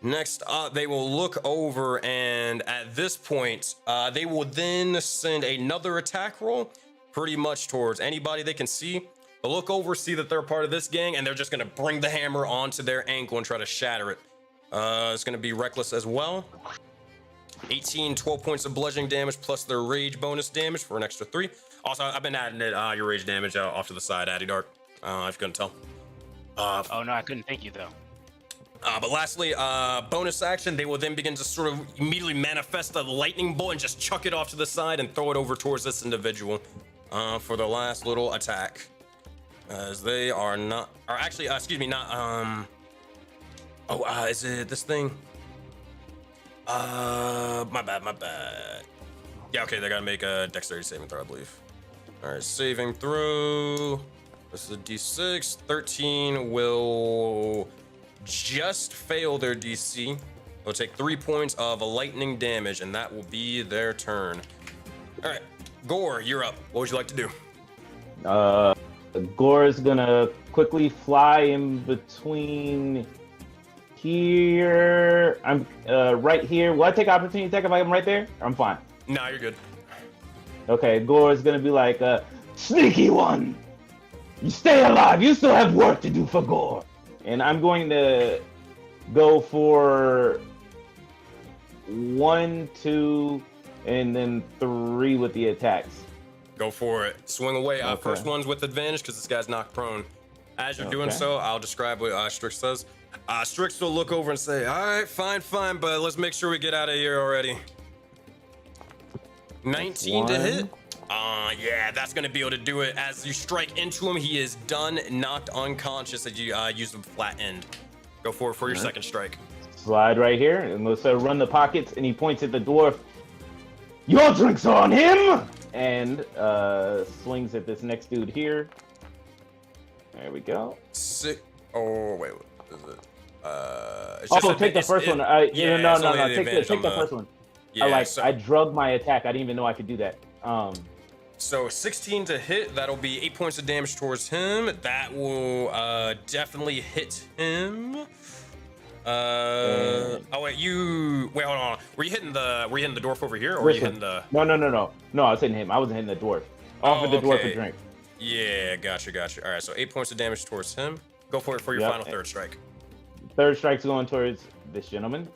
Next up, they will look over, and at this point, they will then send another attack roll pretty much towards anybody they can see. They'll look over, see that they're part of this gang, and they're just going to bring the hammer onto their ankle and try to shatter it. It's going to be reckless as well. 18, 12 points of bludgeoning damage plus their rage bonus damage for an extra 3. Also, I've been adding it, your rage damage off to the side, Addy Dark. If you couldn't tell. Oh no, I couldn't thank you though. But lastly, bonus action, they will then begin to sort of immediately manifest a lightning bolt and just chuck it off to the side and throw it over towards this individual for the last little attack. As they are not, or actually, excuse me, not, is it this thing? My bad. Yeah, okay, they gotta make a dexterity saving throw, I believe. All right, saving throw. This is a D6. 13 will just fail their DC. They'll take 3 points of lightning damage, and that will be their turn. All right, Gore, you're up. What would you like to do? Gore is gonna quickly fly in between here. I'm right here. Will I take opportunity attack if I'm right there? I'm fine. Nah, you're good. Okay, Gore is gonna be like, sneaky one. You stay alive. You still have work to do for Gore. And I'm going to go for 1, 2, and then 3 with the attacks. Go for it. Swing away. Okay. First one's with advantage because this guy's knocked prone. As you're doing so, I'll describe what Strix says. Strix will look over and say, all right, fine, but let's make sure we get out of here already. 19 to hit. Yeah, that's gonna be able to do it. As you strike into him, he is done, knocked unconscious as you use the flat end. Go for it for your second strike. Slide right here, and let's run the pockets, and he points at the dwarf. Your drinks are on him! And swings at this next dude here. There we go. Oh, wait, what is it? Take the first one. No. Take the first one. Yeah, I drug my attack. I didn't even know I could do that. So 16 to hit, that'll be 8 points of damage towards him. That will definitely hit him. Wait, hold on. Were you hitting the dwarf over here, or were you hitting the? No. No, I was hitting him. I wasn't hitting the dwarf. Offer the dwarf a drink. Yeah, gotcha. All right, so 8 points of damage towards him. Go for it for your final third strike. Third strike's going towards this gentleman.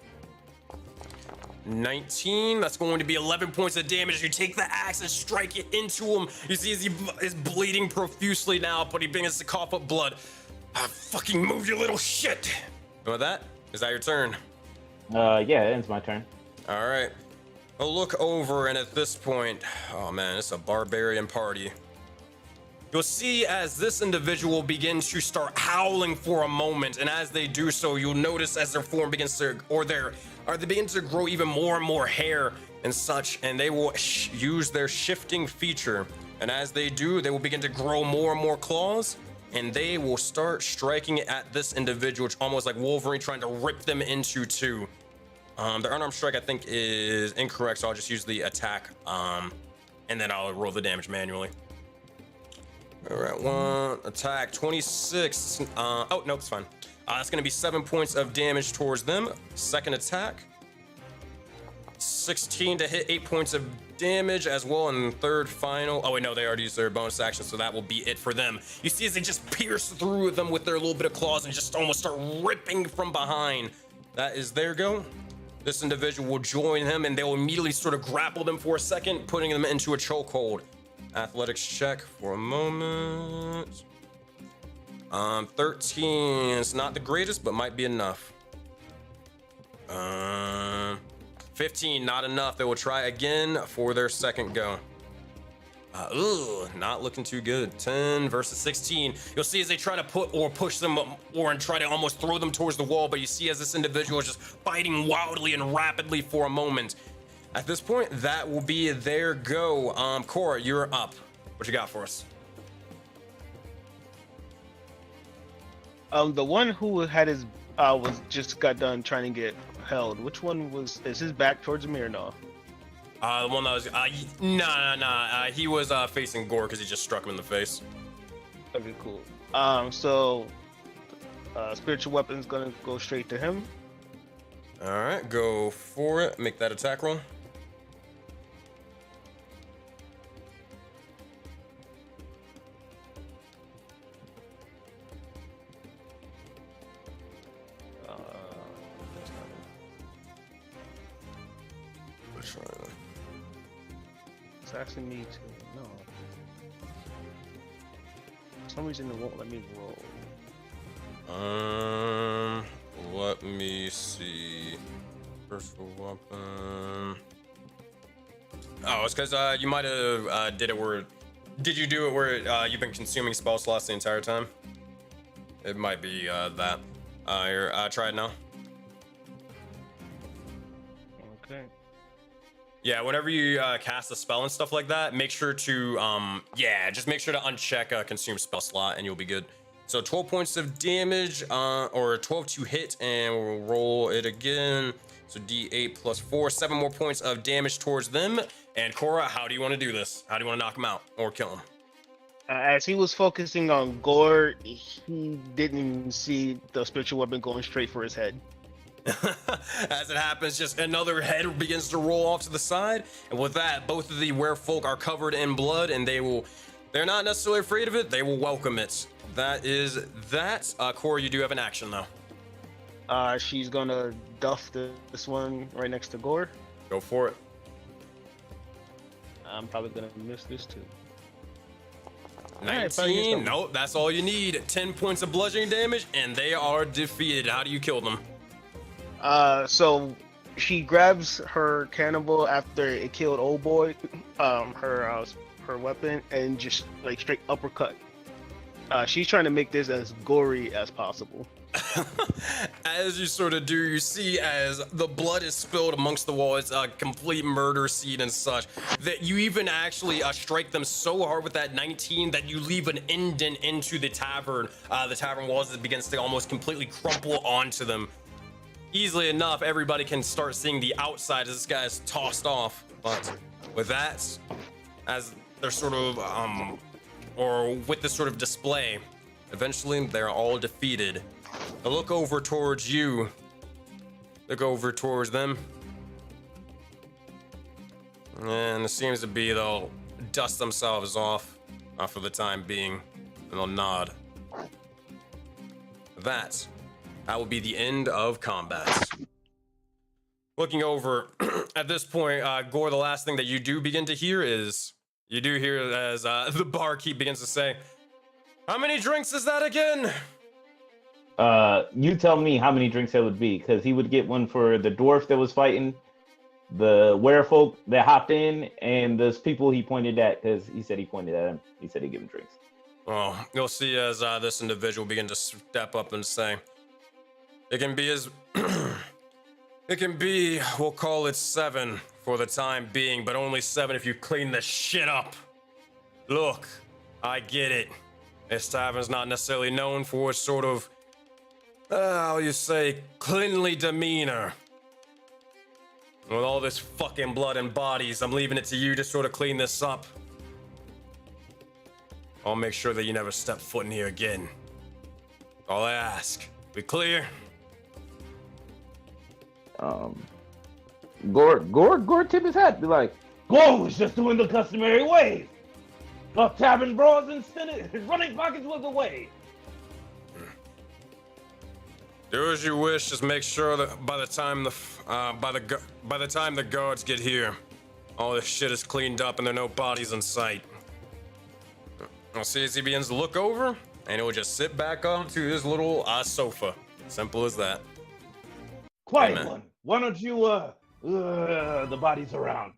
19, that's going to be 11 points of damage. You take the axe and strike it into him. You see as he is bleeding profusely now, but he begins to cough up blood. Fucking move, you little shit. And with that, is that your turn? Yeah, it ends my turn. All right. I'll look over, and at this point, oh man, it's a barbarian party. You'll see as this individual begins to start howling for a moment, and as they do so, you'll notice as their form begins to, they begin to grow even more and more hair and such, and they will use their shifting feature. And as they do, they will begin to grow more and more claws, and they will start striking at this individual, almost like Wolverine trying to rip them into two. Their unarmed strike, I think, is incorrect, so I'll just use the attack, and then I'll roll the damage manually. All right, one attack, 26. Oh, nope, it's fine. That's going to be 7 points of damage towards them. Second attack, 16 to hit, 8 points of damage as well. And third final, oh wait, no, they already used their bonus action, so that will be it for them. You see as they just pierce through them with their little bit of claws and just almost start ripping from behind. That is their go. This individual will join him, and they'll immediately sort of grapple them for a second, putting them into a chokehold. Athletics check for a moment. 13 is not the greatest, but might be enough. 15, not enough. They will try again for their second go. Not looking too good. 10 versus 16. You'll see as they try to push them and try to almost throw them towards the wall, but you see as this individual is just fighting wildly and rapidly for a moment. At this point, that will be their go. Cora, you're up. What you got for us? The one who had his was just got done trying to get held. Which one is his back towards me or no? The one that was he was facing Gore because he just struck him in the face. Okay, cool. So spiritual weapon's gonna go straight to him. All right, go for it. Make that attack roll. It's asking me to no. For some reason it won't let me roll. let me see. Personal weapon. Oh, it's because you might have did you do it where you've been consuming spell slots the entire time? It might be that. Here, try it now. Okay. Yeah, whenever you cast a spell and stuff like that, make sure to just make sure to uncheck consume spell slot and you'll be good. So 12 points of damage, or 12 to hit, and we'll roll it again. So D8 plus 4, 7 more points of damage towards them. And Cora, how do you want to do this? How do you want to knock him out or kill him? As he was focusing on Gore, he didn't even see the spiritual weapon going straight for his head. As it happens, just another head begins to roll off to the side, and with that, both of the werefolk are covered in blood, and they're not necessarily afraid of it. They will welcome it. That is that. Cora, you do have an action though. She's gonna duff this one right next to Gore. Go for it. I'm probably gonna miss this too. 19. Nope, that's all you need. 10 points of bludgeoning damage, and they are defeated. How do you kill them? So she grabs her cannonball after it killed old boy, her weapon, and just like straight uppercut. She's trying to make this as gory as possible. As you sort of do, you see as the blood is spilled amongst the wall. It's a complete murder scene and such, that you even actually strike them so hard with that 19 that you leave an indent into the tavern walls that begins to almost completely crumple onto them. Easily enough, everybody can start seeing the outside as this guy is tossed off. But with that, as they're sort of, or with this sort of display, eventually they're all defeated. Now look over towards you. Look over towards them. And it seems to be they'll dust themselves off for the time being, and they'll nod. That will be the end of combat. Looking over, at this point, Gore, the last thing that you do begin to hear is, you do hear as the barkeep begins to say, "How many drinks is that again?" You tell me how many drinks that would be, because he would get one for the dwarf that was fighting, the werefolk that hopped in, and those people he pointed at, because he said he pointed at him. He said he'd give him drinks. Well, you'll see as this individual begin to step up and say, it can be, we'll call it 7 for the time being, but only 7 if you clean this shit up. Look, I get it. This tavern's not necessarily known for its sort of, how you say, cleanly demeanor. With all this fucking blood and bodies, I'm leaving it to you to sort of clean this up. I'll make sure that you never step foot in here again. All I ask. We clear? Gore tip his hat, be like, Gore was just doing the customary way. Up tavern brawls and his running pockets was away. Do as you wish. Just make sure that by the time the guards get here, all this shit is cleaned up and there are no bodies in sight. I'll see as he begins to look over, and he'll just sit back onto his little sofa. Simple as that. Quiet Amen. one. Why don't you the bodies around?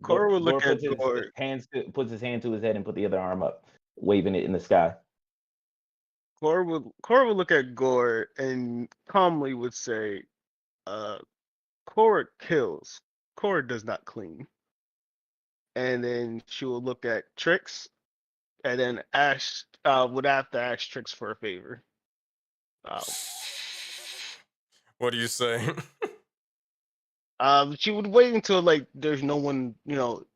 Cora would look Gore at Gore. puts his hand to his head and put the other arm up, waving it in the sky. Cora would look at Gore and calmly would say, Cora kills. Cora does not clean. And then she will look at Trix, and then Ash would have to ask Trix for a favor. What do you say? She would wait until like there's no one,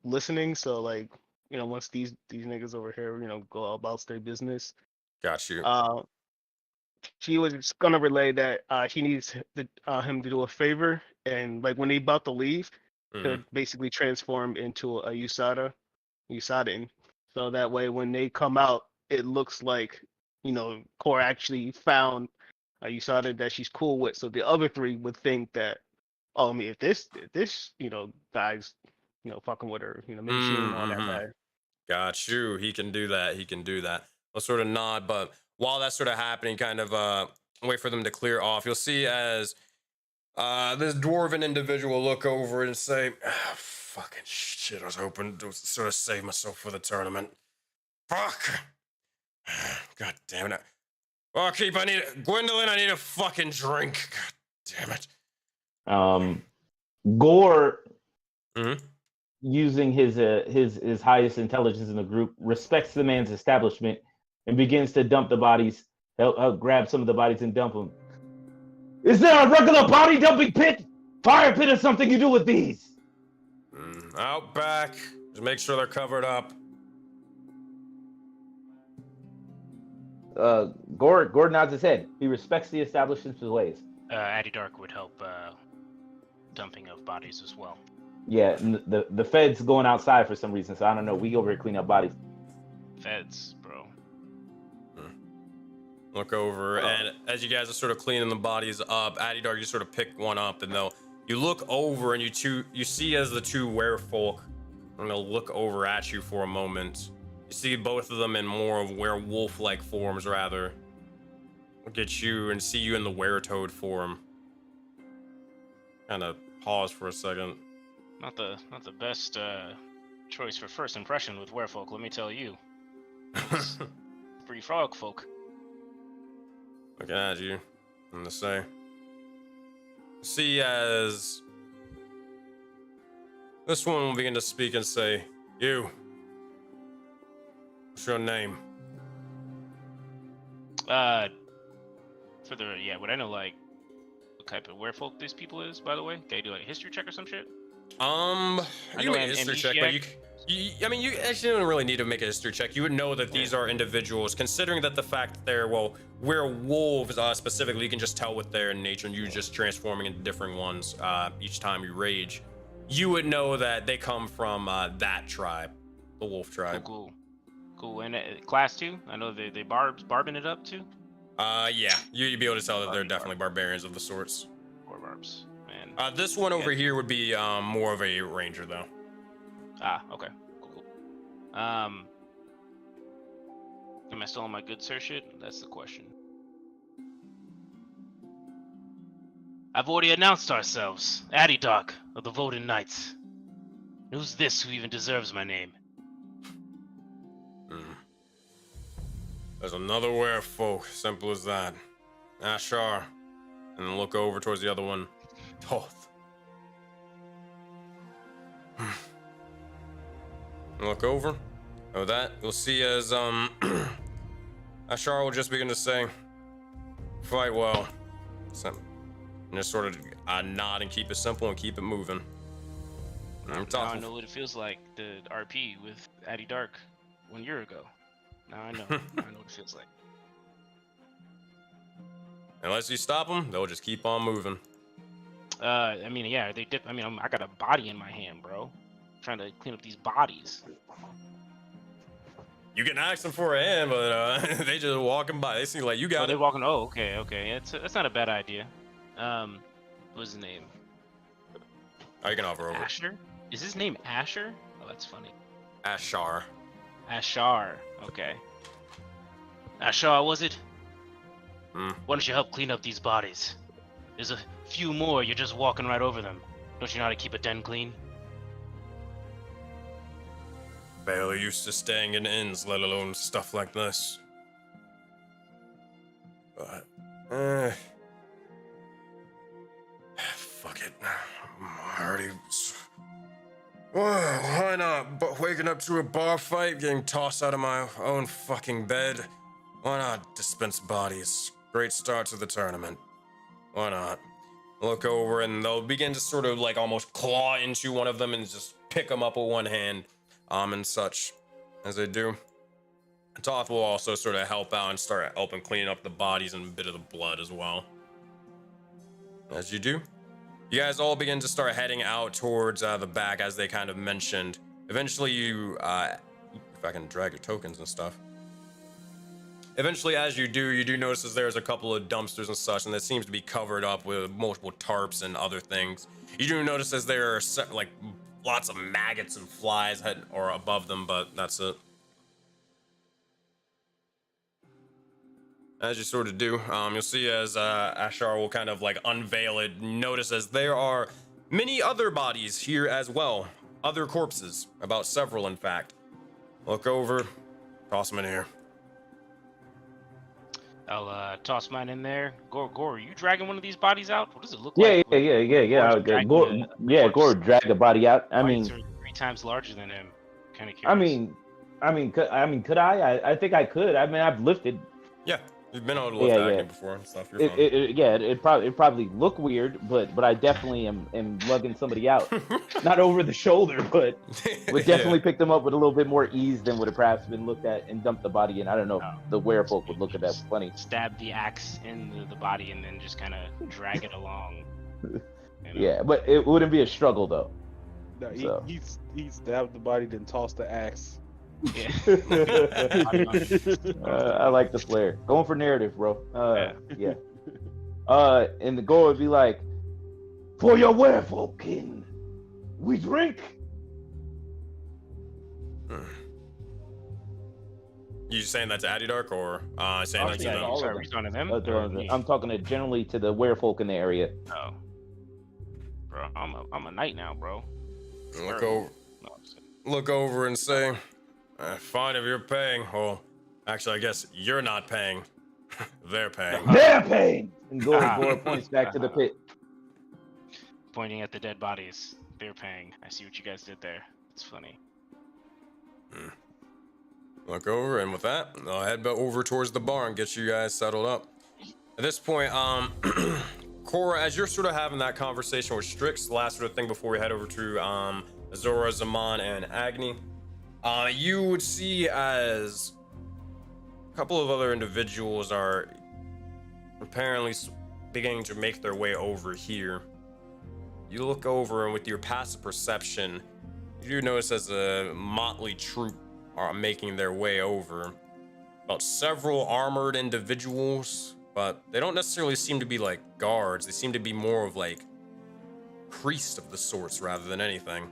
listening. So like, once these niggas over here, go about their business. Got you. She was gonna relay that she needs him to do a favor, and like when they about to leave, to basically transform into a Usadin. So that way when they come out, it looks like, Cora actually found a Usadin that she's cool with. So the other 3 would think that, oh, I mean, if this, guy's, fucking with her, maybe she ain't on that bad. Got you. He can do that. I'll sort of nod, but while that's sort of happening, kind of wait for them to clear off. You'll see as this dwarven individual look over and say, fucking shit, I was hoping to sort of save myself for the tournament. Fuck. God damn it. Oh, Gwendolyn, I need a fucking drink. God damn it. Gore, Mm-hmm. using his highest intelligence in the group, respects the man's establishment and begins to dump the bodies. He'll grab some of the bodies and dump them. Is there a regular body dumping pit, fire pit, or something you do with these? Out back. Just make sure they're covered up. Gore nods his head. He respects the establishment's ways. Addy Dark would help dumping of bodies as well. Yeah, the feds going outside for some reason, so I don't know. We go over here clean up bodies. Feds, bro. Look over, and as you guys are sort of cleaning the bodies up, Addy Dark, you sort of pick one up, and you look over, and you see as the two werefolk, and they'll look over at you for a moment. You see both of them in more of werewolf-like forms, rather. Look at you and see you in the weretoad form. Kind of pause for a second. Not the best choice for first impression with werefolk, let me tell you. Pretty frog folk. Looking at you, and to say. See as this one will begin to speak and say, "You. What's your name?" Would I know like what type of werefolk these people is? By the way, can I do like a history check or some shit? You can make a history check, but you actually don't really need to make a history check. You would know that these are individuals, considering that the fact that they're, werewolves specifically, you can just tell with their nature, and you just transforming into different ones each time you rage. You would know that they come from that tribe, the wolf tribe. Cool. And class 2? I know they barbing it up too? Yeah, you'd be able to tell that they're definitely barbarians of the sorts. Or barbs. Man. This one over here would be more of a ranger, though. Okay. Cool. Am I still on my good sir shit? That's the question. I've already announced ourselves. Addy Dark of the Voting Knights. Who's this who even deserves my name? There's another werefolk, simple as that. Ashar. And then look over towards the other one. Toth. Look over. Oh, that you'll see as Ashar will just begin to say, "Fight well." And just sort of nod and keep it simple and keep it moving. Now I know what it feels like to RP with Addy Dark 1 year ago. Now I know. I know what it feels like. Unless you stop them, they'll just keep on moving. I got a body in my hand, bro. I'm trying to clean up these bodies. You can ask them for a hand, but they just walking by. They seem like you got it. They're walking. Oh, okay. That's not a bad idea. What's his name? Oh, you can offer over. Asher? Is his name Asher? Oh, that's funny. Ashar. Ashar. Okay. Ashar, was it? Why don't you help clean up these bodies? There's a few more, you're just walking right over them. Don't you know how to keep a den clean? Barely used to staying in inns, let alone stuff like this. But, fuck it. I'm already... Well, why not? But waking up to a bar fight, getting tossed out of my own fucking bed. Why not dispense bodies? Great start to the tournament. Why not? Look over and they'll begin to sort of like almost claw into one of them and just pick them up with one hand, and such. As they do, Toth will also sort of help out and start helping clean up the bodies and a bit of the blood as well. As you do, you guys all begin to start heading out towards the back, as they kind of mentioned. Eventually, you, if I can drag your tokens and stuff. Eventually, as you do notice as there's a couple of dumpsters and such, and that seems to be covered up with multiple tarps and other things. You do notice as there are like lots of maggots and flies or above them, but that's it. as you sort of do, you'll see as Ashar will kind of like unveil it, notice as there are many other bodies here as well. Other corpses, about several in fact. Look over, toss them in here. I'll toss mine in there. Gore, are you dragging one of these bodies out? What does it look Yeah, like? Gore drag the body out. I mean, 3 times larger than him. Kind of I curious. could I? I think I could. I mean, I've lifted. Yeah, you've been able to lift Agni before and stuff. You're fine. It probably look weird, but I definitely am lugging somebody out, not over the shoulder, but would definitely pick them up with a little bit more ease than would have perhaps been looked at and dumped the body in. I don't know if the werefolk would look at that funny. Stab the axe in the body and then just kind of drag it along. You know? Yeah, but it wouldn't be a struggle though. No, he stabbed the body, then tossed the axe. Yeah. I like the flair. Going for narrative, bro. Yeah. And the goal would be like, for your werefolk kin, we drink. You saying that to Adidark or saying that to them? all of Sorry, them. them? I'm talking generally to the werefolk in the area. Oh. Bro, I'm a knight now, bro. Look over and say, fine if you're paying. Well, actually, I guess you're not paying. They're paying. They're paying! And Gore points back to the pit. Pointing at the dead bodies. They're paying. I see what you guys did there. It's funny. Look over, and with that, I'll head back over towards the bar and get you guys settled up. At this point, Cora, as you're sort of having that conversation with Strix, the last sort of thing before we head over to Azora, Zaman, and Agni, you would see as a couple of other individuals are apparently beginning to make their way over here. You look over, and with your passive perception, you do notice as a motley troop are making their way over. About several armored individuals, but they don't necessarily seem to be like guards. They seem to be more of like priests of the sorts rather than anything.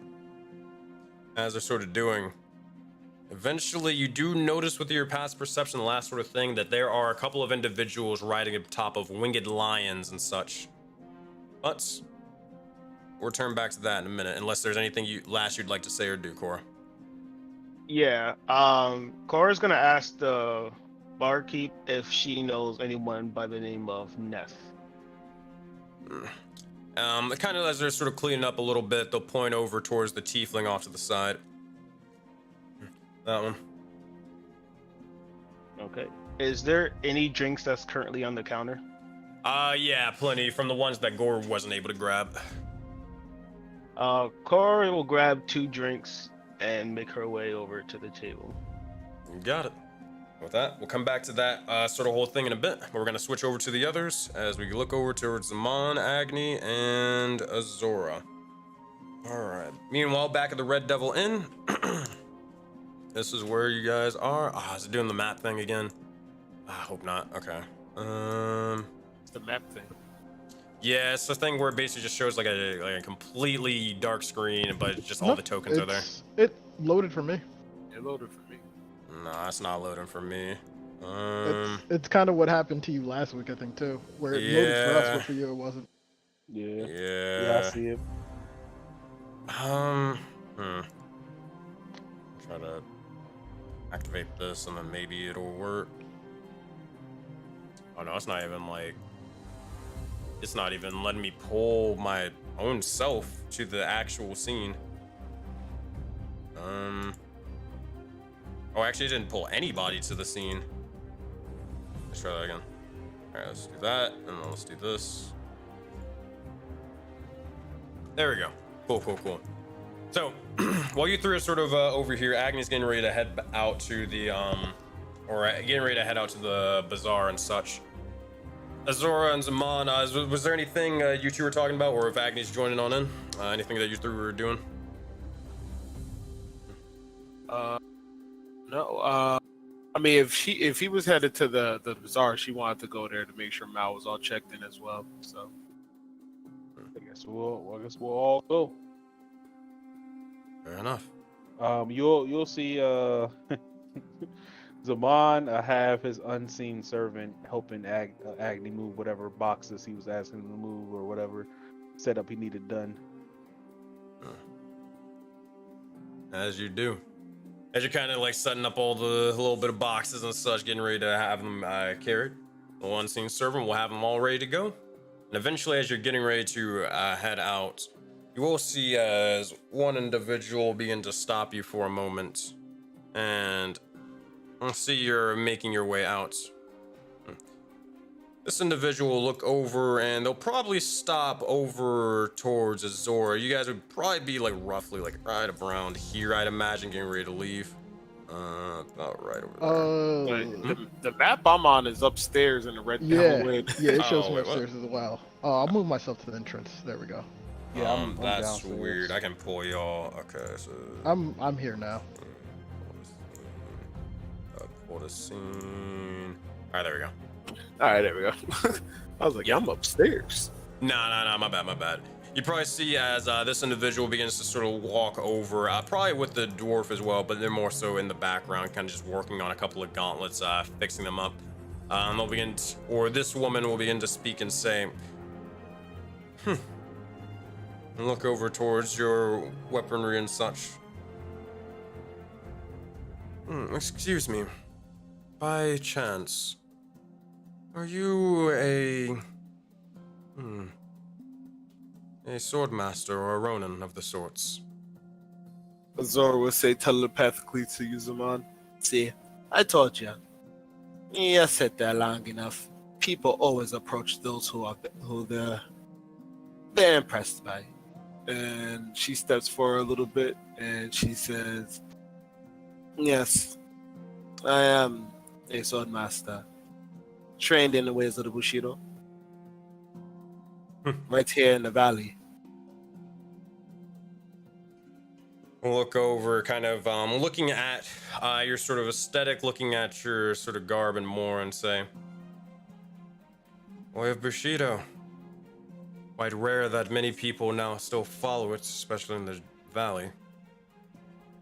As they're sort of doing, eventually you do notice with your past perception, the last sort of thing, that there are a couple of individuals riding atop of winged lions and such. But we'll return back to that in a minute, unless there's anything you'd like to say or do, Cora. Yeah. Cora's gonna ask the barkeep if she knows anyone by the name of Neff. Kind of as they're sort of cleaning up a little bit, they'll point over towards the tiefling off to the side. That one. Okay. Is there any drinks that's currently on the counter? Yeah, plenty from the ones that Gore wasn't able to grab. Cora will grab 2 drinks and make her way over to the table. You got it. With that, we'll come back to that sort of whole thing in a bit. We're going to switch over to the others as we look over towards Zaman, Agni, and Azora. All right. Meanwhile, back at the Red Devil Inn, this is where you guys are. Is it doing the map thing again? I hope not. Okay. It's the map thing. Yeah, it's the thing where it basically just shows like a completely dark screen, but just all the tokens are there. It loaded for me. It loaded for me. No, that's not loading for me. It's kind of what happened to you last week, I think, too, where it loaded for us, but for you it wasn't. Yeah, I see it. Try to activate this and then maybe it'll work. Oh no, it's not even like, it's not even letting me pull my own self to the actual scene. Oh, actually, it didn't pull anybody to the scene. Let's try that again. All right, let's do that, and then let's do this. There we go. Cool. So, while you three are sort of over here, Agni's getting ready to head out to the bazaar and such. Azora and Zaman, was there anything you two were talking about, or if Agni's joining on in? Anything that you three were doing? No. I mean, if he was headed to the bazaar, she wanted to go there to make sure Mal was all checked in as well. So. I guess we'll all go. Fair enough. You'll see Zaman have his unseen servant helping Agni move whatever boxes he was asking him to move or whatever setup he needed done. As you do. As you're kind of like setting up all the little bit of boxes and such, getting ready to have them carried, the unseen servant will have them all ready to go. And eventually, as you're getting ready to head out, you will see as one individual begin to stop you for a moment. And I'll see you're making your way out. This individual will look over and they'll probably stop over towards Azora. You guys would probably be like roughly like right around here, I'd imagine, getting ready to leave. About right over there. The map I'm on is upstairs in the red downwind. Yeah, it shows Oh, me wait, what? upstairs as well. Oh, I'll move myself to the entrance. There we go. Yeah, I'm That's downstairs. weird. I can pull y'all. Okay, so I'm here now. pull the scene. All right, there we go. All right, there we go. I was like, yeah, I'm upstairs. Nah, my bad. You probably see as this individual begins to sort of walk over, probably with the dwarf as well, but they're more so in the background, kind of just working on a couple of gauntlets, fixing them up. They'll begin, or this woman will begin to speak and say, and look over towards your weaponry and such. Excuse me. By chance, are you a swordmaster or a ronin of the sorts? Azor will say telepathically to you, Zaman. See, I told you. You sit there long enough. People always approach those who they're impressed by. And she steps forward a little bit and she says, "Yes, I am a swordmaster, trained in the ways of the Bushido, right here in the valley." We'll look over, kind of looking at your sort of aesthetic, looking at your sort of garb and more, and say, "Way of Bushido. Quite rare that many people now still follow it, especially in the valley.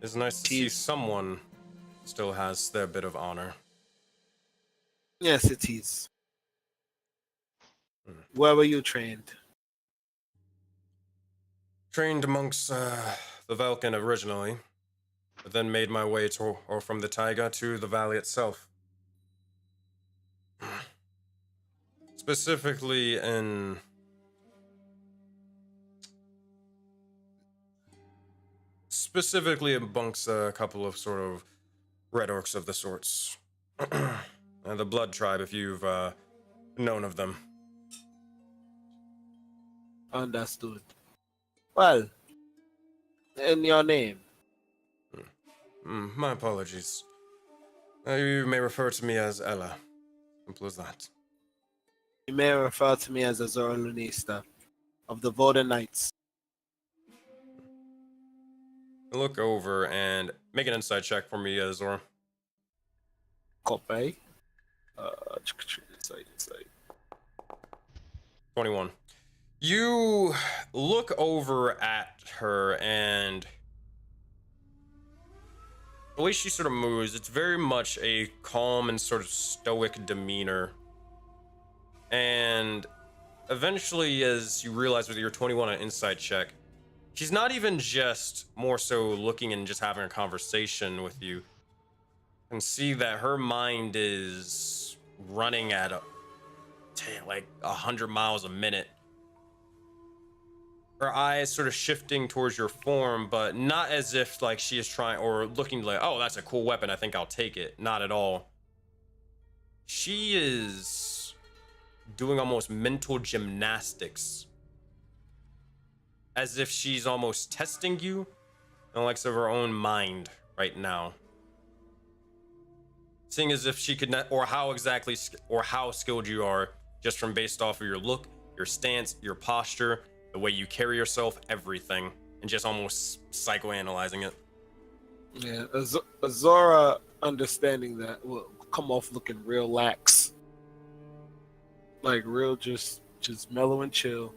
It's nice to see someone still has their bit of honor." Yes, it is. Where were you trained? Trained amongst the Vulcan originally, but then made my way to, or from the taiga to the valley itself. Specifically amongst a couple of sort of red orcs of the sorts. And the Blood Tribe, if you've known of them. Understood. Well, in your name. My apologies. You may refer to me as Ella. Simple as that. You may refer to me as Azora Lunista of the Voda Knights. Look over and make an insight check for me, Zora. Copy. Insight. 21. You look over at her, and the way she sort of moves, it's very much a calm and sort of stoic demeanor. And eventually, as you realize with your 21 on insight check, she's not even just more so looking and just having a conversation with you. You can see that her mind is running at like 100 miles a minute. Her eyes sort of shifting towards your form, but not as if like she is trying or looking like, oh, that's a cool weapon, I think I'll take it. Not at all. She is doing almost mental gymnastics, as if she's almost testing you in the likes of her own mind right now. Seeing as if she could not, or how exactly, or how skilled you are, just from based off of your look, your stance, your posture, the way you carry yourself, everything, and just almost psychoanalyzing it. Yeah, Azora understanding that will come off looking real lax. Like real just mellow and chill.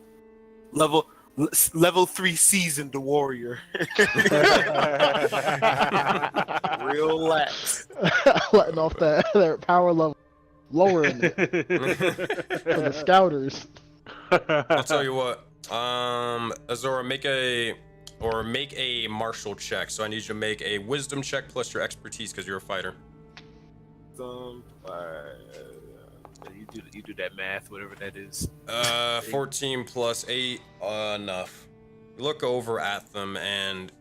Level 3 seasoned warrior. Relax. Letting off that power level, lowering it for the scouters. I'll tell you what. Azora, make a martial check. So I need you to make a wisdom check plus your expertise because you're a fighter. You do that math, whatever that is. 14 plus 8, enough. You look over at them, and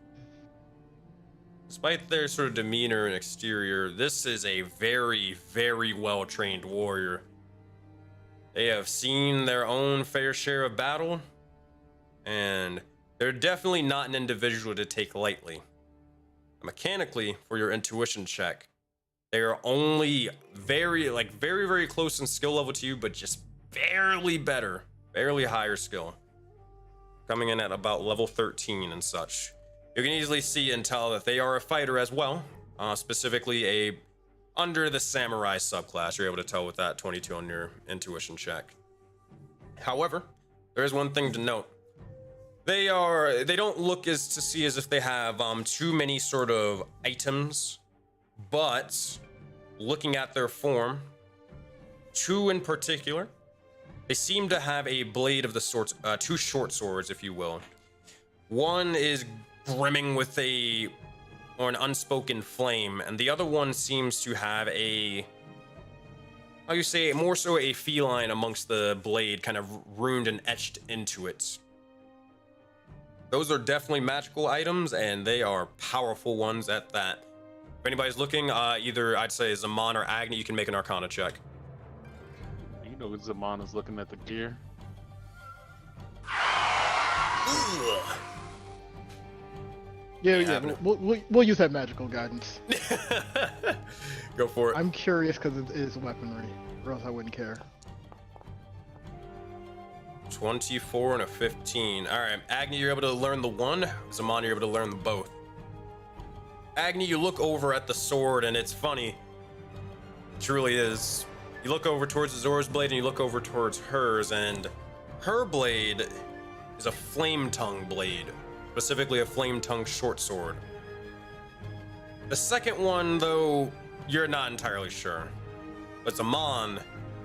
despite their sort of demeanor and exterior, this is a very, very well-trained warrior. They have seen their own fair share of battle, and they're definitely not an individual to take lightly. Mechanically, for your intuition check, they are only very, very close in skill level to you, but just barely better, barely higher skill. Coming in at about level 13 and such. You can easily see and tell that they are a fighter as well, specifically under the samurai subclass. You're able to tell with that 22 on your intuition check. However, there is one thing to note. They don't look as if they have too many sort of items, but looking at their form, two in particular, they seem to have a blade of the sorts, two short swords, if you will. One is brimming with an unspoken flame, and the other one seems to have more so a feline amongst the blade, kind of runed and etched into it. Those are definitely magical items, and they are powerful ones at that. If anybody's looking, either I'd say Zaman or Agni, you can make an Arcana check. You know Zaman is looking at the gear. Yeah. We'll use that magical guidance. Go for it. I'm curious because it is weaponry, or else I wouldn't care. 24 and a 15. All right, Agni, you're able to learn the one. Zaman, you're able to learn the both. Agni, you look over at the sword, and it's funny. It truly is. You look over towards Azora's blade, and you look over towards hers, and her blade is a flame tongue blade, specifically a flame tongue short sword. The second one, though, you're not entirely sure. But Zaman,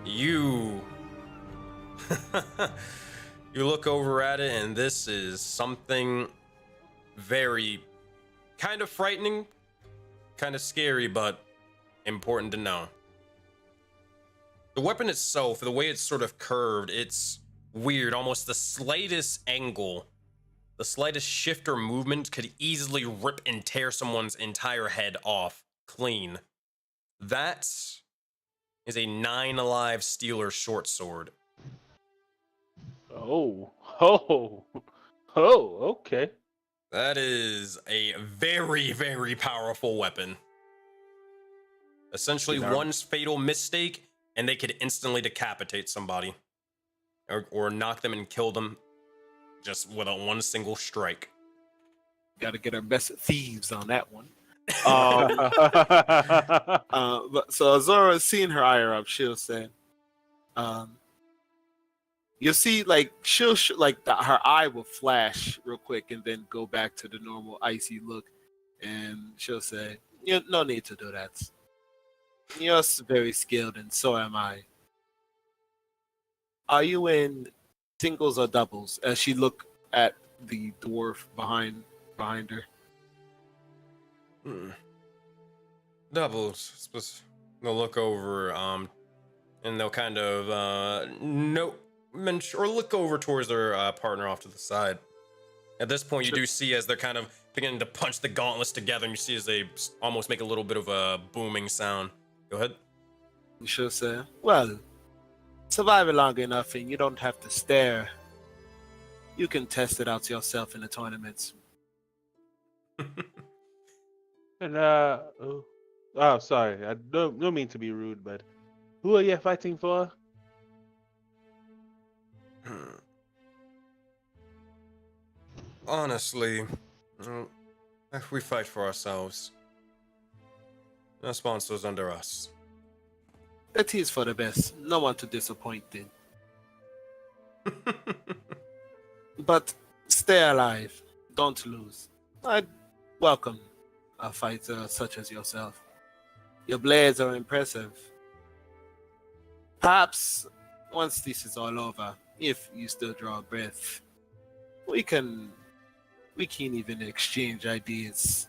you look over at it, and this is something very kind of frightening, kind of scary, but important to know. The weapon itself, the way it's sort of curved, it's weird. Almost the slightest angle, the slightest shift or movement could easily rip and tear someone's entire head off clean. That is a 9 alive Stealer short sword. Oh, okay. That is a very, very powerful weapon. Essentially, one fatal mistake, and they could instantly decapitate somebody. Or knock them and kill them just with one single strike. Gotta get our best thieves on that one. So Azora, seeing her ire up, she'll say, you'll see, like, her eye will flash real quick and then go back to the normal icy look, and she'll say, no need to do that. You're very skilled, and so am I. Are you in singles or doubles? As she looked at the dwarf behind her. Doubles. They'll look over, and they'll kind of look over towards their partner off to the side. At this point, you do see as they're kind of beginning to punch the gauntlets together, and you see as they almost make a little bit of a booming sound. Go ahead. She'll say, well, survive it long enough and you don't have to stare. You can test it out yourself in the tournaments. And sorry, I don't mean to be rude, but who are you fighting for? Honestly, we fight for ourselves. No sponsors under us. That is for the best. No one to disappoint in. But Stay alive. Don't lose. I'd welcome a fighter such as yourself. Your blades are impressive. Perhaps once this is all over, if you still draw a breath, we can even exchange ideas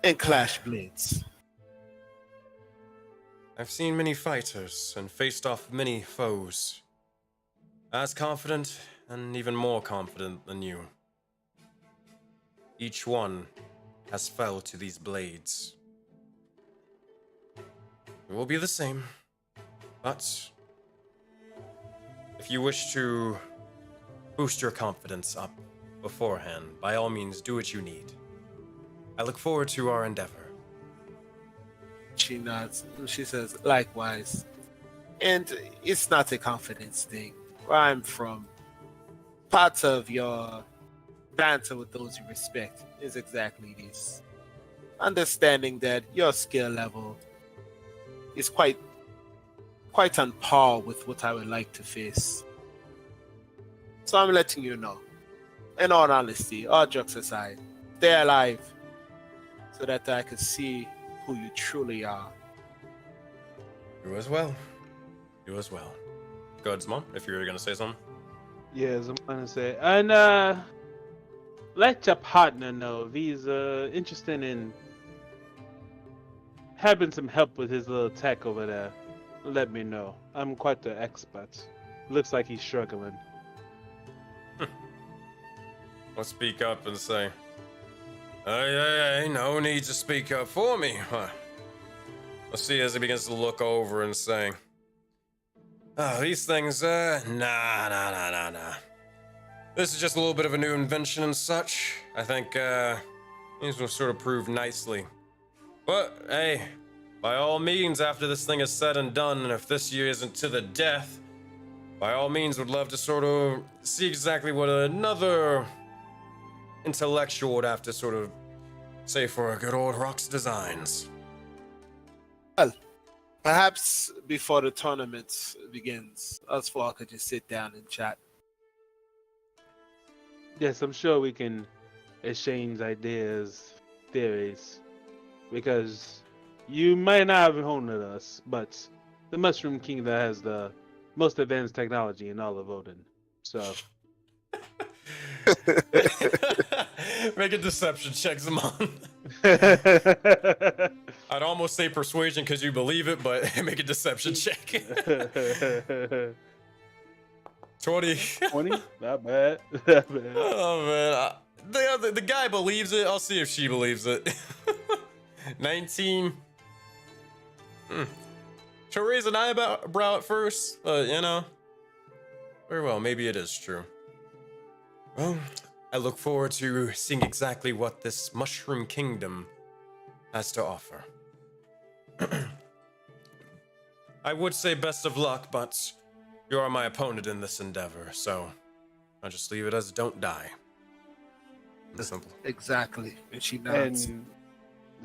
and clash blades. I've seen many fighters and faced off many foes. As confident and even more confident than you. Each one has fell to these blades. It will be the same, but if you wish to boost your confidence up beforehand, by all means, do what you need. I look forward to our endeavor. She nods. She says, likewise. And it's not a confidence thing. Where I'm from, part of your banter with those you respect is exactly this. Understanding that your skill level is quite on par with what I would like to face. So I'm letting you know. In all honesty, all jokes aside, stay alive so that I can see who you truly are. You as well. You as well. Go ahead, Mom, if you're gonna say something. Yes, I'm gonna say, and let your partner know if he's interested in having some help with his little tech over there. Let me know. I'm quite the expert. Looks like he's struggling. I'll speak up and say, hey, no need to speak up for me. Huh. I'll see as he begins to look over and say, oh, these things, nah. This is just a little bit of a new invention and such. I think, these will sort of prove nicely. But, hey, by all means, after this thing is said and done, and if this year isn't to the death, by all means, would love to sort of see exactly what another intellectual would have to sort of say for a good old Rock's Designs. Well, perhaps before the tournament begins, us four could just sit down and chat. Yes, I'm sure we can exchange ideas, theories, because you might not have honed us, but the Mushroom Kingdom has the most advanced technology in all of Odin. So Make a deception check, Zaman. I'd almost say persuasion because you believe it, but make a deception check. 20. 20? Not bad. Not bad. Oh, man. The guy believes it. I'll see if she believes it. 19. She'll raise an eyebrow at first, but, you know. Very well, maybe it is true. Well, I look forward to seeing exactly what this Mushroom Kingdom has to offer. I would say best of luck, but you are my opponent in this endeavor, so I'll just leave it as don't die. It's simple. Exactly. And she nods. And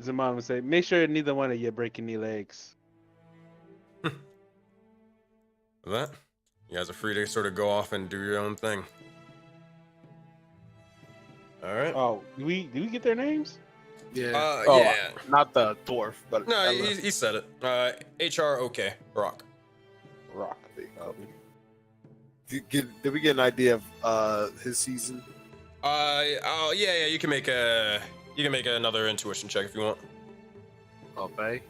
Zaman would say, make sure neither one of you break any legs. With that, you guys are free to sort of go off and do your own thing. All right. Oh, did we get their names? Yeah. Yeah. Not the dwarf, but No, he said it. HROK, Rock. Rock. Did we get an idea of his season? Yeah. You can make another intuition check if you want. Okay.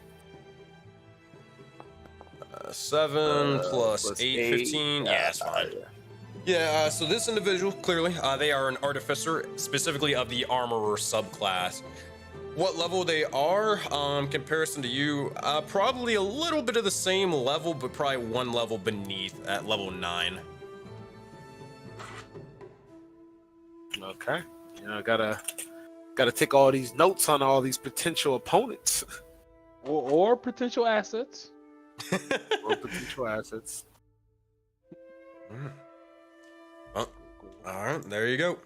7 plus 8, 15. Yeah, that's fine. Yeah, so this individual, clearly, they are an artificer, specifically of the armorer subclass. What level they are, comparison to you, probably a little bit of the same level, but probably one level beneath at level 9. Okay. You know, gotta take all these notes on all these potential opponents. Or potential assets. Or potential assets. Well, all right, there you go.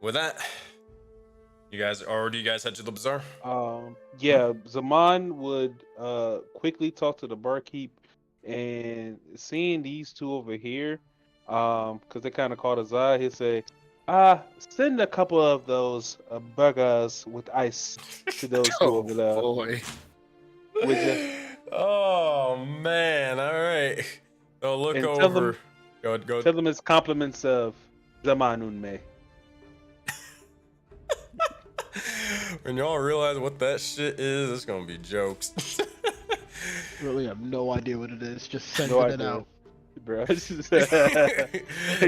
With that, do you guys head to the bazaar? Yeah, Zaman would quickly talk to the barkeep, and seeing these two over here, Because they kind of caught his eye. He'd say, send a couple of those burgers with ice to those two over there. boy. Would you? Oh man! All right. So look And over. Go. Tell them it's compliments of Zamanunme. When y'all realize what that shit is, it's gonna be jokes. Really have no idea what it is. Just sending No it idea. out. Bro. They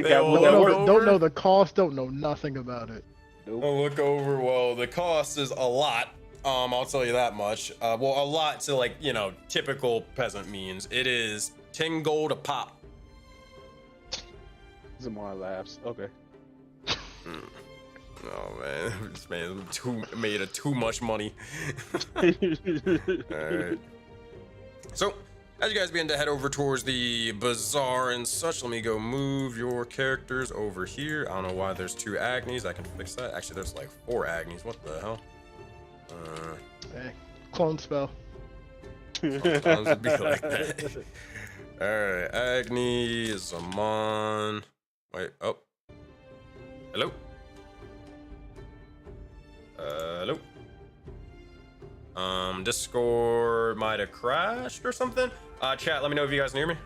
Got will one look that Don't work. know, don't know the cost. Don't know nothing about it. I'll look over. Well, the cost is a lot. I'll tell you that much. Well, a lot to like typical peasant means. It is 10 gold a pop. Zamar laughs. Okay. Oh man, this man made too much money. All right. So, as you guys begin to head over towards the bazaar and such, let me go move your characters over here. I don't know why there's 2 Agnes. I can fix that. Actually, there's like 4 Agnes. What the hell? Hey, clone spell. Sometimes it'd be like that. All right, Agni, Zaman. Wait, oh. Hello? Hello? Discord might have crashed or something. Chat, let me know if you guys can hear me.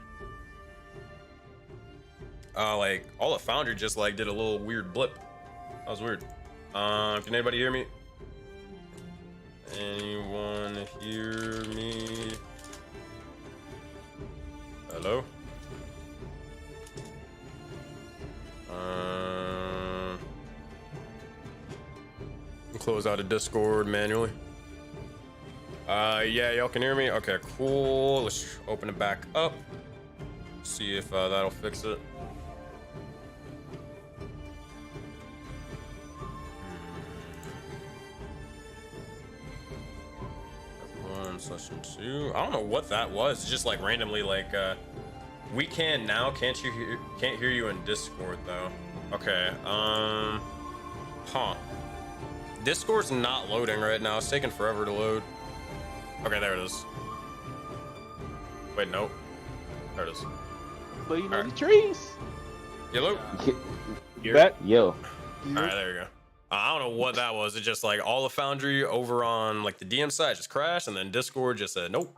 Like, all the Foundry just, like, did a little weird blip. That was weird. Can anybody hear me? Anyone hear me? Hello? Close out of Discord manually. Yeah, y'all can hear me? Okay, cool. Let's open it back up. See if that'll fix it. Session 2. I don't know what that was. It's just like randomly like we can now. Can't hear you in Discord though. Okay. Huh. Discord's not loading right now. It's taking forever to load. Okay, there it is. Wait, nope. There it is. But you know the trees. Hello? Back. Yo. All right, there you go. I don't know what that was. It just like all the Foundry over on like the DM side just crashed, and then Discord just said nope.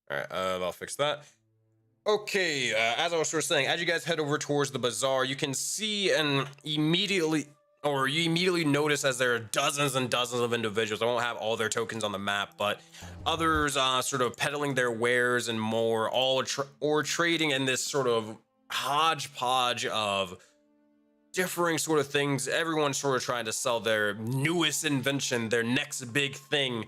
All right, I'll fix that. Okay, as I was sort of saying, as you guys head over towards the bazaar, you can see and you immediately notice as there are dozens and dozens of individuals. I won't have all their tokens on the map, but others sort of peddling their wares and more, or trading in this sort of hodgepodge of differing sort of things. Everyone's sort of trying to sell their newest invention, their next big thing,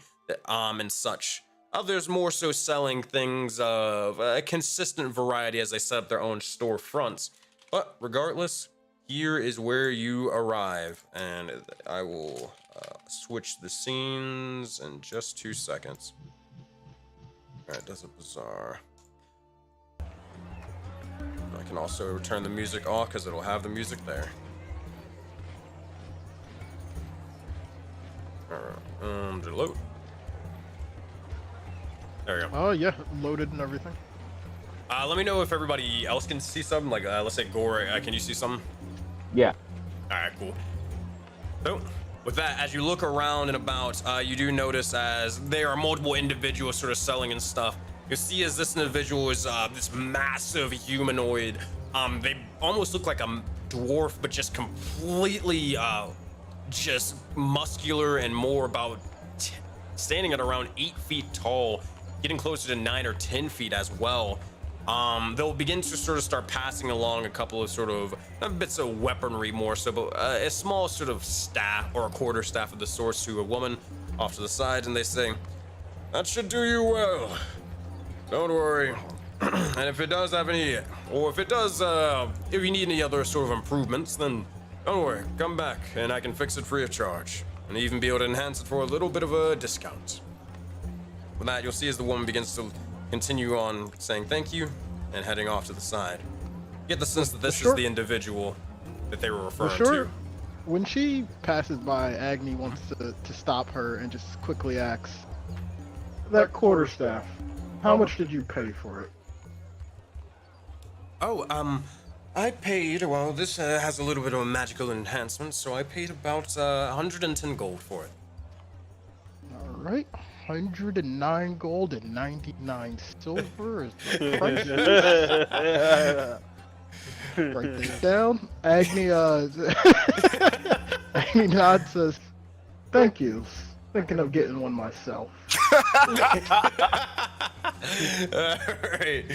and such. Others more so selling things of a consistent variety as they set up their own storefronts. But regardless, here is where you arrive, and I will switch the scenes in just 2 seconds. All right, that's a bazaar. I can also turn the music off because it'll have the music there. Alright, did it load? There we go. Oh yeah, loaded and everything. Let me know if everybody else can see something. Like, let's say Gore, can you see something? Yeah. Alright, cool. So, with that, as you look around and about, you do notice as there are multiple individuals sort of selling and stuff. You see as this individual is this massive humanoid. They almost look like a dwarf, but just completely just muscular and more about standing at around 8 feet tall, getting closer to 9 or 10 feet as well. They'll begin to sort of start passing along a couple of sort of not bits of weaponry more so, but a small sort of staff or a quarter staff of the sorts to a woman off to the side, and they say, "That should do you well. Don't worry. And if it does have any, or if it does, if you need any other sort of improvements, then don't worry, come back and I can fix it free of charge, and even be able to enhance it for a little bit of a discount." With that, you'll see as the woman begins to continue on saying thank you and heading off to the side. You get the sense that this is the individual that they were referring to. When she passes by, Agni wants to stop her and just quickly asks, That quarterstaff, how much did you pay for it? Oh, I paid, well, this has a little bit of a magical enhancement, so I paid about 110 gold for it. All right, 109 gold and 99 silver is the price. Write this down. Agni, Agni nods, says, "Thank you. Thinking of getting one myself." Alright.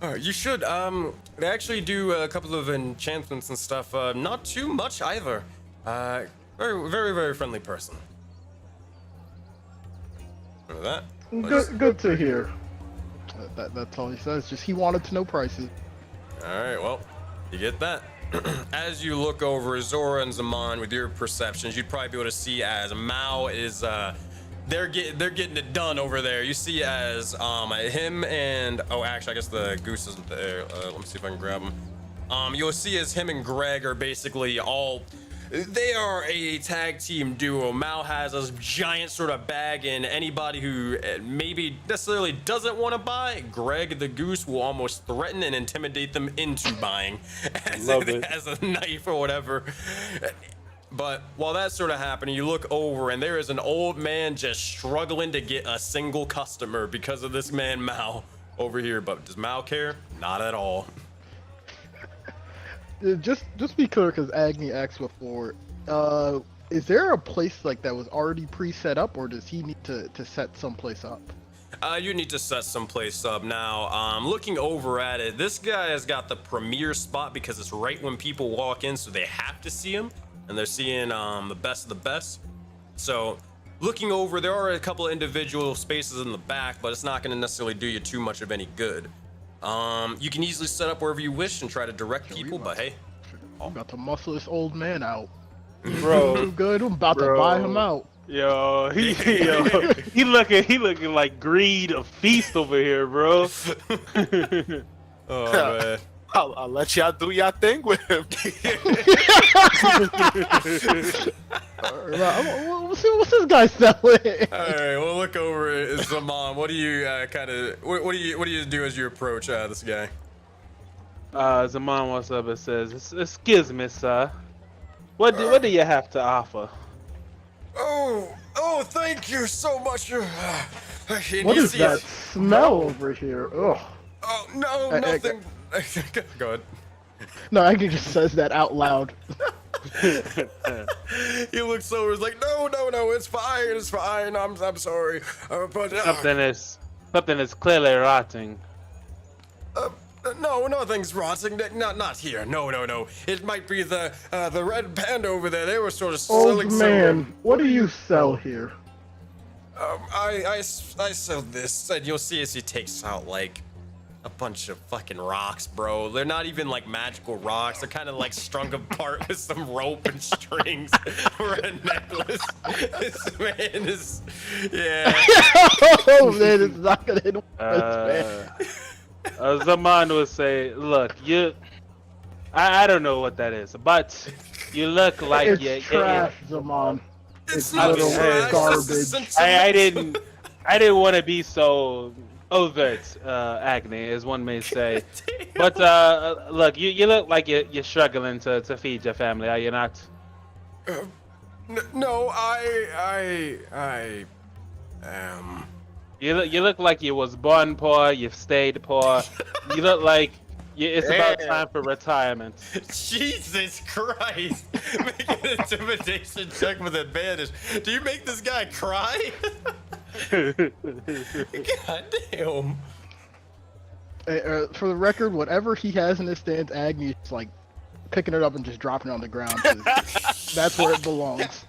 Alright, you should, they actually do a couple of enchantments and stuff, not too much either. Very, very, very friendly person. Remember that? Good to hear. That's all he says. Just he wanted to know prices. Alright, well, you get that. As you look over Zora and Zaman with your perceptions, you'd probably be able to see as Mao is, they're getting it done over there. You see as him and actually I guess the goose isn't there. Let me see if I can grab him. You'll see as him and Greg are basically they are a tag team duo. Mao has a giant sort of bag, and anybody who maybe necessarily doesn't want to buy, Greg the goose will almost threaten and intimidate them into buying as a knife or whatever. But while that's sort of happening, you look over and there is an old man just struggling to get a single customer because of this man Mao over here. But does Mao care? Not at all. Just be clear, because Agni asked before. Is there a place like that was already pre-set up, or does he need to set someplace up? You need to set someplace up now. Looking over at it, this guy has got the premier spot because it's right when people walk in, so they have to see him, and they're seeing the best of the best. So looking over, there are a couple of individual spaces in the back, but it's not going to necessarily do you too much of any good. You can easily set up wherever you wish and try to direct people, but hey. I'm about to muscle this old man out. Bro. Too good. I'm about to buy him out. Yo, he looking like Greed of Feast over here, bro. Oh man. I'll let y'all do y'all thing with him. What's this guy selling? All right, we'll look over at Zaman. What do you what do you do as you approach this guy? Zaman walks up and says, "Excuse me, sir. What do you have to offer?" Oh, thank you so much. What is that smell over here? Ugh. Oh no, nothing. Go ahead. No, Agni just says that out loud. He looks over. He's like, no, it's fine. I'm sorry. But something is clearly rotting. No, nothing's rotting. Not here. No. It might be the red panda over there. They were sort of selling Old man, what do you sell here? I sell this, and you'll see as he takes out like a bunch of fucking rocks, bro. They're not even like magical rocks. They're kind of like strung apart with some rope and strings for a necklace. This man is, yeah. Oh man, it's not gonna hit man. Zaman would say, "Look, I don't know what that is, but you look like it's trash, Zaman. It's not trash. Garbage. I didn't want to be so overt, Agni, as one may say. But look, you look like you're struggling to feed your family, are you not? No, I am. You look like you was born poor, you've stayed poor. You look like it's about time for retirement. Jesus Christ! Make an intimidation check with advantage. Do you make this guy cry? God damn. For the record, whatever he has in his stance, Agni's like picking it up and just dropping it on the ground. 'Cause that's where it belongs.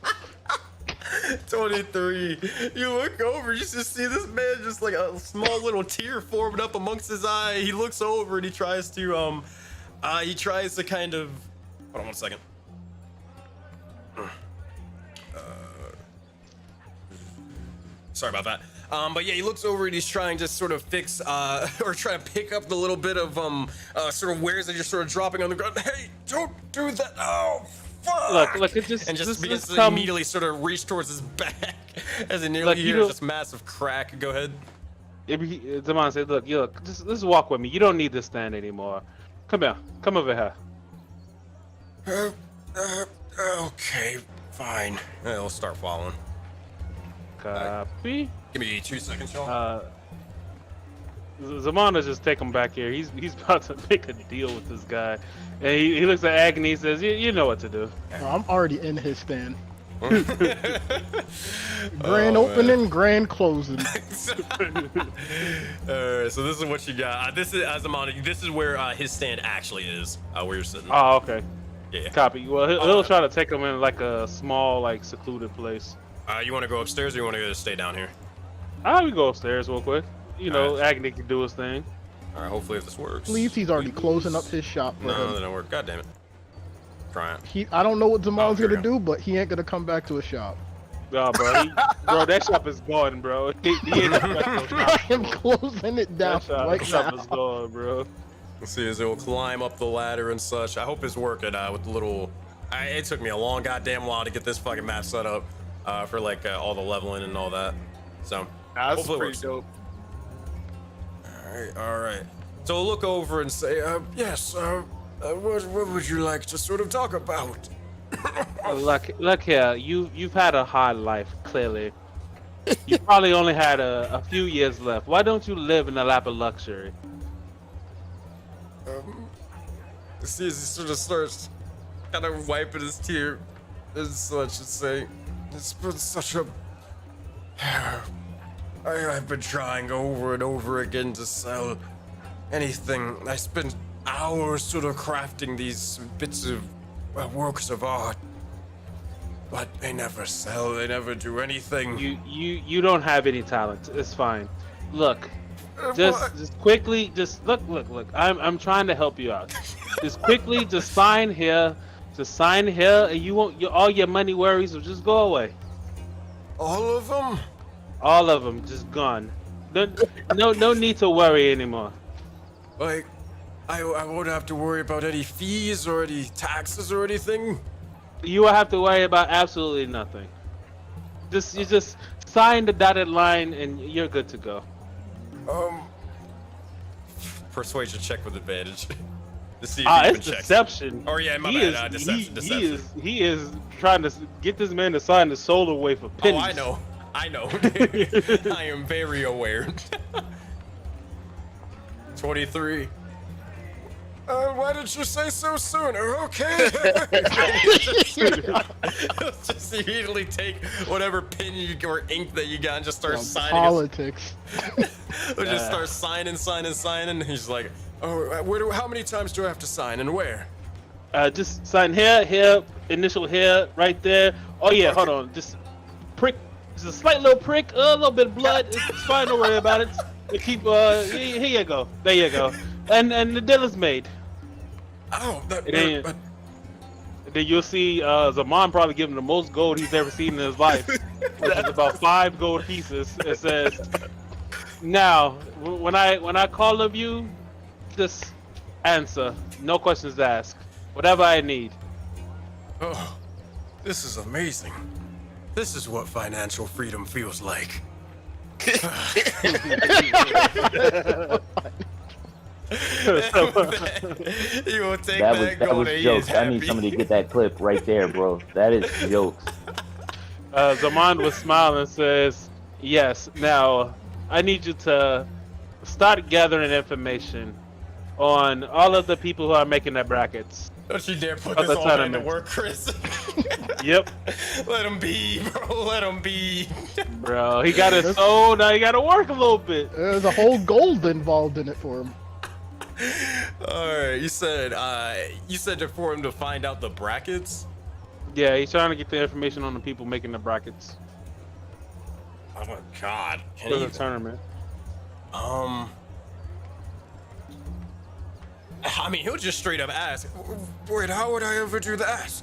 23. You look over, you just see this man just like a small little tear forming up amongst his eye. He looks over and he tries to kind of, hold on one second. Sorry about that. But yeah, he looks over and he's trying to sort of fix, or try to pick up the little bit of, sort of wares that you're sort of dropping on the ground. Hey, don't do that. Oh, fuck. Look, it just, and just begins to come... immediately sort of reach towards his back as he nearly hears this massive crack. Go ahead. Zaman said, look, just walk with me. You don't need to stand anymore. Come here. Come over here. Okay, fine. I'll start following. Copy. Give me 2 seconds, y'all. Zamana just take him back here. He's about to make a deal with this guy, and he looks at Agony. He says, "You know what to do." Oh, I'm already in his stand. Grand opening, grand closing. Alright, so this is what you got. This is Azamana. This is where his stand actually is. Where you're sitting. Oh, okay. Yeah. Copy. Well, he'll try to take him in like a small, like secluded place. You want to go upstairs or you want to stay down here? We go upstairs real quick. You know, Agony can do his thing. All right. Hopefully, if this works. Believes he's already closing up his shop for No, him. that don't work. God damn it. Try it. I don't know what Zaman's here we gonna do, but he ain't gonna come back to his shop. No, bro. Bro, that shop is gone, bro. He ain't I am closing it down right that shop now. is gone, bro. Let's see as he'll climb up the ladder and such. I hope it's working with the little. It took me a long goddamn while to get this fucking map set up for like all the leveling and all that. So That's hopefully it pretty works. dope. All right. So look over and say, yes. What would you like to sort of talk about? Look here. You've had a hard life, clearly. You probably only had a few years left. Why don't you live in a lap of luxury? See, as he sort of starts kind of wiping his tear and such and say, it's been such a. I've been trying over and over again to sell anything. I spent hours sort of crafting these bits of works of art, but they never sell. They never do anything. You don't have any talent. It's fine. Look, just quickly, look. I'm trying to help you out. Just quickly, just sign here. Just sign here, and you won't. All your money worries will just go away. All of them? All of them just gone. No need to worry anymore. Like, I won't have to worry about any fees or any taxes or anything. You will have to worry about absolutely nothing. You just sign the dotted line, and you're good to go. Persuasion check with advantage. To see if he even It's checks. Deception. Oh yeah, my He bad. is- Deception. He is trying to get this man to sign the soul away for pennies. Oh, I know. I am very aware. 23. Why did you say so sooner? Okay. Just immediately take whatever pen or ink that you got and just start signing. Politics. Just start signing. He's like, oh, how many times do I have to sign and where? Just sign here, initial here, right there. Oh yeah, hold on. Just prick. Just a slight little prick, a little bit of blood. It's fine. Don't worry about it. Keep. Here you go. There you go. And the deal is made. Oh, Then you'll see Zaman probably give him the most gold he's ever seen in his life, which is about 5 gold pieces. It says, "Now, when I call of you, just answer. No questions asked. Whatever I need." Oh, this is amazing. This is what financial freedom feels like. You will take that That gold was and he jokes. is I need happy. somebody to get that clip right there, bro. That is jokes. Zaman will smile and says, "Yes. Now, I need you to start gathering information on all of the people who are making their brackets." Don't you dare put Of this the all man to tournament. work, Chris. Yep, Let him be, bro. Let him be. bro. He got his soul. Now he got to work a little bit. There's a whole gold involved in it for him. All right, you said for him to find out the brackets. Yeah, he's trying to get the information on the people making the brackets Oh my God! Can for he the tournament. I mean, he'll just straight up ask, "Wait, how would I ever do that?"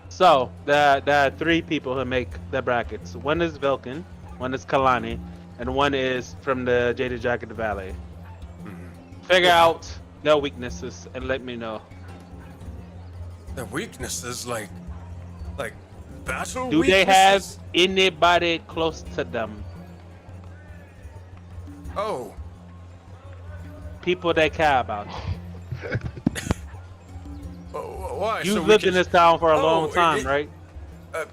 So there are 3 people who make the brackets. One is Velkin, one is Kalani, and one is from the Jaded Jungles Valley. Figure out their weaknesses and let me know. The weaknesses, like battle Do they have weaknesses? anybody close to them? Oh, People they care about. Why? You've So we lived can- in this town for a Oh, long time, it- right?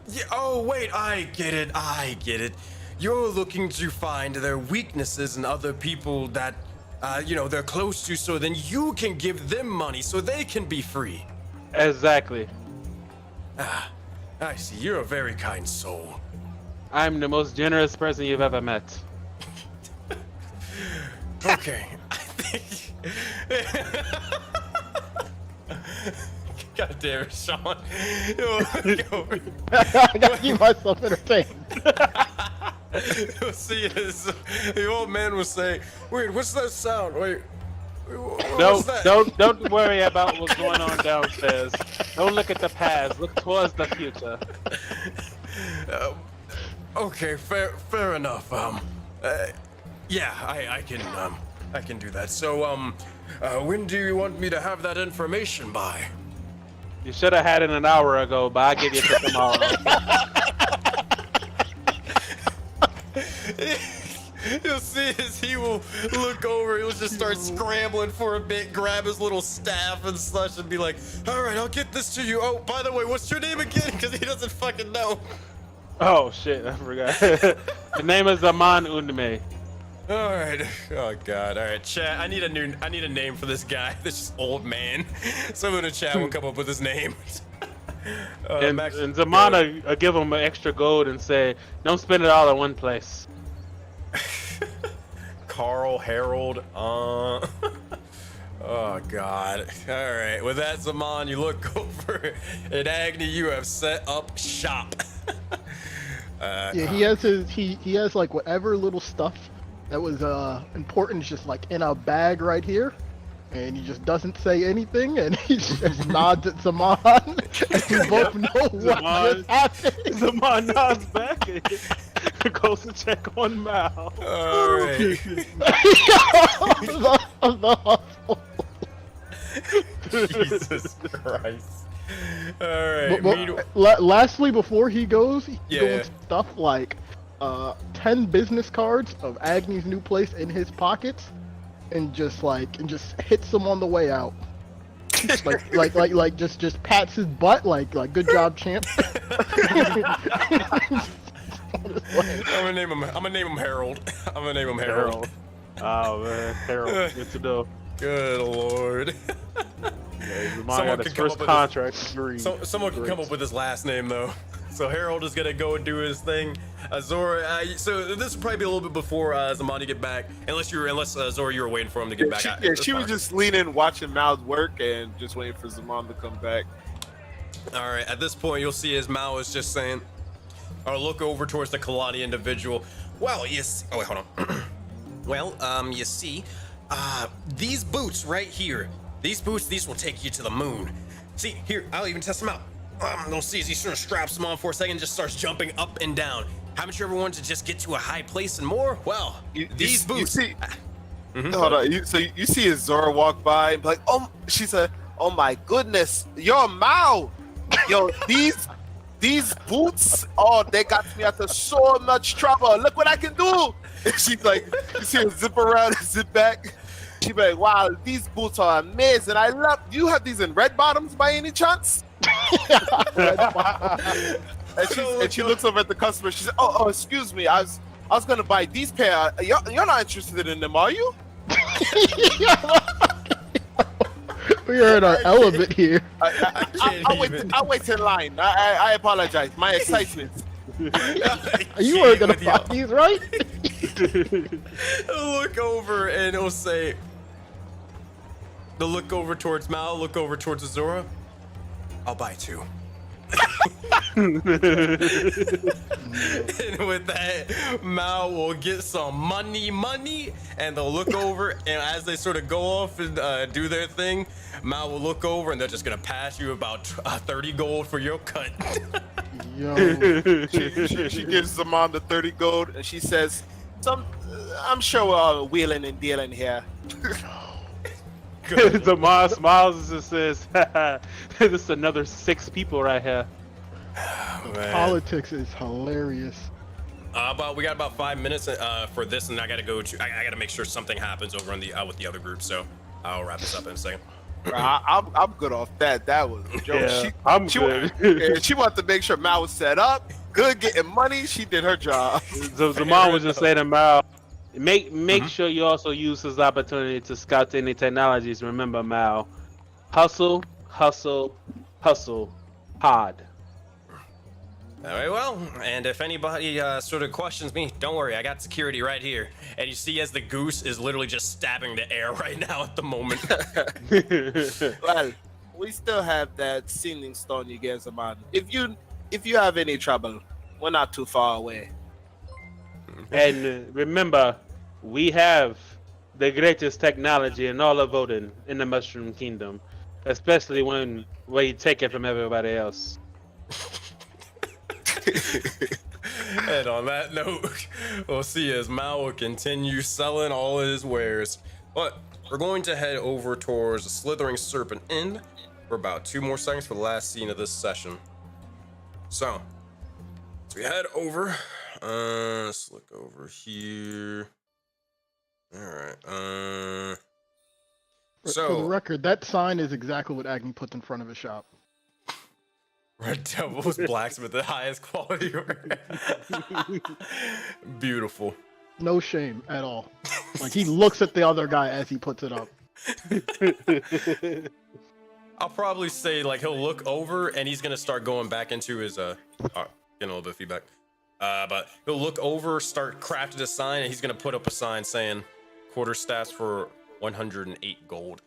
Yeah, oh, wait, I get it. You're looking to find their weaknesses in other people that, they're close to, so then you can give them money so they can be free. Exactly. I see. You're a very kind soul. I'm the most generous person you've ever met. Okay, I think. God damn it, Sean. I gotta keep myself entertained. You'll see this. The old man will say, "Wait, what's that sound? Wait, what's that?" Don't worry about what's going on downstairs. Don't look at the past. Look towards the future. Okay, fair enough. Yeah, I can do that. So, when do you want me to have that information by? You should have had it an hour ago, but I'll give you till tomorrow. You'll see as he will look over, he'll just start scrambling for a bit, grab his little staff and such, and be like, "All right, I'll get this to you. Oh, by the way, what's your name again?" Because he doesn't fucking know. Oh shit, I forgot. The name is Aman Undme. All right. Oh God. All right, chat. I need a name for this guy. This old man. Someone in chat will come up with his name. And Max, Zamana give him an extra gold and say, "Don't spend it all in one place." Carl Harold. Oh God. All right. With that, Zaman, you look over at Agni. You have set up shop. Yeah, he has he has like whatever little stuff that was important is just like in a bag right here, and he just doesn't say anything, and he just nods at Zaman, and we both know what just happened. Zaman nods back and goes to check on Mal. All right. Jesus Christ. All right. Lastly, before he goes, he Yeah. goes stuff like 10 business cards of Agni's new place in his pockets, and just hits him on the way out. just pats his butt like good job, champ. I'm gonna name him Harold. I'm gonna name him Harold. Oh man, Harold, good to know. Good lord. Someone got his first contract. Someone can come up with his last name though. So Harold is gonna go and do his thing. Zora, so this will probably be a little bit before Zamani get back, unless Zora, you were waiting for him to get back. She was just leaning, watching Mal's work, and just waiting for Zaman to come back. All right. At this point, you'll see as Mao is just saying, or look over towards the Kalani individual. Well, yes. Oh wait, hold on. Well, you see, these boots right here. These boots, these will take you to the moon. See, here, I'll even test them out. You'll see as he sort of straps them on for a second, just starts jumping up and down. Haven't you ever wanted to just get to a high place and more? Well, these boots. You see, hold on. You see as Zora walk by and be like, "Oh," she said, "Oh my goodness, yo, Mao, yo, these boots, oh, they got me out of so much trouble. Look what I can do." And she's like, you see her zip around and zip back. She's like, "Wow, these boots are amazing. I love. Do you have these in red bottoms by any chance?" and she looks over at the customer. She said, "Oh, excuse me. I was gonna buy these pair. You're not interested in them, are you?" We are in our element here. I'll wait in line. I apologize. My excitement. You weren't gonna buy these, right? Look over and it'll say, the look over towards Mal, look over towards Azora. I'll buy two. And with that, Mal will get some money, and they'll look over, and as they sort of go off and do their thing, Mal will look over, and they're just gonna pass you about 30 gold for your cut. Yo, She gives Zaman the 30 gold, and she says, "I'm sure we're all wheeling and dealing here." Zaman smiles and says, "This is another 6 people right here." politics is hilarious. But we got about 5 minutes for this, and I gotta make sure something happens over on the with the other group. So I'll wrap this up in a second. Bro, I'm good off that. That was a joke. Yeah, I'm good. She wanted to make sure Mal was set up, good getting money. She did her job. The mom was just saying to Mal, make Mhm. sure you also use this opportunity to scout any technologies. Remember, Mal, hustle, hustle, hustle, hard. Very well, and if anybody sort of questions me, don't worry, I got security right here. And you see as the goose is literally just stabbing the air right now at the moment. Well, we still have that sealing stone you gave us, man. If you have any trouble, we're not too far away. And remember, we have the greatest technology in all of Odin in the Mushroom Kingdom, especially when we take it from everybody else. And on that note, we'll see as Mal will continue selling all his wares. But we're going to head over towards the Slithering Serpent Inn for about 2 more seconds for the last scene of this session. So we head over. Let's look over here. All right. For the So record, that sign is exactly what Agni puts in front of his shop. Red Devil's blacksmith, the highest quality. Beautiful. No shame at all. Like, he looks at the other guy as he puts it up. I'll probably say like he'll look over and he's gonna start going back into his getting a little bit of feedback. But he'll look over, start crafting a sign, and he's gonna put up a sign saying quarter staffs for 108 gold.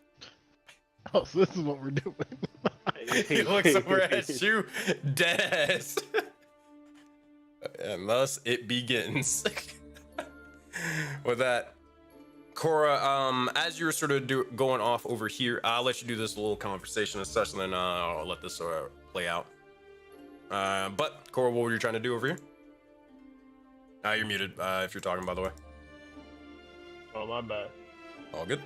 Oh, so this is what we're doing. He looks over at you, dead. And thus it begins. With that, Cora, as you're sort of going off over here, I'll let you do this little conversation and such, and then I'll let this play out. But Cora, what were you trying to do over here? You're muted if you're talking, by the way. Oh, my bad. All good.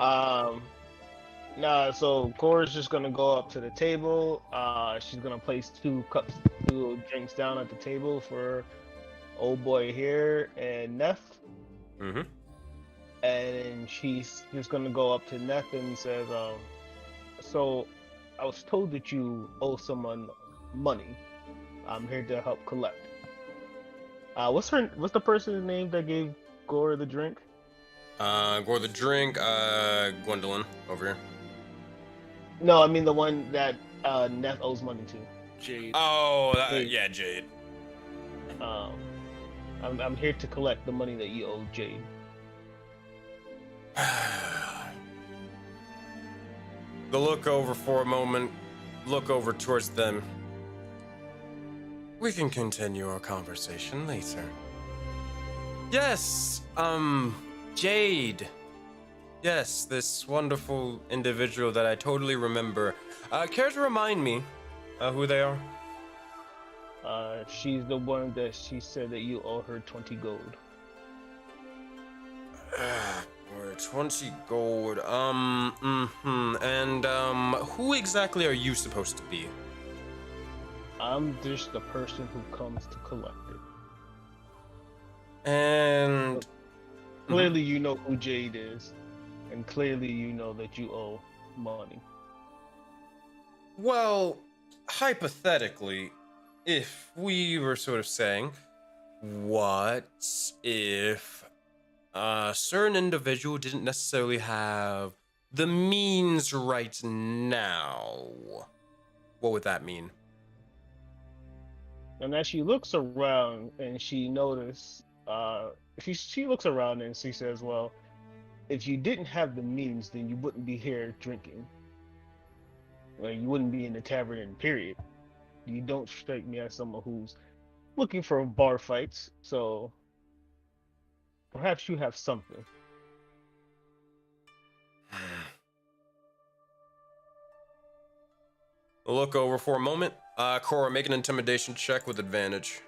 Nah, so Cora's just gonna go up to the table. She's gonna place 2 drinks down at the table for old boy here and Neff. Mm-hmm. And she's just gonna go up to Neff and says, so I was told that you owe someone money. I'm here to help collect. What's the person's name that gave Gore the drink? Gore the drink, Gwendolyn over here. No, I mean the one that Neff owes money to. Jade. Oh, Jade. yeah, Jade. I'm here to collect the money that you owe Jade. The look over for a moment, look over towards them. We can continue our conversation later. Yes, Jade. Yes, this wonderful individual that I totally remember. Care to remind me who they are? She's the one that she said that you owe her 20 gold. 20 gold. And who exactly are you supposed to be? I'm just the person who comes to collect it. And Clearly you know who Jade is, and clearly you know that you owe money. well, hypothetically, if we were sort of saying, what if a certain individual didn't necessarily have the means right now? What would that mean? And as she looks around and she notices, she looks around and she says, well, if you didn't have the means, then you wouldn't be here drinking. Well, you wouldn't be in the tavern, period. You don't strike me as someone who's looking for bar fights, so perhaps you have something. Look over for a moment. Cora, make an intimidation check with advantage.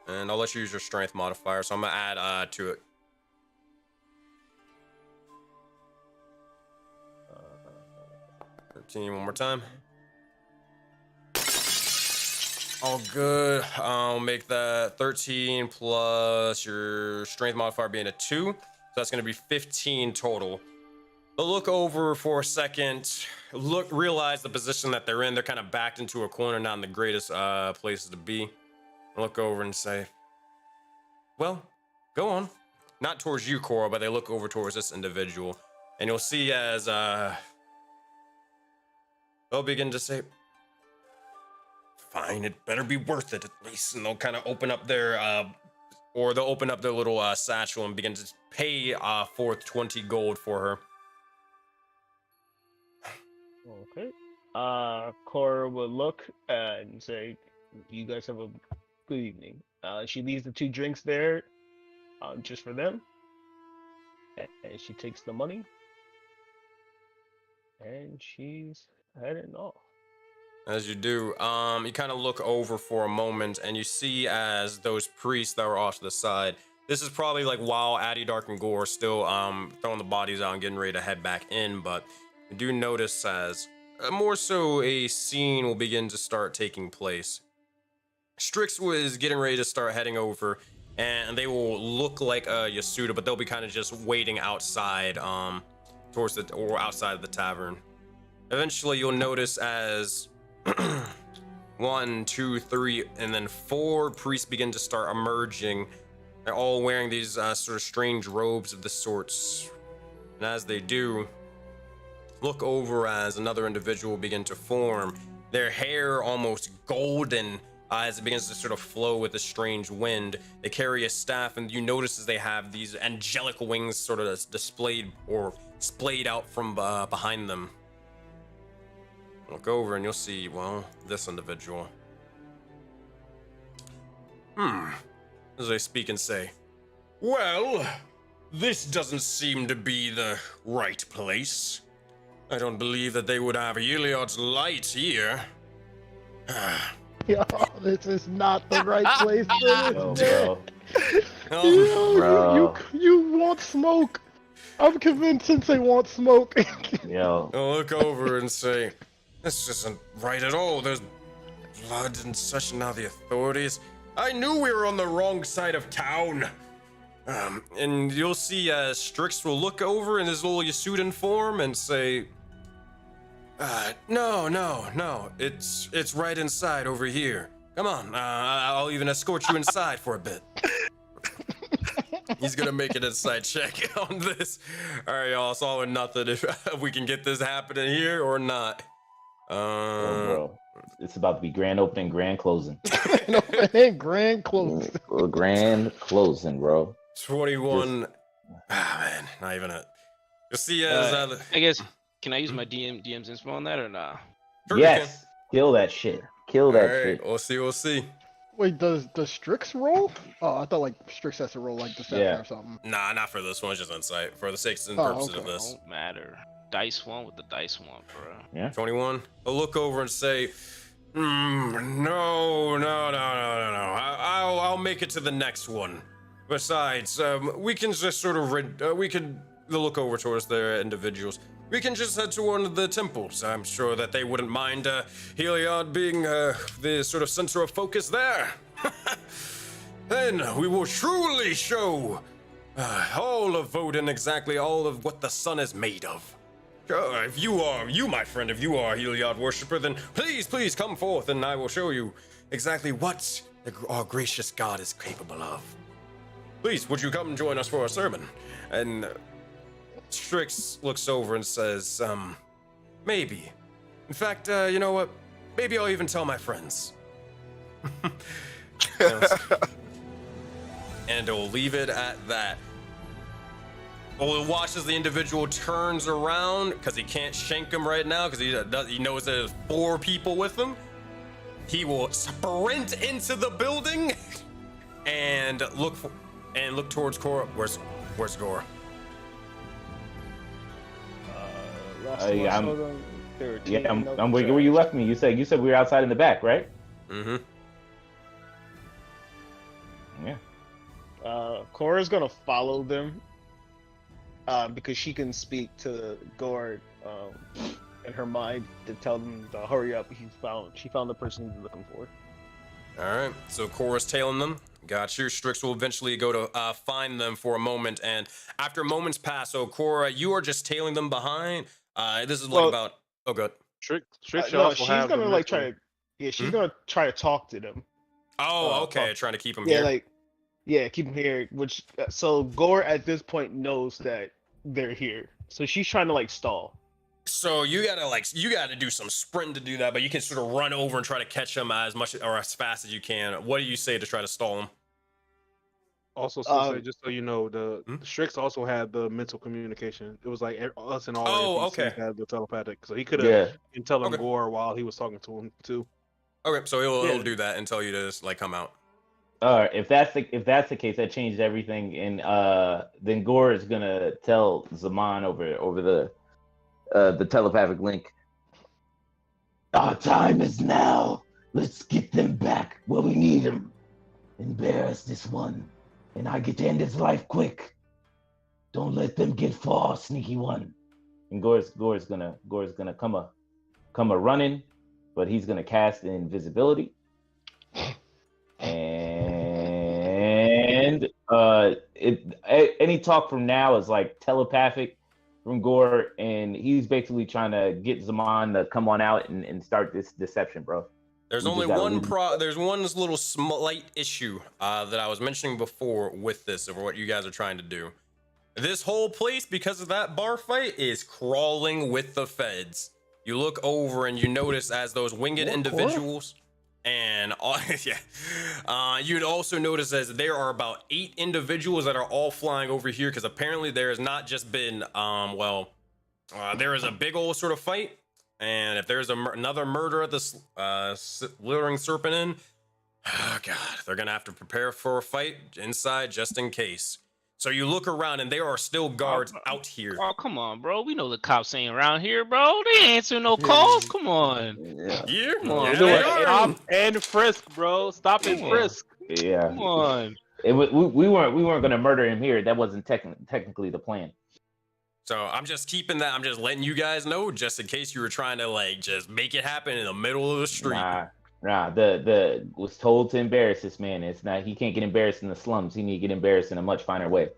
And I'll let you use your strength modifier, so I'm gonna add to it. 13, one more time. All good. I'll make that 13 plus your strength modifier being a 2. So that's gonna be 15 total. They'll look over for a second, realize the position that they're in. They're kind of backed into a corner, not in the greatest places to be. Look over and say, well, go on. Not towards you, Cora, but they look over towards this individual. And you'll see as they'll begin to say, fine, it better be worth it at least. And they'll kind of open up their, they'll open up their little satchel and begin to pay forth 20 gold for her. Okay. Cora will look and say, "You guys have a good evening." She leaves the 2 drinks there, just for them, and she takes the money, and she's heading off. As you do, you kind of look over for a moment, and you see as those priests that were off to the side. This is probably like while Addy, Dark, and Gore are still throwing the bodies out and getting ready to head back in, but you do notice as more so a scene will begin to start taking place. Strix was getting ready to start heading over, and they will look like Yasuda, but they'll be kind of just waiting outside, outside of the tavern. Eventually, you'll notice as 1, 2, 3, and then 4 priests begin to start emerging. They're all wearing these sort of strange robes of the sorts, and as they do, look over as another individual begin to form. Their hair almost golden as it begins to sort of flow with a strange wind. They carry a staff, and you notice as they have these angelic wings sort of displayed or splayed out from behind them. Look over and you'll see, well, this individual. As they speak and say, well, this doesn't seem to be the right place. I don't believe that they would have Heliod's light here. Yo, this is not the right place for this. Oh, Dick. bro. Yo, Bro. you want smoke? I'm convinced Sensei wants smoke. Yo. I'll look over and say, this isn't right at all. There's blood and such, now the authorities. I knew we were on the wrong side of town. And you'll see Strix will look over in his little Yasudan form and say, no, it's right inside over here. Come on, I'll even escort you inside for a bit. He's gonna make an inside check on this. All right, y'all, it's all or nothing if we can get this happening here or not. Oh, bro. It's about to be grand opening, grand closing. Grand close. Grand closing, bro. 21. Man, not even it. You'll see as I guess, can I use my DM's inspo on that or nah? sure you Yes. Kill that shit. Kill can. that All right, shit. we'll see. Wait, does Strix roll? Oh, I thought like Strix has to roll like Deception Yeah. or something. Nah, not for this one. It's just insight for the sakes and Oh, purposes of okay. this. Don't matter. Dice one with the dice one, bro. Yeah. 21. I'll look over and say, no. I'll make it to the next one. Besides, we can just sort of they'll look over towards their individuals. We can just head to one of the temples. I'm sure that they wouldn't mind Heliod being the sort of center of focus there. Then we will truly show all of Vodin exactly all of what the sun is made of. If you, my friend, if you are a Heliod worshiper, then please come forth and I will show you exactly what our gracious God is capable of. Please, would you come and join us for a sermon? And Strix looks over and says, maybe. In fact, you know what? Maybe I'll even tell my friends. And we'll leave it at that. We'll watch as the individual turns around, because he can't shank him right now, because he knows there's 4 people with him. He will sprint into the building and look towards Cora. Where's Gore? I'm where you left me. You said we were outside in the back, right? Mm-hmm. Yeah. Cora's gonna follow them because she can speak to Gord in her mind to tell them to hurry up. She found the person he's looking for. All right, so Cora's tailing them. Got you. Strix will eventually go to find them for a moment, and after moments pass, so Cora, you are just tailing them behind. This is like Well, about. Oh, good. Strix should no, also she's have gonna the like mental- try to. Yeah, she's Hmm? gonna try to talk to them. Oh, okay. Talk. Trying to keep them Yeah, here. like, yeah, keep them here. Which so Gore at this point knows that they're here, so she's trying to like stall. So you gotta do some sprint to do that, but you can sort of run over and try to catch them as much or as fast as you can. What do you say to try to stall them? Also, Sensei, Um, just so you know, the Strix also had the mental communication. It was like us and all Oh, NPCs okay. had the telepathic, so he could have Yeah. been telling Okay. Gore while he was talking to him too. Okay, so he'll Yeah. do that and tell you to just like come out. All right, if that's the case, that changed everything, and then Gore is gonna tell Zaman over the telepathic link. Our time is now. Let's get them back where we need them. Embarrass this one, and I get to end his life quick. Don't let them get far, sneaky one. And Gore's gonna come a running, but he's gonna cast invisibility. And any talk from now is like telepathic from Gore, and he's basically trying to get Zaman to come on out and start this deception, bro. There's We only just gotta one leave. there's one little slight issue that I was mentioning before with this of what you guys are trying to do. This whole place, because of that bar fight, is crawling with the feds. You look over and you notice as those winged individuals, and you'd also notice as there are about 8 individuals that are all flying over here because apparently there has not just been there is a big old sort of fight, and if there's another murder at this slithering serpent inn, oh god, they're gonna have to prepare for a fight inside just in case. So you look around and there are still guards out here. Oh, come on, bro. We know the cops ain't around here, bro. They ain't answering no calls. Come on. Yeah, Come on, yeah, Do they it. are. Stop and frisk, bro. Stop and Come on. frisk. Yeah, Come on. we weren't gonna murder him here. That wasn't technically the plan. So I'm just keeping that. I'm just letting you guys know, just in case you were trying to like just make it happen in the middle of the street. Nah. The was told to embarrass this man. It's not. He can't get embarrassed in the slums. He need to get embarrassed in a much finer way.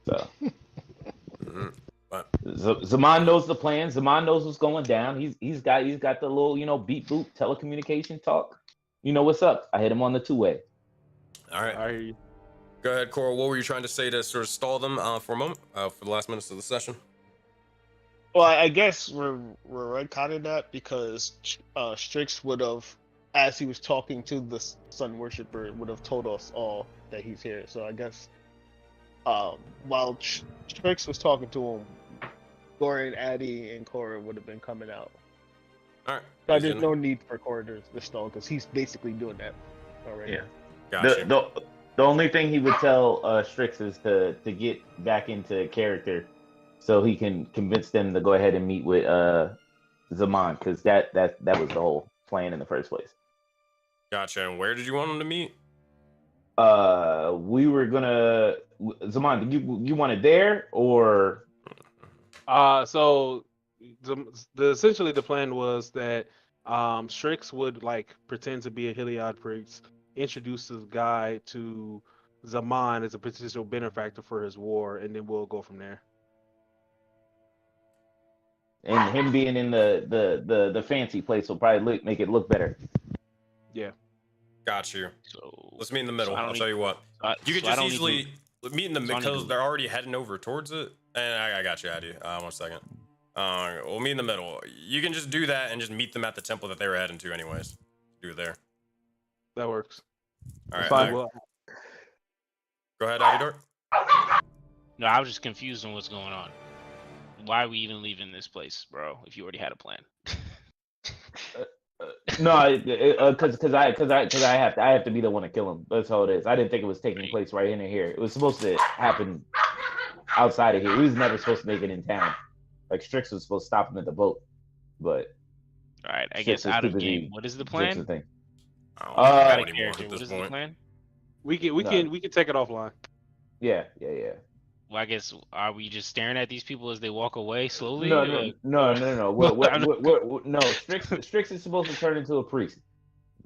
So Zaman knows the plan. Zaman knows what's going down. He's got the little beat boop telecommunication talk. You know what's up. I hit him on the 2-way. All right. I hear you. Go ahead, Cora. What were you trying to say to sort of stall them for a moment, for the last minutes of the session? Well, I guess we're retconning that because Strix would have, as he was talking to the sun worshiper, would have told us all that he's here. So I guess while Strix was talking to him, Gore and Addy and Cora would have been coming out. All right. So there's no need for Cora to stall because he's basically doing that already. Yeah. Gotcha. The only thing he would tell Strix is to get back into character, so he can convince them to go ahead and meet with Zaman, because that was the whole plan in the first place. Gotcha. And where did you want them to meet? We were gonna Zaman. You want it there or? So essentially the plan was that Strix would like pretend to be a Heliod priest, introduce this guy to Zaman as a potential benefactor for his war, and then we'll go from there. And him being in the fancy place will probably make it look better. Yeah. Got you. So Let's meet in the middle. I don't I'll need- tell you what. You could so I just don't need easily meet in the so I need because to- they're already heading over towards it. And I got you, Addy. 1 second. We'll meet in the middle. You can just do that and just meet them at the temple that they were heading to, anyways. Do it there. That works. All right. Fine. Well, Go ahead, Addy Dork. No, I was just confused on what's going on. Why are we even leaving this place, bro? If you already had a plan. No, because I have to be the one to kill him. That's all it is. I didn't think it was taking place right in here. It was supposed to happen outside of here. He was never supposed to make it in town. Like Strix was supposed to stop him at the boat, but All right, I Strix guess is out of too busy game. What is the fixing plan? thing. I don't Uh, know Out of anymore character. at What this is the point. plan? we No. can take it offline. Yeah. Well, I guess are we just staring at these people as they walk away slowly? No. Like, No. What, no, Strix is supposed to turn into a priest.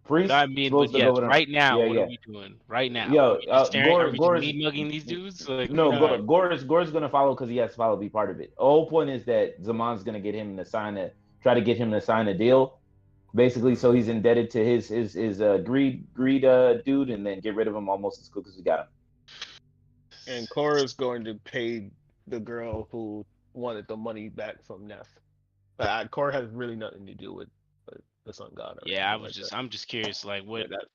Priest I mean, supposed but to go yes, with him. right now, Yeah, what yeah. are we doing? Right now, Yo, are we just staring? Gore, Are we just Gore is meat mugging these dudes? Like, no, uh, Gore's gonna follow because he has to follow, be part of it. The whole point is that Zaman's gonna get him to try to get him to sign a deal, basically, so he's indebted to his greed dude, and then get rid of him almost as quick as we got him. And Cora's going to pay the girl who wanted the money back from Neff. Cora has really nothing to do with the Sun God. Or yeah, anything like I'm just curious, like, what? that.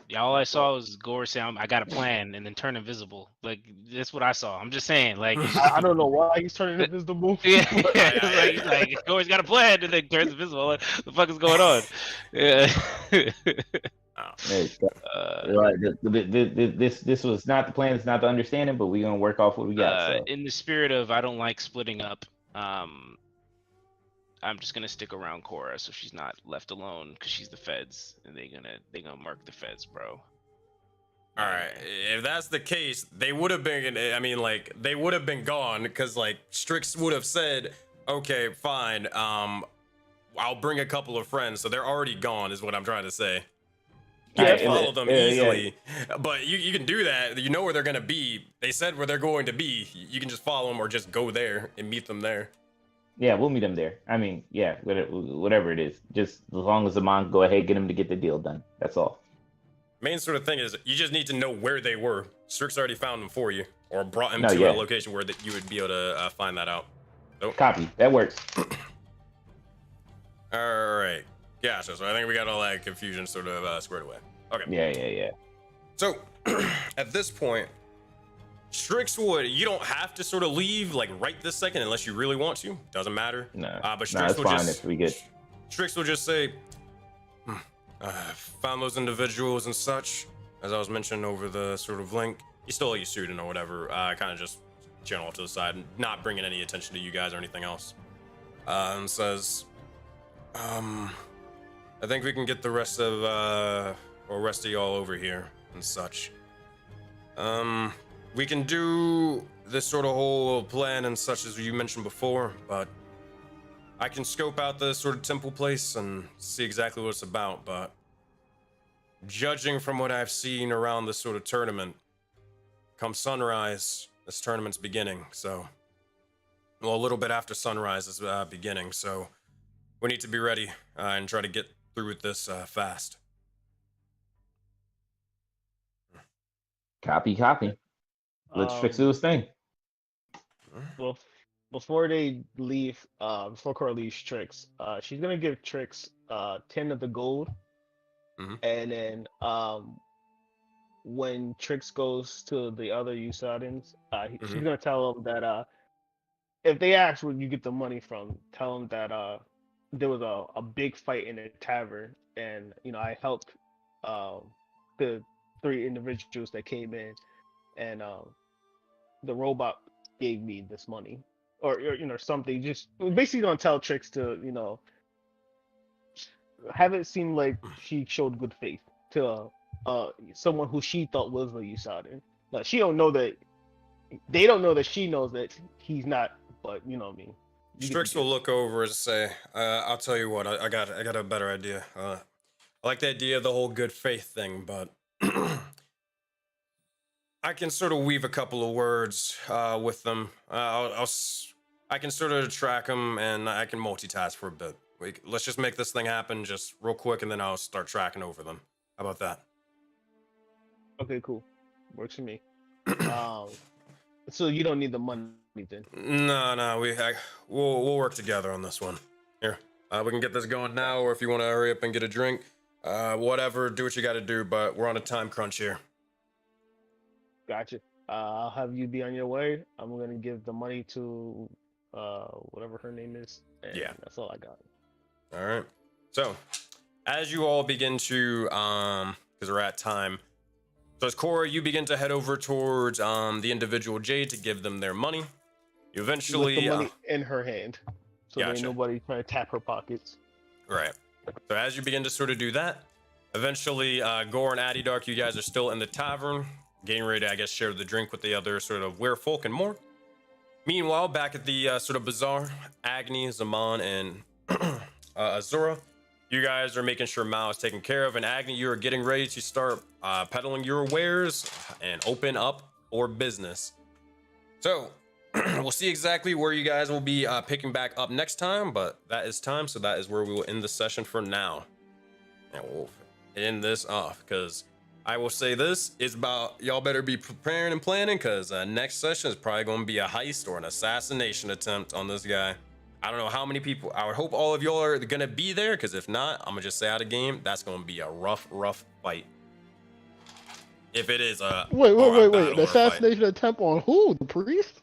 Yeah, all I that's saw all. was Gore say, "I got a plan," and then turn invisible. Like, that's what I saw. I'm just saying, like, I don't know why he's turning invisible. yeah, but it's like Gore's got a plan, and then turns invisible. What the fuck is going on? Yeah. Hey, Uh, right, this was not the plan. It's not the understanding, but we're gonna work off what we got. So. in the spirit of I don't like splitting up, I'm just gonna stick around Cora so she's not left alone because she's the feds and they gonna mark the feds, bro. All right, if that's the case, they would have been. I mean, like they would have been gone because like Strix would have said, "Okay, fine. I'll bring a couple of friends." So they're already gone, is what I'm trying to say. You Yeah, can follow them yeah. easily, but you can do that. You know where they're gonna be. They said where they're going to be. You can just follow them or just go there and meet them there. Yeah, we'll meet him there. I mean, yeah, whatever it is, just as long as Zaman go ahead, get him to get the deal done. That's all. Main sort of thing is you just need to know where they were. Strix already found them for you, or brought him No, to yeah. a location where you would be able to find that out. So, Copy. That works. all right, gotcha. So I think we got all that confusion sort of squared away. Okay. Yeah. So at this point, Strix would, you don't have to sort of leave like right this second unless you really want to. Doesn't matter. No, But Strix it's will fine just if we get. Strix will just say, found those individuals and such, as I was mentioning over the sort of link. You stole your student or whatever. Kind of just channel off to the side, not bringing any attention to you guys or anything else. And says, I think we can get the rest of y'all over here and such. We can do this sort of whole plan and such as you mentioned before, but I can scope out the sort of temple place and see exactly what it's about, but judging from what I've seen around this sort of tournament, come sunrise, this tournament's beginning, so... Well, a little bit after sunrise is beginning, so we need to be ready and try to get through with this fast. Copy. Let's Strix do his thing. Well, before they leave, before Cora leaves Trix, she's gonna give Trix 10 of the gold, and then when Trix goes to the other Usadins, she's gonna tell them that if they ask where you get the money from, tell them that there was a big fight in a tavern, and I helped the 3 individuals that came in, and the robot gave me this money, or something. Just basically gonna tell Trix to have it seem like she showed good faith to someone who she thought was a Usadin. Now she don't know that. They don't know that she knows that he's not. But you know what I mean. Strix will look over and say, I'll tell you what, I got a better idea. I like the idea of the whole good faith thing, but I can sort of weave a couple of words with them. I can sort of track them, and I can multitask for a bit. Let's just make this thing happen just real quick, and then I'll start tracking over them. How about that? Okay, cool. Works for me. So you don't need the money then? No, we'll work together on this one. Here, we can get this going now, or if you want to hurry up and get a drink, whatever, do what you got to do. But we're on a time crunch here. Gotcha. I'll have you be on your way. I'm gonna give the money to whatever her name is. And Yeah, that's all I got. All right. So, as you all begin to, because we're at time. So as Cora, you begin to head over towards the individual Jade to give them their money. You eventually with the money in her hand, so there ain't Gotcha. nobody trying to tap her pockets. Right. So as you begin to sort of do that, eventually Gore and Addy Dark, you guys are still in the tavern, getting ready to, I guess, share the drink with the other sort of werefolk and more. Meanwhile, back at the sort of bazaar, Agni, Zaman, and Azura, You guys are making sure Mao is taken care of, and Agni, you are getting ready to start peddling your wares and open up for business. So we'll see exactly where you guys will be picking back up next time, but that is time, so that is where we will end the session for now. And we'll end this off, because I will say this is about y'all better be preparing and planning, because next session is probably going to be a heist or an assassination attempt on this guy. I don't know how many people. I would hope all of y'all are going to be there, because if not, I'm going to just say out of game, that's going to be a rough fight. If it is a wait. battle The or a fight. assassination attempt on who? The priest?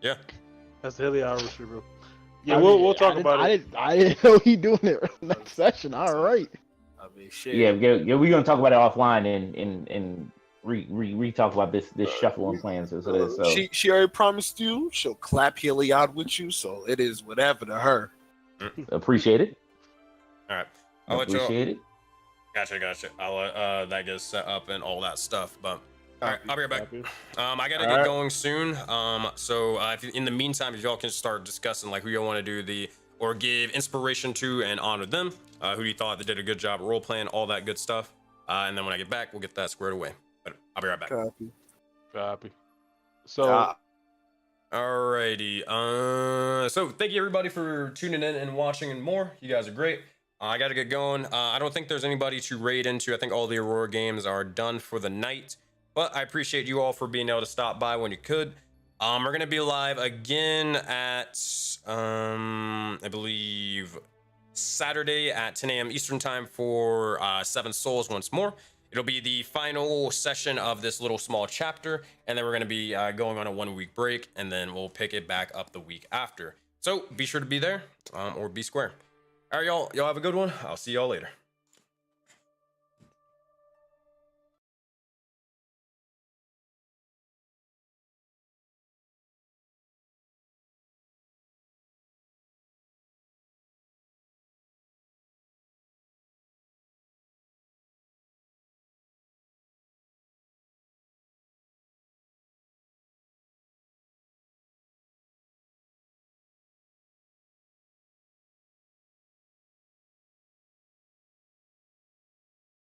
Yeah. That's the Auroraverse, bro. Yeah, we'll talk about it. I didn't know he doing it next session. All right. I mean, shit. Yeah, we're gonna talk about it offline and re-talk about this shuffle and plans. So She already promised you she'll clap Heliod with you, so it is whatever to her. appreciate it. All right. I'll let y'all. Appreciate it. Gotcha. I'll let that get set up and all that stuff. But all right, I'll be right back. Copy. I gotta get going soon. So if in the meantime, if y'all can start discussing like who y'all want to do or give inspiration to and honor them, who you thought that did a good job role playing, all that good stuff. And then when I get back, we'll get that squared away. But I'll be right back. Copy. So, Alrighty. So thank you everybody for tuning in and watching and more. You guys are great. I gotta get going. I don't think there's anybody to raid into. I think all the Aurora games are done for the night. But I appreciate you all for being able to stop by when you could. We're gonna be live again at I believe Saturday at 10 a.m. Eastern time for Seven Souls once more. It'll be the final session of this little small chapter, and then we're gonna be going on a 1 week break, and then we'll pick it back up the week after. So be sure to be there or be square. All right, y'all have a good one. I'll see y'all later.